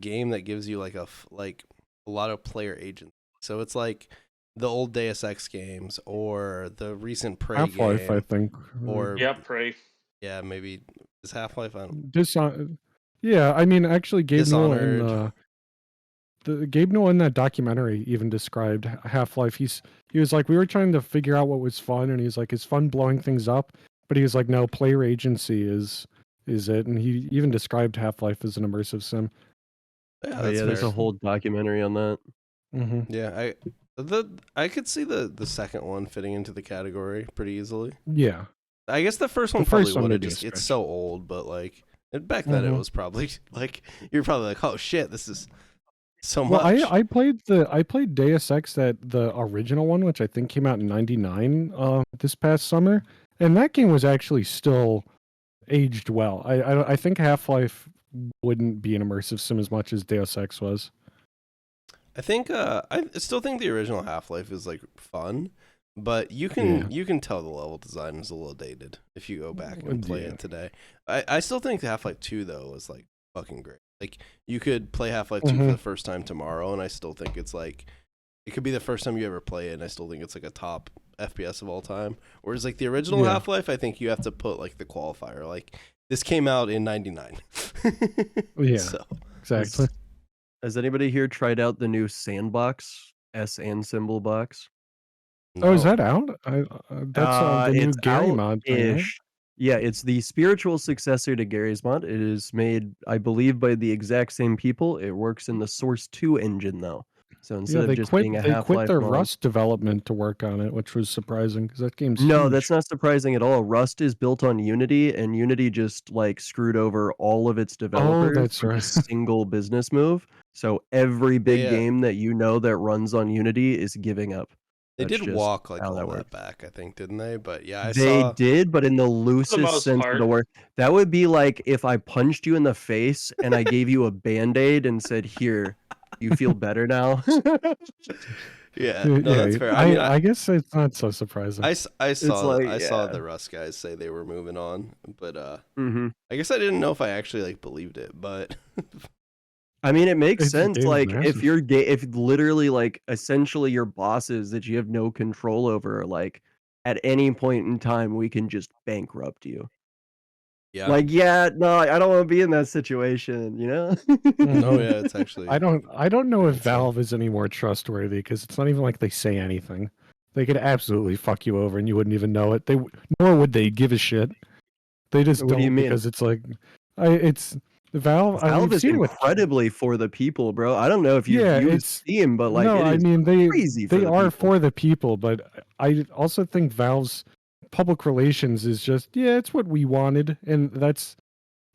Speaker 1: game that gives you like like a lot of player agency. So it's like the old Deus Ex games or the recent Prey
Speaker 3: Half-Life, I
Speaker 1: game,
Speaker 3: think.
Speaker 1: or
Speaker 4: Yep, Prey.
Speaker 1: yeah, maybe is Half-Life. I don't.
Speaker 3: Yeah, I mean, actually, Gabe Newell in
Speaker 1: Dishonored.
Speaker 3: Gabe Newell in that documentary even described Half-Life. He was like, we were trying to figure out what was fun, and he's like, it's fun blowing things up, but he was like, no, player agency is it, and he even described Half-Life as an immersive sim.
Speaker 1: Yeah,
Speaker 2: Oh
Speaker 1: that's
Speaker 2: yeah, there's
Speaker 1: fair.
Speaker 2: a whole documentary on that.
Speaker 3: Mm-hmm.
Speaker 1: Yeah, I could see the second one fitting into the category pretty easily.
Speaker 3: Yeah,
Speaker 1: I guess the first one
Speaker 3: The
Speaker 1: probably
Speaker 3: first one
Speaker 1: would have
Speaker 3: may be a
Speaker 1: just. It's
Speaker 3: stretch.
Speaker 1: so old, but like back then it
Speaker 3: Mhm.
Speaker 1: was probably like you're probably like, oh shit, this is so
Speaker 3: well,
Speaker 1: much.
Speaker 3: I played Deus Ex, the original one, which I think came out in '99 this past summer, and that game was actually still aged well. I think Half-Life wouldn't be an immersive sim as much as Deus Ex was.
Speaker 1: I think I still think the original Half-Life is like fun, but you can tell the level design is a little dated if you go back and play
Speaker 3: Yeah.
Speaker 1: it today. I still think Half-Life 2 though is like fucking great. Like you could play Half-Life 2 for
Speaker 3: Mhm.
Speaker 1: the first time tomorrow and I still think it's like it could be the first time you ever play it and I still think it's like a top FPS of all time. Whereas like the original
Speaker 3: Yeah.
Speaker 1: Half-Life, I think you have to put like the qualifier like this came out in 99.
Speaker 3: Yeah.
Speaker 1: So
Speaker 3: Exactly.
Speaker 2: Has anybody here tried out the new Sandbox and symbol box?
Speaker 3: Oh, is
Speaker 1: no.
Speaker 3: that out? That's the new
Speaker 2: It's
Speaker 3: Gary mod thing, right?
Speaker 2: out-ish. Yeah, it's the spiritual successor to Gary's mod. It is made, I believe, by the exact same people. It works in the Source 2 engine though. So
Speaker 3: Yeah,
Speaker 2: instead of
Speaker 3: they
Speaker 2: just
Speaker 3: quit.
Speaker 2: being a
Speaker 3: They quit
Speaker 2: Half-Life
Speaker 3: their
Speaker 2: mod.
Speaker 3: Rust development to work on it, which was surprising because that game's
Speaker 2: No,
Speaker 3: huge.
Speaker 2: that's not surprising at all. Rust is built on Unity, and Unity just like screwed over all of its developers
Speaker 3: that's
Speaker 2: with a
Speaker 3: right.
Speaker 2: single business move. So every big
Speaker 1: They,
Speaker 2: game that you know that runs on Unity is giving up.
Speaker 1: They
Speaker 2: That's
Speaker 1: did
Speaker 2: just
Speaker 1: walk like
Speaker 2: how
Speaker 1: all
Speaker 2: that
Speaker 1: that
Speaker 2: works.
Speaker 1: back, I think, didn't they? But yeah, I
Speaker 2: They
Speaker 1: saw.
Speaker 2: did, but in the loosest
Speaker 4: most
Speaker 2: sense of the
Speaker 4: part.
Speaker 2: word. That would be like if I punched you in the face and I gave you a Band-Aid and said, "Here, you feel better now."
Speaker 1: Yeah, no, that's
Speaker 3: Yeah,
Speaker 1: fair. I mean,
Speaker 3: I guess it's not so surprising.
Speaker 1: I
Speaker 2: It's
Speaker 1: saw
Speaker 2: like,
Speaker 1: I saw
Speaker 2: yeah.
Speaker 1: the Rust guys say they were moving on, but
Speaker 2: Mhm.
Speaker 1: I guess I didn't know if I actually like believed it, but
Speaker 2: I mean, it makes
Speaker 3: The
Speaker 2: sense.
Speaker 3: game's
Speaker 2: Like, if
Speaker 3: massive.
Speaker 2: you're if literally, like, essentially your bosses that you have no control over, are like, at any point in time, we can just bankrupt you.
Speaker 1: yeah.
Speaker 2: Like, yeah, no, I don't want to be in that situation, you know?
Speaker 1: No,
Speaker 3: Mhm.
Speaker 1: yeah, it's actually
Speaker 3: I don't know if
Speaker 1: insane.
Speaker 3: Valve is any more trustworthy because it's not even like they say anything. They could absolutely fuck you over and you wouldn't even know it. Nor would they give a shit. They just
Speaker 2: What do you
Speaker 3: don't
Speaker 2: mean?
Speaker 3: because it's like, it's Valve.
Speaker 2: Valve
Speaker 3: We've
Speaker 2: is
Speaker 3: seen it with.
Speaker 2: incredibly for the people, bro. I don't know if you've
Speaker 3: Yeah,
Speaker 2: used
Speaker 3: it's
Speaker 2: Steam, but like
Speaker 3: no.
Speaker 2: it
Speaker 3: I
Speaker 2: is
Speaker 3: mean,
Speaker 2: crazy for
Speaker 3: they
Speaker 2: the
Speaker 3: are
Speaker 2: people.
Speaker 3: for the people, but I also think Valve's public relations is just it's what we wanted, and that's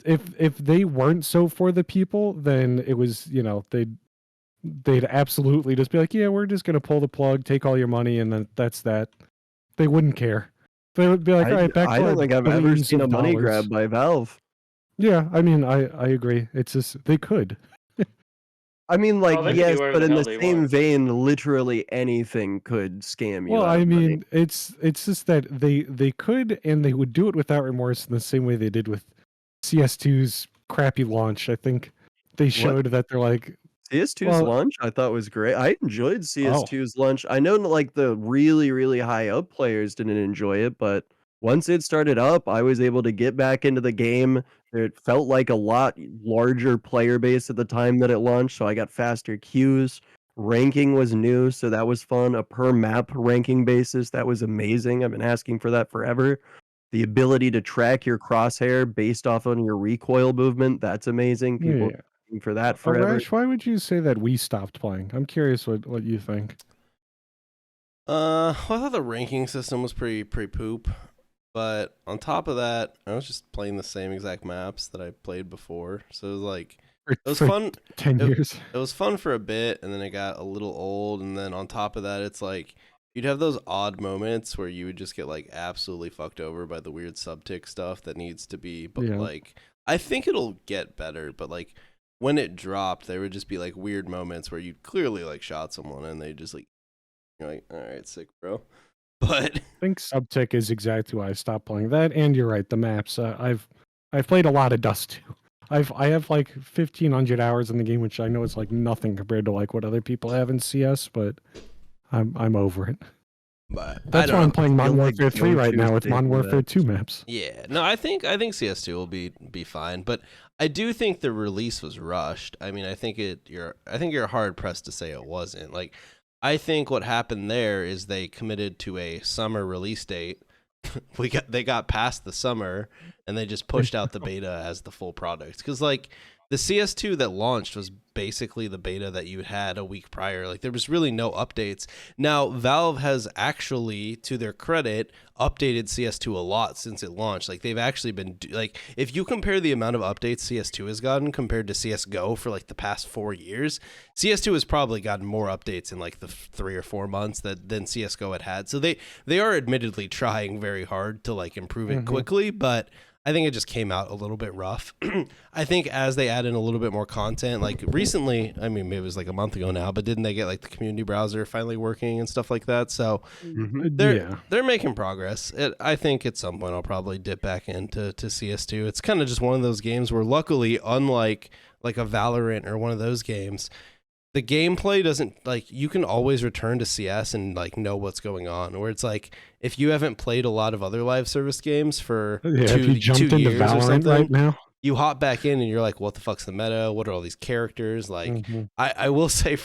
Speaker 3: if they weren't so for the people, then it was they'd absolutely just be like, yeah, we're just gonna pull the plug, take all your money, and then that's that. They wouldn't care. They would be like, all right, back
Speaker 2: I
Speaker 3: to our
Speaker 2: don't think I've ever
Speaker 3: billions
Speaker 2: seen a
Speaker 3: of
Speaker 2: money
Speaker 3: dollars.
Speaker 2: grab by Valve.
Speaker 3: Yeah, I mean, I agree. It's just they could.
Speaker 2: I mean, like,
Speaker 4: Oh, they can
Speaker 2: yes,
Speaker 4: do whatever
Speaker 2: but
Speaker 4: the
Speaker 2: in
Speaker 4: hell
Speaker 2: the
Speaker 4: they
Speaker 2: same
Speaker 4: want.
Speaker 2: vein, literally anything could scam you
Speaker 3: Well,
Speaker 2: out
Speaker 3: I
Speaker 2: of money.
Speaker 3: mean, it's just that they could, and they would do it without remorse in the same way they did with CS2's crappy launch. I think they showed that they're like,
Speaker 2: CS2's
Speaker 3: well,
Speaker 2: launch I thought was great. I enjoyed
Speaker 3: oh,
Speaker 2: CS2's launch. I know like the really, really high up players didn't enjoy it, but once it started up, I was able to get back into the game. It felt like a lot larger player base at the time that it launched, so I got faster queues. Ranking was new, so that was fun. A per map ranking basis, that was amazing. I've been asking for that forever. The ability to track your crosshair based off on your recoil movement, that's amazing. People
Speaker 3: Yeah.
Speaker 2: looking for that forever.
Speaker 3: Arash, why would you say that we stopped playing? I'm curious what you think.
Speaker 1: Well, I thought the ranking system was pretty poop. But on top of that, I was just playing the same exact maps that I played before. So it was like, it was
Speaker 3: For
Speaker 1: fun.
Speaker 3: 10 years.
Speaker 1: It was fun for a bit, and then it got a little old. And then on top of that, it's like you'd have those odd moments where you would just get like absolutely fucked over by the weird subtick stuff that needs to be. But
Speaker 3: Yeah.
Speaker 1: like, I think it'll get better. But like when it dropped, there would just be like weird moments where you clearly like shot someone, and they just like, you're like, all right, sick, bro. But
Speaker 3: I think Subtick is exactly why I stopped playing that. And you're right, the maps. I've played a lot of Dust 2. I have like 1,500 hours in the game, which I know is like nothing compared to like what other people have in CS, but I'm over it.
Speaker 1: I
Speaker 3: That's
Speaker 1: don't
Speaker 3: why I'm
Speaker 1: know.
Speaker 3: playing Modern
Speaker 2: feel like
Speaker 3: Warfare 3 right now with
Speaker 2: Go-To's
Speaker 3: Modern
Speaker 2: taking
Speaker 3: Warfare
Speaker 2: that.
Speaker 3: 2 maps.
Speaker 1: Yeah, no, I think CS2 will be fine, but I do think the release was rushed. I mean, I think you're hard pressed to say it wasn't. Like, I think what happened there is they committed to a summer release date. They got past the summer and they just pushed out the beta as the full product. Because like the CS2 that launched was basically the beta that you had a week prior. Like there was really no updates. Now Valve has actually, to their credit, updated CS2 a lot since it launched. Like they've actually been like, if you compare the amount of updates CS2 has gotten compared to CSGO for like the past 4 years, CS2 has probably gotten more updates in like the 3 or 4 months than CSGO had. So they are admittedly trying very hard to like improve it quickly, but I think it just came out a little bit rough. I think as they add in a little bit more content, like recently, I mean, maybe it was like a month ago now, but didn't they get like the community browser finally working and stuff like that? So they're making progress. I think at some point I'll probably dip back into CS2. It's kind of just one of those games where luckily, unlike like a Valorant or one of those games, the gameplay doesn't like you can always return to CS and like know what's going on. Where it's like if you haven't played a lot of other live service games for
Speaker 3: if you jumped
Speaker 1: 2
Speaker 3: into
Speaker 1: years or
Speaker 3: Valorant
Speaker 1: something,
Speaker 3: right now,
Speaker 1: you hop back in and you're like, what the fuck's the meta? What are all these characters? Like, I will say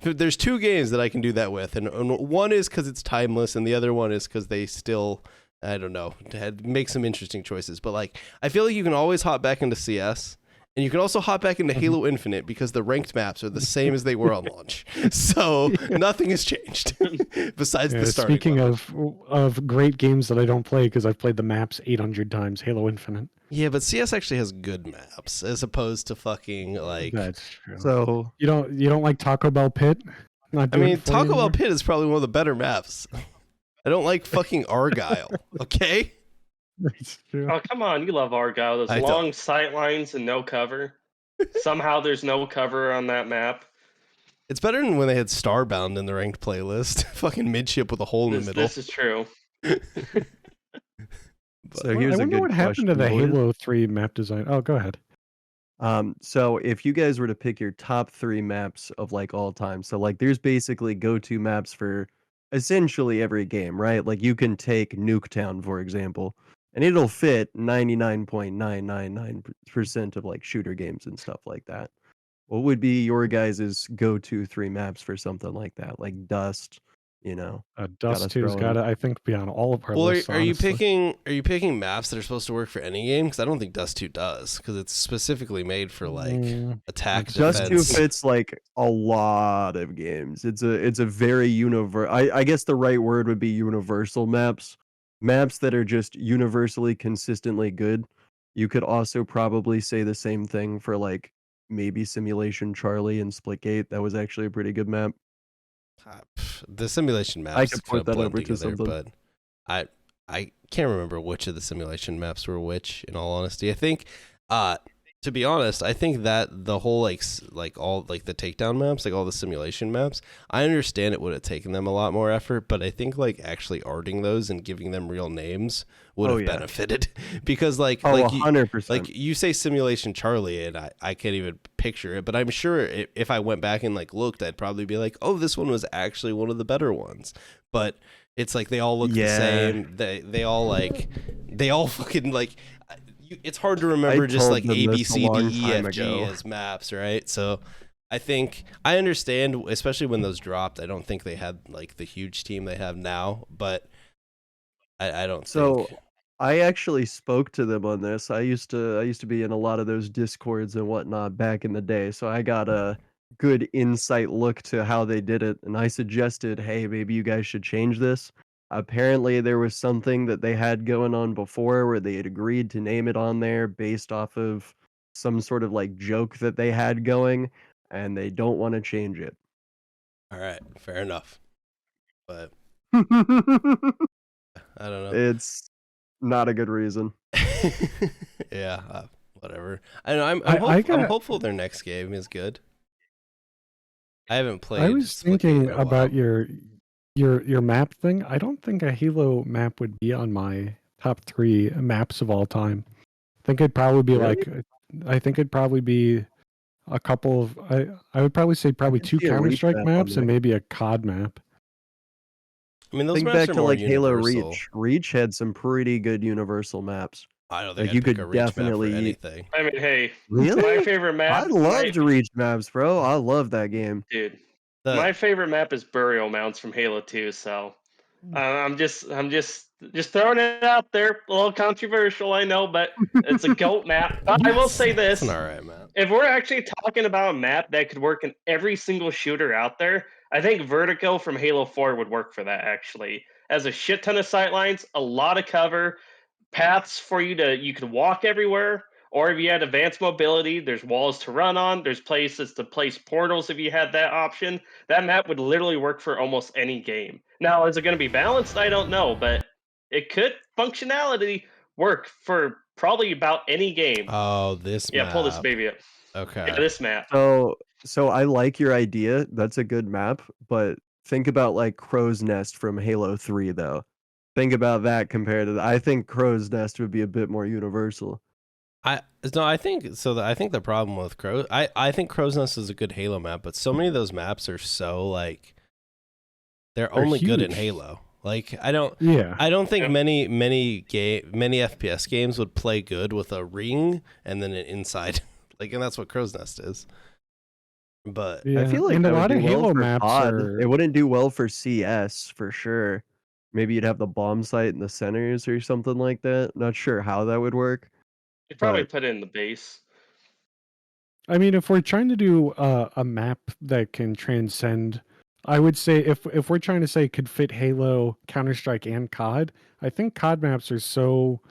Speaker 1: there's 2 games that I can do that with, and one is because it's timeless, and the other one is because they still, I don't know, make some interesting choices. But like, I feel like you can always hop back into CS. And you can also hop back into Halo Infinite because the ranked maps are the same as they were on launch. So nothing has changed besides the starting.
Speaker 3: Speaking of great games that I don't play because I've played the maps 800 times, Halo Infinite.
Speaker 1: Yeah, but CS actually has good maps as opposed to fucking like.
Speaker 3: That's true.
Speaker 2: So
Speaker 3: you don't like Taco Bell Pit?
Speaker 1: I mean, Taco Bell Pit is probably one of the better maps. I don't like fucking Argyle. Okay.
Speaker 3: That's true.
Speaker 4: Oh, come on. You love Argyle. Those long sight lines and no cover. Somehow there's no cover on that map.
Speaker 1: It's better than when they had Starbound in the ranked playlist. Fucking midship with a hole in the middle.
Speaker 4: This is true.
Speaker 2: So here's
Speaker 3: I wonder what happened to the Halo 3 map design. Oh, go ahead.
Speaker 2: So if you guys were to pick your top 3 maps of like all time, so like there's basically go-to maps for essentially every game, right? Like you can take Nuketown, for example, and it'll fit 99.999% of like shooter games and stuff like that. What would be your guys' go-to 3 maps for something like that? Like Dust, you know.
Speaker 3: Dust 2's got to, I think, be on all of our lists.
Speaker 1: Are you picking maps that are supposed to work for any game? Because I don't think Dust 2 does, because it's specifically made for like attack defense.
Speaker 2: Dust 2 fits like a lot of games. It's a very I guess the right word would be universal maps. Maps that are just universally consistently good. You could also probably say the same thing for like maybe Simulation Charlie and Splitgate. That was actually a pretty good map.
Speaker 1: The simulation maps
Speaker 2: I could put that over
Speaker 1: together,
Speaker 2: to something.
Speaker 1: but I can't remember which of the simulation maps were which. In all honesty, I think, to be honest, I think that the whole like all like the takedown maps, like all the simulation maps, I understand it would have taken them a lot more effort, but I think like actually arting those and giving them real names would have benefited because like
Speaker 2: 100%.
Speaker 1: like you say Simulation Charlie and I can't even picture it, but I'm sure if I went back and like looked, I'd probably be like, oh, this one was actually one of the better ones. But it's like they all look the same. They all fucking like. It's hard to remember just like A, B, C, D, E, F, G as maps, right? So I think I understand, especially when those dropped. I don't think they had like the huge team they have now, but I don't think.
Speaker 2: I actually spoke to them on this. I used to be in a lot of those discords and whatnot back in the day, so I got a good insight look to how they did it, and I suggested, hey, maybe you guys should change this. Apparently, there was something that they had going on before where they had agreed to name it on there based off of some sort of like joke that they had going, and they don't want to change it.
Speaker 1: All right, fair enough. But
Speaker 2: It's
Speaker 1: I don't know.
Speaker 2: not a good reason.
Speaker 1: Yeah, whatever. I know. I'm hopeful their next game is good. I haven't played.
Speaker 3: I was thinking about your map thing. I don't think a Halo map would be on my top 3 maps of all time. I think it'd probably be
Speaker 2: Really?
Speaker 3: I think it'd probably be a couple of. I would probably say probably
Speaker 2: could
Speaker 3: 2
Speaker 2: see a Reach
Speaker 3: Counter-Strike
Speaker 2: map on
Speaker 3: maps and
Speaker 2: there.
Speaker 3: maybe a COD map.
Speaker 1: I mean, those
Speaker 2: Think
Speaker 1: maps
Speaker 2: back
Speaker 1: are
Speaker 2: to
Speaker 1: more
Speaker 2: like Halo
Speaker 1: universal.
Speaker 2: Reach. Reach had some pretty good universal maps.
Speaker 1: I don't think
Speaker 2: Like
Speaker 1: I'd
Speaker 2: you
Speaker 1: pick a
Speaker 2: could
Speaker 1: Reach map for
Speaker 2: definitely
Speaker 1: anything.
Speaker 4: I mean, hey,
Speaker 2: Really?
Speaker 4: my favorite map.
Speaker 2: I loved Reach maps, bro. I love that game.
Speaker 4: Dude,
Speaker 1: The
Speaker 4: my favorite map is Burial Mounds from Halo 2. So I'm just throwing it out there. A little controversial, I know, but it's a GOAT map. But I will say
Speaker 1: it's
Speaker 4: this:
Speaker 1: an alright map.
Speaker 4: if we're actually talking about a map that could work in every single shooter out there, I think Vertigo from Halo 4 would work for that. Actually, has a shit ton of sightlines, a lot of cover, paths for you could walk everywhere. Or if you had advanced mobility, there's walls to run on, there's places to place portals if you had that option. That map would literally work for almost any game. Now, is it going to be balanced? I don't know, but it could functionality work for probably about any game.
Speaker 1: Oh, this
Speaker 4: Yeah,
Speaker 1: map.
Speaker 4: pull this baby up.
Speaker 1: Okay.
Speaker 4: Yeah, this map.
Speaker 2: So I like your idea. That's a good map, but think about like Crow's Nest from Halo 3 though. Think about that compared to I think Crow's Nest would be a bit more universal.
Speaker 1: I think so. I think the problem with I think Crow's Nest is a good Halo map, but so many of those maps are so like they're only good in
Speaker 3: huge.
Speaker 1: Halo. Like I don't think
Speaker 4: Yeah.
Speaker 1: many FPS games would play good with a ring and then an inside like, and that's what Crow's Nest is. But
Speaker 3: Yeah.
Speaker 2: I feel like
Speaker 3: and
Speaker 2: that
Speaker 3: a
Speaker 2: would
Speaker 3: lot
Speaker 2: do
Speaker 3: of
Speaker 2: well
Speaker 3: Halo
Speaker 2: for
Speaker 3: maps
Speaker 2: COD.
Speaker 3: are.
Speaker 2: It wouldn't do well for CS for sure. Maybe you'd have the bomb site in the centers or something like that. Not sure how that would work.
Speaker 4: You probably
Speaker 2: But
Speaker 4: put it in the base.
Speaker 3: I mean, if we're trying to do a map that can transcend, I would say if we're trying to say could fit Halo, Counter-Strike, and COD, I think COD maps are so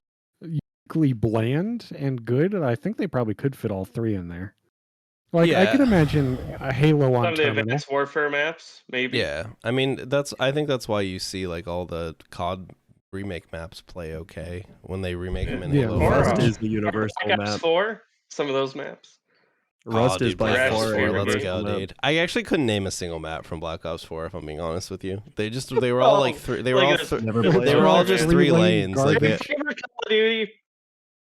Speaker 3: uniquely bland and good that I think they probably could fit all 3 in there. Like I could
Speaker 1: Yeah.
Speaker 3: imagine a Halo on
Speaker 4: Some of the
Speaker 3: Terminal.
Speaker 4: Advanced Warfare maps, maybe.
Speaker 1: yeah, I mean I think that's why you see like all the COD remake maps play okay when they remake them in
Speaker 3: Yeah.
Speaker 1: Halo.
Speaker 4: Or,
Speaker 2: Rust
Speaker 1: Forge.
Speaker 2: is the universal
Speaker 4: Black Ops
Speaker 2: map.
Speaker 4: 4, some of those maps.
Speaker 2: Rust is
Speaker 1: dude,
Speaker 2: by
Speaker 1: Black
Speaker 4: Ops
Speaker 2: far
Speaker 1: 4,
Speaker 2: a
Speaker 4: favorite
Speaker 1: let's
Speaker 4: game.
Speaker 1: go,
Speaker 2: universal map.
Speaker 1: dude. I actually couldn't name a single map from Black Ops 4 if I'm being honest with you. They were all like three. They were
Speaker 4: Like
Speaker 1: all
Speaker 4: this-
Speaker 2: Never played
Speaker 1: they were all
Speaker 2: it.
Speaker 1: just
Speaker 3: Three
Speaker 1: 3
Speaker 3: lane
Speaker 1: lanes. Like
Speaker 3: garbage.
Speaker 4: Favorite Call of Duty.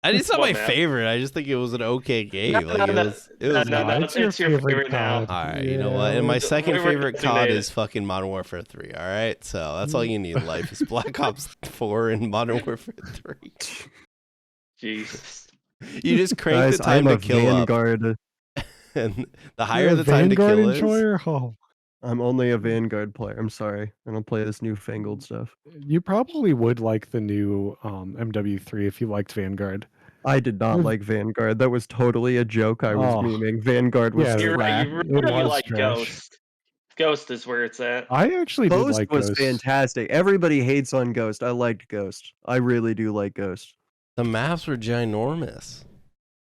Speaker 1: it's not
Speaker 4: What
Speaker 1: my
Speaker 4: map?
Speaker 1: favorite. I just think it was an okay game.
Speaker 4: No,
Speaker 1: Like
Speaker 4: no,
Speaker 1: it was.
Speaker 4: no,
Speaker 1: good.
Speaker 3: It's your
Speaker 4: it's your
Speaker 3: favorite
Speaker 4: favorite now.
Speaker 3: COD.
Speaker 1: All right, you know what? And my
Speaker 3: Yeah.
Speaker 1: second
Speaker 4: We were
Speaker 1: favorite COD
Speaker 4: designated.
Speaker 1: is fucking Modern Warfare 3. All right, so that's all you need in life is Black Ops 4 and Modern Warfare 3.
Speaker 4: Jesus.
Speaker 1: You just crank
Speaker 2: Guys,
Speaker 1: the time
Speaker 2: I'm a
Speaker 1: to kill up,
Speaker 2: Vanguard.
Speaker 1: and the
Speaker 3: You're
Speaker 1: higher
Speaker 3: a
Speaker 1: the time to
Speaker 3: Vanguard
Speaker 1: kill is.
Speaker 3: enjoyer? Oh,
Speaker 2: I'm only a Vanguard player. I'm sorry. I don't play this newfangled stuff.
Speaker 3: you probably would like the new MW3 if you liked Vanguard.
Speaker 2: I did not
Speaker 3: You've-
Speaker 2: like Vanguard. That was totally a joke I was
Speaker 3: Oh.
Speaker 2: memeing. Vanguard was
Speaker 3: Yeah,
Speaker 4: You're right.
Speaker 2: trash.
Speaker 4: You
Speaker 3: It
Speaker 4: really
Speaker 3: was
Speaker 4: like
Speaker 3: trash.
Speaker 4: Ghost. Ghost is where it's at.
Speaker 3: I actually did
Speaker 2: Ghost
Speaker 3: like
Speaker 2: was
Speaker 3: Ghost.
Speaker 2: fantastic. Everybody hates on Ghost. I liked Ghost. I really do like Ghost.
Speaker 1: The maps were ginormous.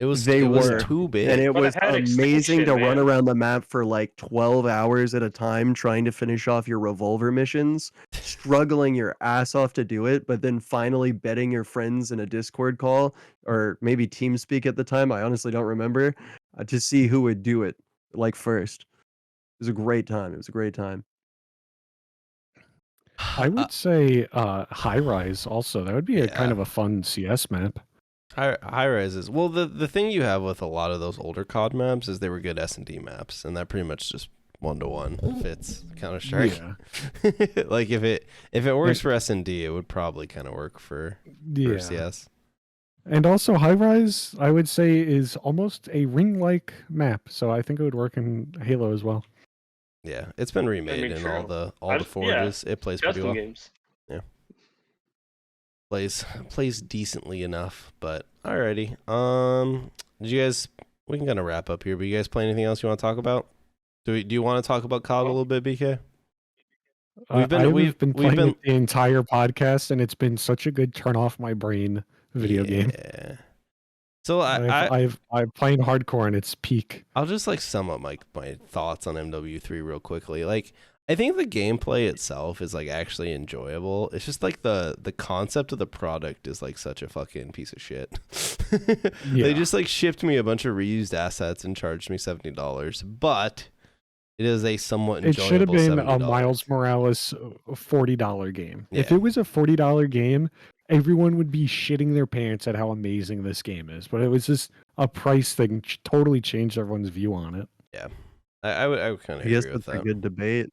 Speaker 1: It was
Speaker 2: They were.
Speaker 1: too big.
Speaker 2: And it
Speaker 4: But it
Speaker 2: was
Speaker 4: had
Speaker 2: amazing to
Speaker 4: extension,
Speaker 2: run
Speaker 4: man.
Speaker 2: around the map for like 12 hours at a time trying to finish off your revolver missions, struggling your ass off to do it, but then finally betting your friends in a Discord call or maybe TeamSpeak at the time, I honestly don't remember, to see who would do it like first. It was a great time. It was a great time.
Speaker 3: I would say High Rise also. That would be a kind
Speaker 1: Yeah.
Speaker 3: of a fun CS map.
Speaker 1: High rises. Well, the thing you have with a lot of those older COD maps is they were good S&D maps, and that pretty much just 1-to-1 fits Counter Strike.
Speaker 3: Yeah.
Speaker 1: Like if it works for S&D, it would probably kind of work for
Speaker 3: Yeah.
Speaker 1: CS.
Speaker 3: And also High Rise, I would say, is almost a ring-like map, so I think it would work in Halo as well.
Speaker 1: Yeah, it's been remade in all
Speaker 4: true.
Speaker 1: the
Speaker 4: Yeah,
Speaker 1: forges. It plays pretty
Speaker 4: Custom
Speaker 1: well.
Speaker 4: games.
Speaker 1: plays decently enough. But alrighty. Did you guys? We can kind of wrap up here. But you guys play anything else you want to talk about? Do you want to talk about COD a little bit, BK?
Speaker 3: I've been playing it the entire podcast, and it's been such a good turn off my brain video game.
Speaker 1: So
Speaker 3: I'm playing hardcore, and it's peak.
Speaker 1: I'll just like sum up my thoughts on MW3 real quickly. Like, I think the gameplay itself is like actually enjoyable. It's just like the concept of the product is like such a fucking piece of shit. They just like shipped me a bunch of reused assets and charged me $70, but it is a somewhat enjoyable. It should have been
Speaker 3: $70. A Miles Morales $40 game.
Speaker 1: Yeah.
Speaker 3: If it was a $40 game, everyone would be shitting their pants at how amazing this game is. But it was just a price thing, totally changed everyone's view on it.
Speaker 1: Yeah, I would kind of agree with that.
Speaker 2: That's a good debate.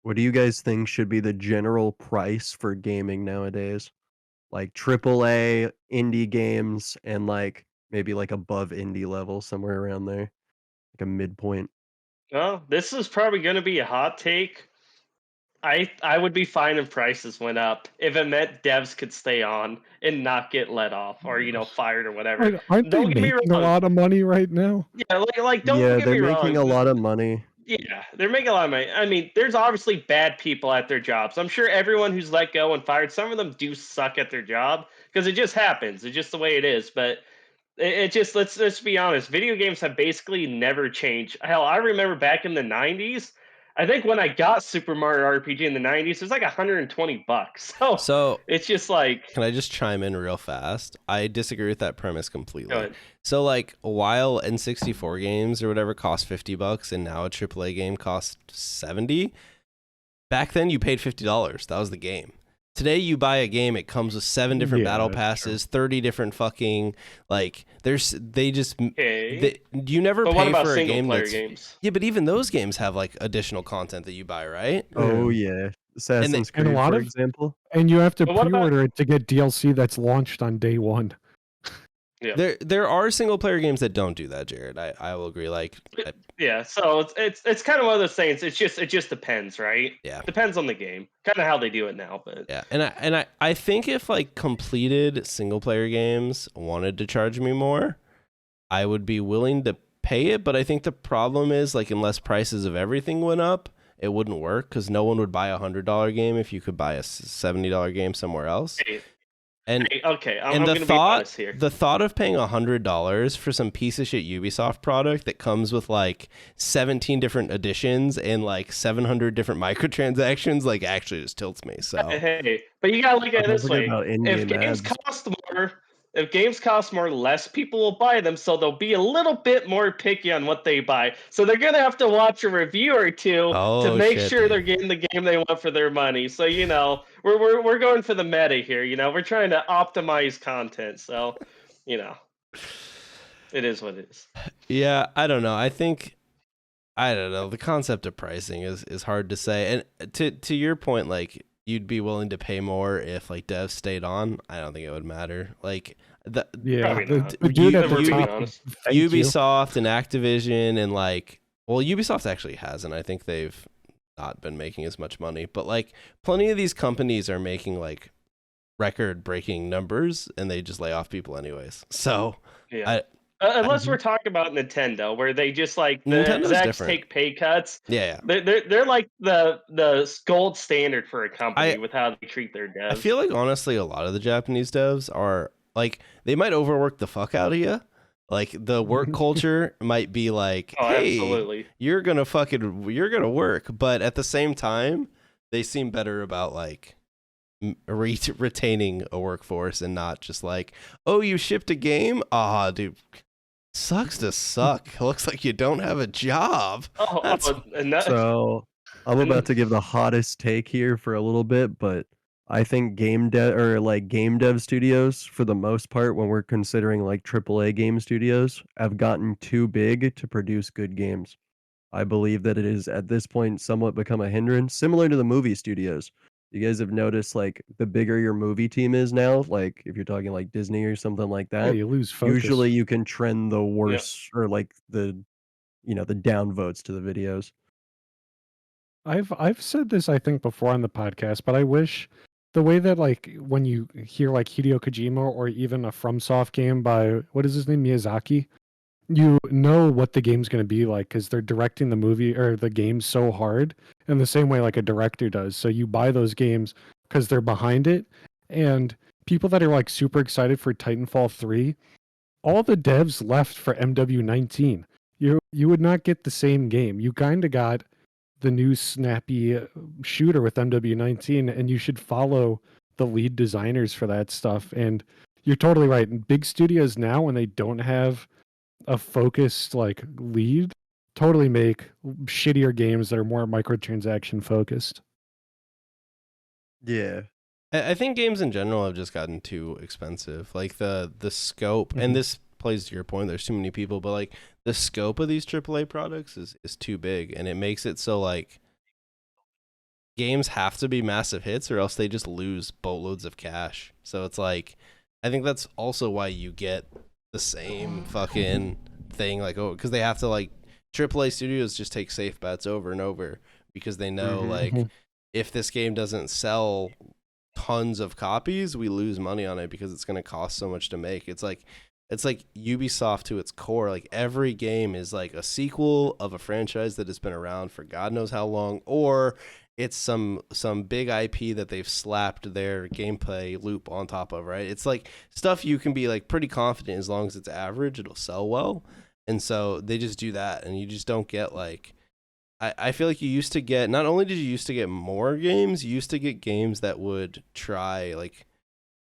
Speaker 2: What do you guys think should be the general price for gaming nowadays? Like AAA indie games and like maybe like above indie level, somewhere around there, like a midpoint.
Speaker 4: Well, this is probably going to be a hot take. I would be fine if prices went up if it meant devs could stay on and not get let off or fired or whatever.
Speaker 3: Aren't they making a lot of money right now?
Speaker 4: Yeah, like don't get me wrong.
Speaker 2: They're making a lot of money.
Speaker 4: Yeah, they're making a lot of money. I mean, there's obviously bad people at their jobs. I'm sure everyone who's let go and fired, some of them do suck at their job because it just happens. It's just the way it is. But it just let's be honest. Video games have basically never changed. Hell, I remember back in the 90s. I think when I got Super Mario RPG in the 90s, it was like $120. So it's just like...
Speaker 1: Can I just chime in real fast? I disagree with that premise completely. So like, while N64 games or whatever cost $50 and now a AAA game costs $70, back then you paid $50. That was the game. Today you buy a game, it comes with 7 different battle passes, 30 different fucking like. You never pay for a game that's games? Yeah, but even those games have like additional content that you buy, right?
Speaker 2: Oh yeah, Assassin's Creed, for example.
Speaker 3: And you have to pre-order it to get DLC that's launched on day one.
Speaker 4: Yeah.
Speaker 1: There are single player games that don't do that, Jared. I will agree. Like,
Speaker 4: yeah, so it's kind of one of those things. It just depends, right?
Speaker 1: Yeah,
Speaker 4: depends on the game, kind of how they do it now. But
Speaker 1: yeah, and I think if like completed single player games wanted to charge me more, I would be willing to pay it. But I think the problem is like unless prices of everything went up, it wouldn't work because no one would buy $100 game if you could buy a $70 game somewhere else. And
Speaker 4: I'm gonna be honest here.
Speaker 1: The thought of paying $100 for some piece of shit Ubisoft product that comes with like 17 different editions and like 700 different microtransactions, like actually just tilts me. So
Speaker 4: hey, but you gotta look at it this way: if games cost more, less people will buy them, so they'll be a little bit more picky on what they buy. So they're gonna have to watch a review or two to make sure they're getting the game they want for their money. So we're going for the meta here. We're trying to optimize content. So it is what it is.
Speaker 1: Yeah, I don't know. I don't know. The concept of pricing is hard to say. And to your point, like, you'd be willing to pay more if like devs stayed on. I don't think it would matter. Like the dude at the top, Ubisoft and Activision and like, well, Ubisoft actually hasn't. I think they've not been making as much money, but like plenty of these companies are making like record breaking numbers and they just lay off people anyways. So
Speaker 4: yeah. Unless we're talking about Nintendo, where they just like the execs take pay cuts.
Speaker 1: Yeah.
Speaker 4: They're like the gold standard for a company with how they treat their devs.
Speaker 1: I feel like honestly, a lot of the Japanese devs are like they might overwork the fuck out of you. Like the work culture might be like, hey,
Speaker 4: absolutely.
Speaker 1: you're gonna work, but at the same time, they seem better about like retaining a workforce and not just like, oh, you shipped a game? Ah, dude. Sucks to suck. Looks like you don't have a job.
Speaker 2: So I'm about to give the hottest take here for a little bit, but I think game dev studios, for the most part, when we're considering like AAA game studios, have gotten too big to produce good games. I believe that it is at this point somewhat become a hindrance, similar to the movie studios. You guys have noticed like the bigger your movie team is now, like if you're talking like Disney or something like that,
Speaker 3: you lose focus.
Speaker 2: Usually you can trend the worse or like the downvotes to the videos.
Speaker 3: I've said this I think before on the podcast, but I wish the way that like when you hear like Hideo Kojima or even a FromSoft game by what is his name, Miyazaki, you know what the game's going to be like because they're directing the movie or the game so hard in the same way like a director does. So you buy those games because they're behind it. And people that are like super excited for Titanfall 3, all the devs left for MW19. You would not get the same game. You kind of got the new snappy shooter with MW19, and you should follow the lead designers for that stuff. And you're totally right. Big studios now, when they don't have a focused like lead, totally make shittier games that are more microtransaction focused.
Speaker 2: Yeah.
Speaker 1: I think games in general have just gotten too expensive. Like the scope, and this plays to your point. There's too many people, but like the scope of these AAA products is too big, and it makes it so like games have to be massive hits, or else they just lose boatloads of cash. So it's like, I think that's also why you get the same fucking thing, like, oh, because they have to like AAA studios just take safe bets over and over because they know like if this game doesn't sell tons of copies, we lose money on it because it's going to cost so much to make. It's like Ubisoft to its core. Like every game is like a sequel of a franchise that has been around for God knows how long, or it's some big IP that they've slapped their gameplay loop on top of, right? It's like stuff you can be like pretty confident as long as it's average, it'll sell well. And so they just do that, and you just don't get like, I feel like you used to get, not only did you used to get more games, you used to get games that would try like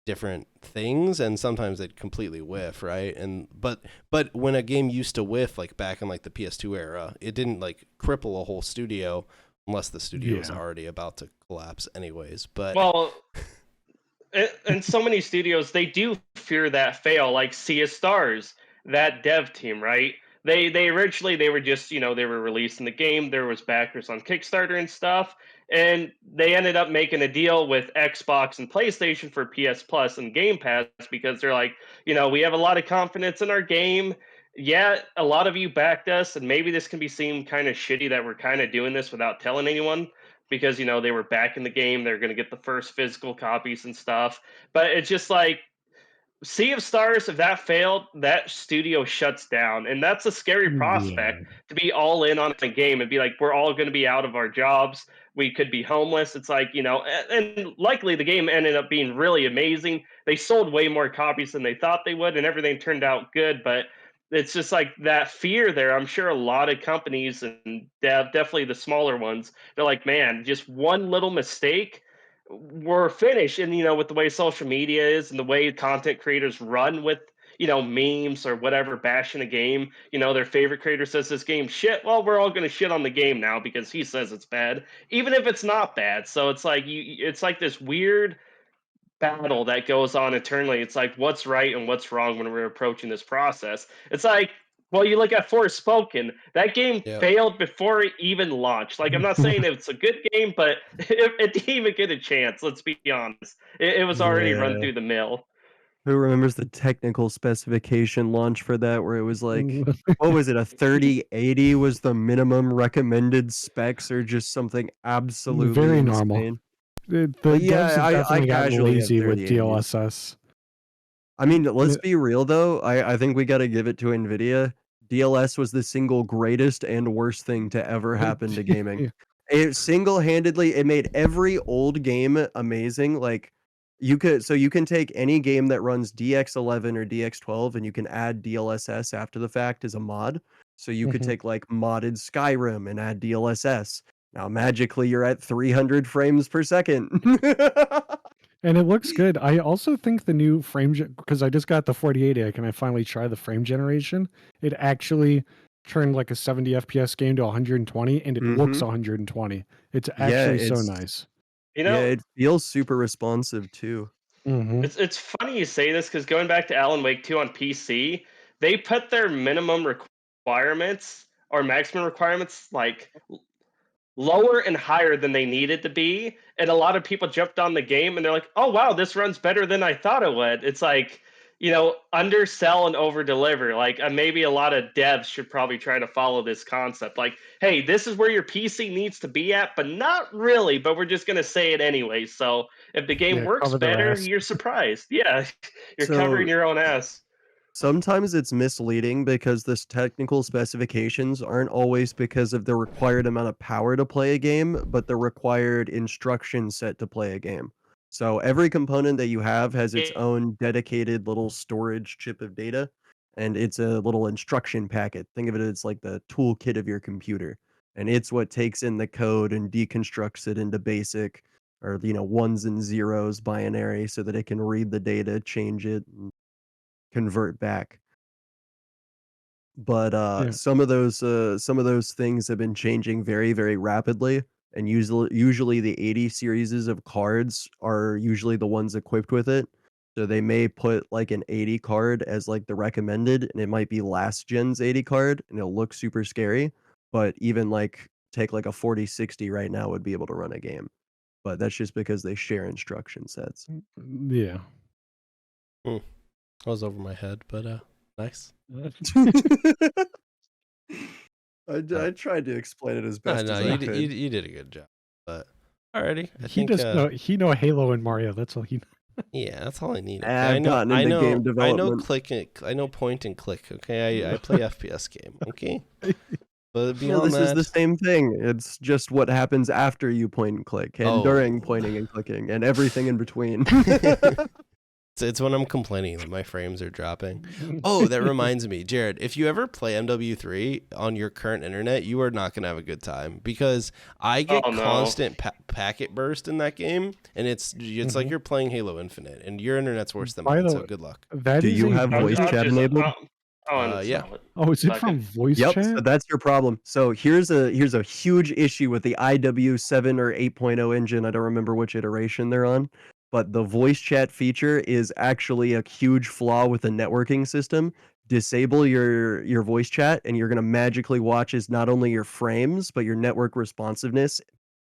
Speaker 1: different things, and sometimes they'd completely whiff, right? And but when a game used to whiff, like back in like the PS2 era, it didn't like cripple a whole studio unless the studio was already about to collapse anyways. But
Speaker 4: well, and so many studios, they do fear that fail, like Sea of Stars, that dev team, right? They originally, they were just, they were releasing the game, there was backers on Kickstarter and stuff, and they ended up making a deal with Xbox and PlayStation for PS Plus and Game Pass because they're like, we have a lot of confidence in our game. Yeah, a lot of you backed us, and maybe this can be seen kind of shitty that we're kind of doing this without telling anyone because they were back in the game, they're going to get the first physical copies and stuff. But it's just like Sea of Stars, if that failed, that studio shuts down, and that's a scary prospect to be all in on a game and be like, we're all going to be out of our jobs, we could be homeless. It's like, and likely the game ended up being really amazing, they sold way more copies than they thought they would, and everything turned out good. But it's just like that fear there. I'm sure a lot of companies, and definitely the smaller ones, they're like, man, just one little mistake, we're finished. And with the way social media is and the way content creators run with memes or whatever, bashing a game, their favorite creator says this game shit, well, we're all going to shit on the game now because he says it's bad, even if it's not bad. So it's like it's like this weird battle that goes on eternally. It's like, what's right and what's wrong when we're approaching this process. It's like, well, you look at Forspoken. That game failed before it even launched. Like, I'm not saying it's a good game, but it didn't even get a chance. Let's be honest. It was already run through the mill.
Speaker 2: Who remembers the technical specification launch for that, where it was like, what was it, a 3080 was the minimum recommended specs, or just something absolutely
Speaker 3: very
Speaker 2: insane?
Speaker 3: normal. The devs have definitely gotten lazy with DLSS.
Speaker 2: I mean, let's be real though. I think we got to give it to NVIDIA. DLS was the single greatest and worst thing to ever happen to gaming. It single-handedly, it made every old game amazing. Like you can take any game that runs DX11 or DX12 and you can add DLSS after the fact as a mod. So you could take like modded Skyrim and add DLSS. Now magically you're at 300 frames per second.
Speaker 3: And it looks good. I also think the new frame, because I just got the 4080, can I finally try the frame generation? It actually turned like a 70 FPS game to 120, and it looks 120. It's actually so nice.
Speaker 2: It feels super responsive too.
Speaker 4: It's funny you say this, because going back to Alan Wake 2 on PC, they put their minimum requirements or maximum requirements like lower and higher than they needed to be, and a lot of people jumped on the game and they're like, oh wow, this runs better than I thought it would. It's like, undersell and over deliver. Like maybe a lot of devs should probably try to follow this concept. Like, hey, this is where your PC needs to be at, but not really. But we're just gonna say it anyway. So if the game works
Speaker 3: cover their
Speaker 4: better,
Speaker 3: ass.
Speaker 4: you're surprised. Yeah, you're
Speaker 2: So-
Speaker 4: covering your own ass.
Speaker 2: Sometimes it's misleading because the technical specifications aren't always because of the required amount of power to play a game, but the required instruction set to play a game. So every component that you have has its own dedicated little storage chip of data, and it's a little instruction packet. Think of it as like the toolkit of your computer, and it's what takes in the code and deconstructs it into basic or ones and zeros binary so that it can read the data, change it, and convert back. But
Speaker 3: Yeah.
Speaker 2: some of those things have been changing very, very rapidly, and usually the 80 series of cards are usually the ones equipped with it. So they may put like an 80 card as like the recommended, and it might be last gen's 80 card, and it'll look super scary. But even like take like a 4060 right now would be able to run a game. But that's just because they share instruction sets.
Speaker 3: Yeah.
Speaker 1: I was over my head, but nice.
Speaker 2: I tried to explain it as best
Speaker 1: No,
Speaker 2: as I could.
Speaker 1: you did a good job. But alrighty, I
Speaker 3: He
Speaker 1: think
Speaker 3: know Halo and Mario. That's all he.
Speaker 1: yeah, that's all I need. Okay?
Speaker 2: I've gotten into game development.
Speaker 1: I know point and click. Okay, I play FPS game. Okay, but
Speaker 2: Well,
Speaker 1: beyond
Speaker 2: this is
Speaker 1: that,
Speaker 2: the same thing. It's just what happens after you point and click, and during
Speaker 1: Oh.
Speaker 2: pointing and clicking, and everything in between.
Speaker 1: it's when I'm complaining that my frames are dropping. Oh, that reminds me, Jared, if you ever play MW3 on your current internet, you are not going to have a good time because I get constant packet burst in that game, and it's like you're playing Halo Infinite, and your internet's worse than
Speaker 3: By
Speaker 1: mine,
Speaker 3: the
Speaker 1: so
Speaker 3: way,
Speaker 1: good luck.
Speaker 2: Do you have voice chat enabled?
Speaker 1: Yeah.
Speaker 3: Oh, is it from voice
Speaker 2: Yep,
Speaker 3: chat?
Speaker 2: so that's your problem. So here's a huge issue with the IW7 or 8.0 engine. I don't remember which iteration they're on, but the voice chat feature is actually a huge flaw with the networking system. Disable your voice chat, and you're gonna magically watch as not only your frames but your network responsiveness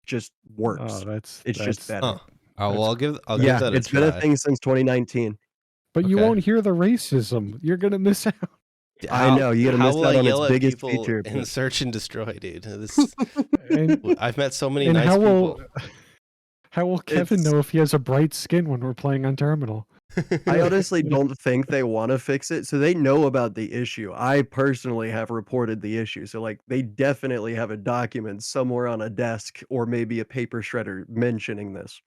Speaker 2: just works.
Speaker 3: Oh,
Speaker 2: It's
Speaker 3: that's
Speaker 2: just better.
Speaker 1: Oh, well, I'll give
Speaker 2: Yeah,
Speaker 1: that a
Speaker 2: it's been a
Speaker 1: try.
Speaker 2: thing since 2019.
Speaker 3: But you
Speaker 1: Okay.
Speaker 3: won't hear the racism. You're gonna miss out.
Speaker 2: I know, you gotta
Speaker 1: how
Speaker 2: miss
Speaker 1: will
Speaker 2: out
Speaker 1: I
Speaker 2: on
Speaker 1: yell
Speaker 2: its
Speaker 1: at
Speaker 2: biggest
Speaker 1: people
Speaker 2: feature.
Speaker 1: in search and destroy, dude?
Speaker 3: And,
Speaker 1: I've met so many
Speaker 3: and
Speaker 1: nice people.
Speaker 3: how will Kevin
Speaker 2: It's-
Speaker 3: know if he has a bright skin when we're playing on terminal?
Speaker 2: I honestly don't think they want to fix it, so they know about the issue. I personally have reported the issue, so like they definitely have a document somewhere on a desk or maybe a paper shredder mentioning this.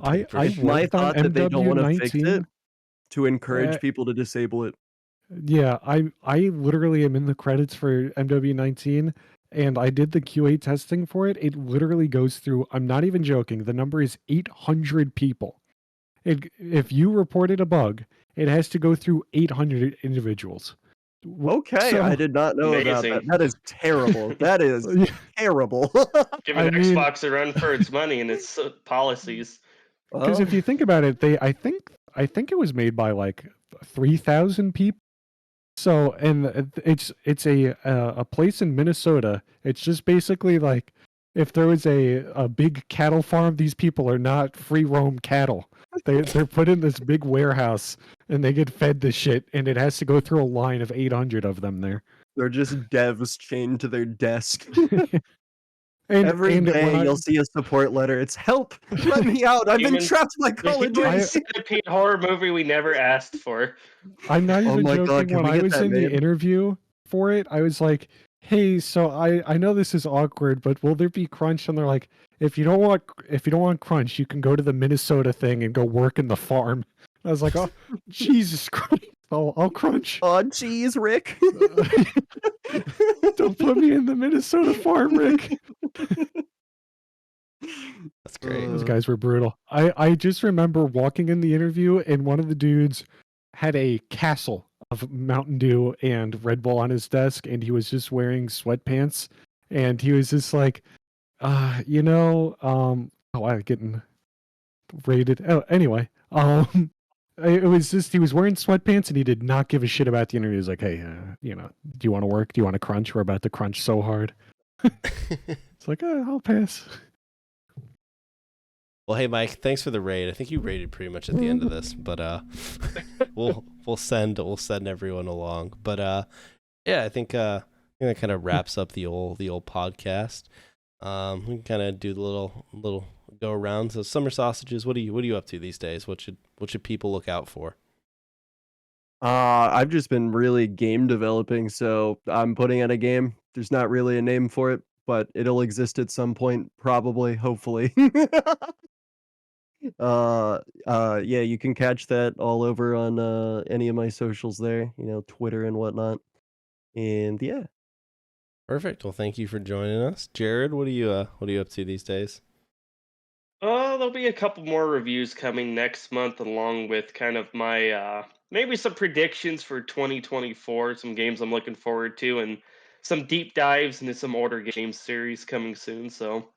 Speaker 3: I
Speaker 2: It's my
Speaker 3: worked on
Speaker 2: thought that they don't want to fix it
Speaker 3: MW19.
Speaker 2: to encourage
Speaker 3: Uh,
Speaker 2: people to disable it.
Speaker 3: Yeah, I literally am in the credits for MW19, and I did the QA testing for it. It literally goes through, I'm not even joking, the number is 800 people. If you reported a bug, it has to go through 800 individuals.
Speaker 2: Okay,
Speaker 3: So-
Speaker 2: I did not know about that.
Speaker 4: Amazing.
Speaker 2: That is terrible. That is
Speaker 3: Yeah,
Speaker 2: terrible.
Speaker 4: Giving
Speaker 3: I mean-
Speaker 4: Xbox a run for its money and its policies.
Speaker 3: because if you think about it, I think it was made by like 3,000 people. So, and it's a place in Minnesota. It's just basically like if there was a big cattle farm, these people are not free roam cattle. They're put in this big warehouse and they get fed this shit, and it has to go through a line of 800 of them there.
Speaker 2: They're just devs chained to their desk.
Speaker 3: And
Speaker 2: Every
Speaker 3: and
Speaker 2: day
Speaker 3: when I-
Speaker 2: you'll see a support letter. It's help! Let me out! I've been
Speaker 4: Human-
Speaker 2: trapped by
Speaker 4: The
Speaker 2: Call of
Speaker 4: human
Speaker 2: Duty.
Speaker 4: centipede horror movie we never asked for.
Speaker 3: I'm not
Speaker 2: Oh
Speaker 3: even
Speaker 2: my
Speaker 3: joking.
Speaker 2: God, can
Speaker 3: When
Speaker 2: we
Speaker 3: I
Speaker 2: get
Speaker 3: was
Speaker 2: that
Speaker 3: in the
Speaker 2: made?
Speaker 3: interview for it, I was like, "Hey, so I know this is awkward, but will there be crunch?" And they're like, "If you don't want crunch, you can go to the Minnesota thing and go work in the farm." I was like, "Oh, Jesus Christ! I'll crunch.
Speaker 2: Oh, jeez, Rick.
Speaker 3: Don't put me in the Minnesota farm, Rick."
Speaker 1: That's great.
Speaker 3: Those guys were brutal. I just remember walking in the interview, and one of the dudes had a castle of Mountain Dew and Red Bull on his desk, and he was just wearing sweatpants, and he was just like, oh, I'm getting rated. Oh, anyway, it was just he was wearing sweatpants, and he did not give a shit about the interview. He was like, hey, do you want to work? Do you want to crunch? We're about to crunch so hard. It's like, I'll pass.
Speaker 1: Well, hey Mike, thanks for the raid. I think you raided pretty much at the end of this, but we'll send everyone along. But yeah, I think that kind of wraps up the old podcast. We can kind of do the little go around. So summer sausages, what are you up to these days? What should people look out for?
Speaker 2: I've just been really game developing, so I'm putting out a game. There's not really a name for it, but it'll exist at some point, probably, hopefully. Yeah, you can catch that all over on any of my socials there, Twitter and whatnot. And yeah.
Speaker 1: Perfect. Well, thank you for joining us, Jared. What are you up to these days?
Speaker 4: Oh, there'll be a couple more reviews coming next month, along with kind of my maybe some predictions for 2024, some games I'm looking forward to, and some deep dives into some older game series coming soon. So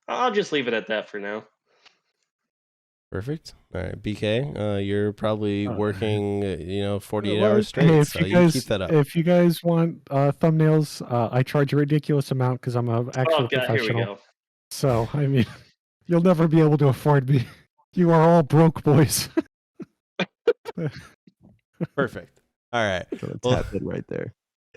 Speaker 4: I'll just leave it at that for now.
Speaker 1: Perfect. All right, BK, you're probably working, 48
Speaker 3: Well,
Speaker 1: hours straight,
Speaker 3: hey,
Speaker 1: so you keep that up.
Speaker 3: if you guys want thumbnails, I charge a ridiculous amount because I'm an actual
Speaker 4: Oh, God, here we
Speaker 3: professional.
Speaker 4: go.
Speaker 3: So, I mean, you'll never be able to afford me. You are all broke boys.
Speaker 1: Perfect. All right.
Speaker 2: Gonna
Speaker 1: Well,
Speaker 2: tap it right there.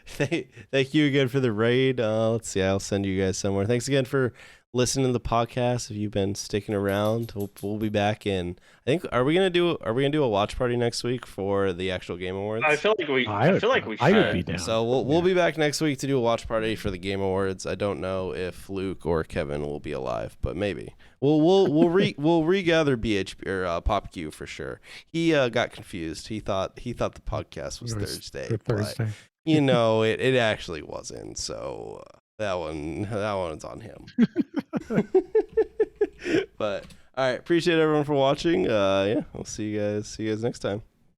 Speaker 1: Thank you again for the raid. Let's see. I'll send you guys somewhere. Thanks again for listening to the podcast. If you've been sticking around, we'll be back in. I think are we gonna do a watch party next week for the actual Game Awards?
Speaker 4: I feel like we should.
Speaker 3: I would be down.
Speaker 1: So we'll be back next week to do a watch party for the Game Awards. I don't know if Luke or Kevin will be alive, but maybe we'll regather BH or PopQ for sure. He got confused. He thought the podcast was Thursday.
Speaker 3: Thursday.
Speaker 1: But, it actually wasn't. So that one's on him. But all right, appreciate everyone for watching. Yeah, we'll see you guys next time.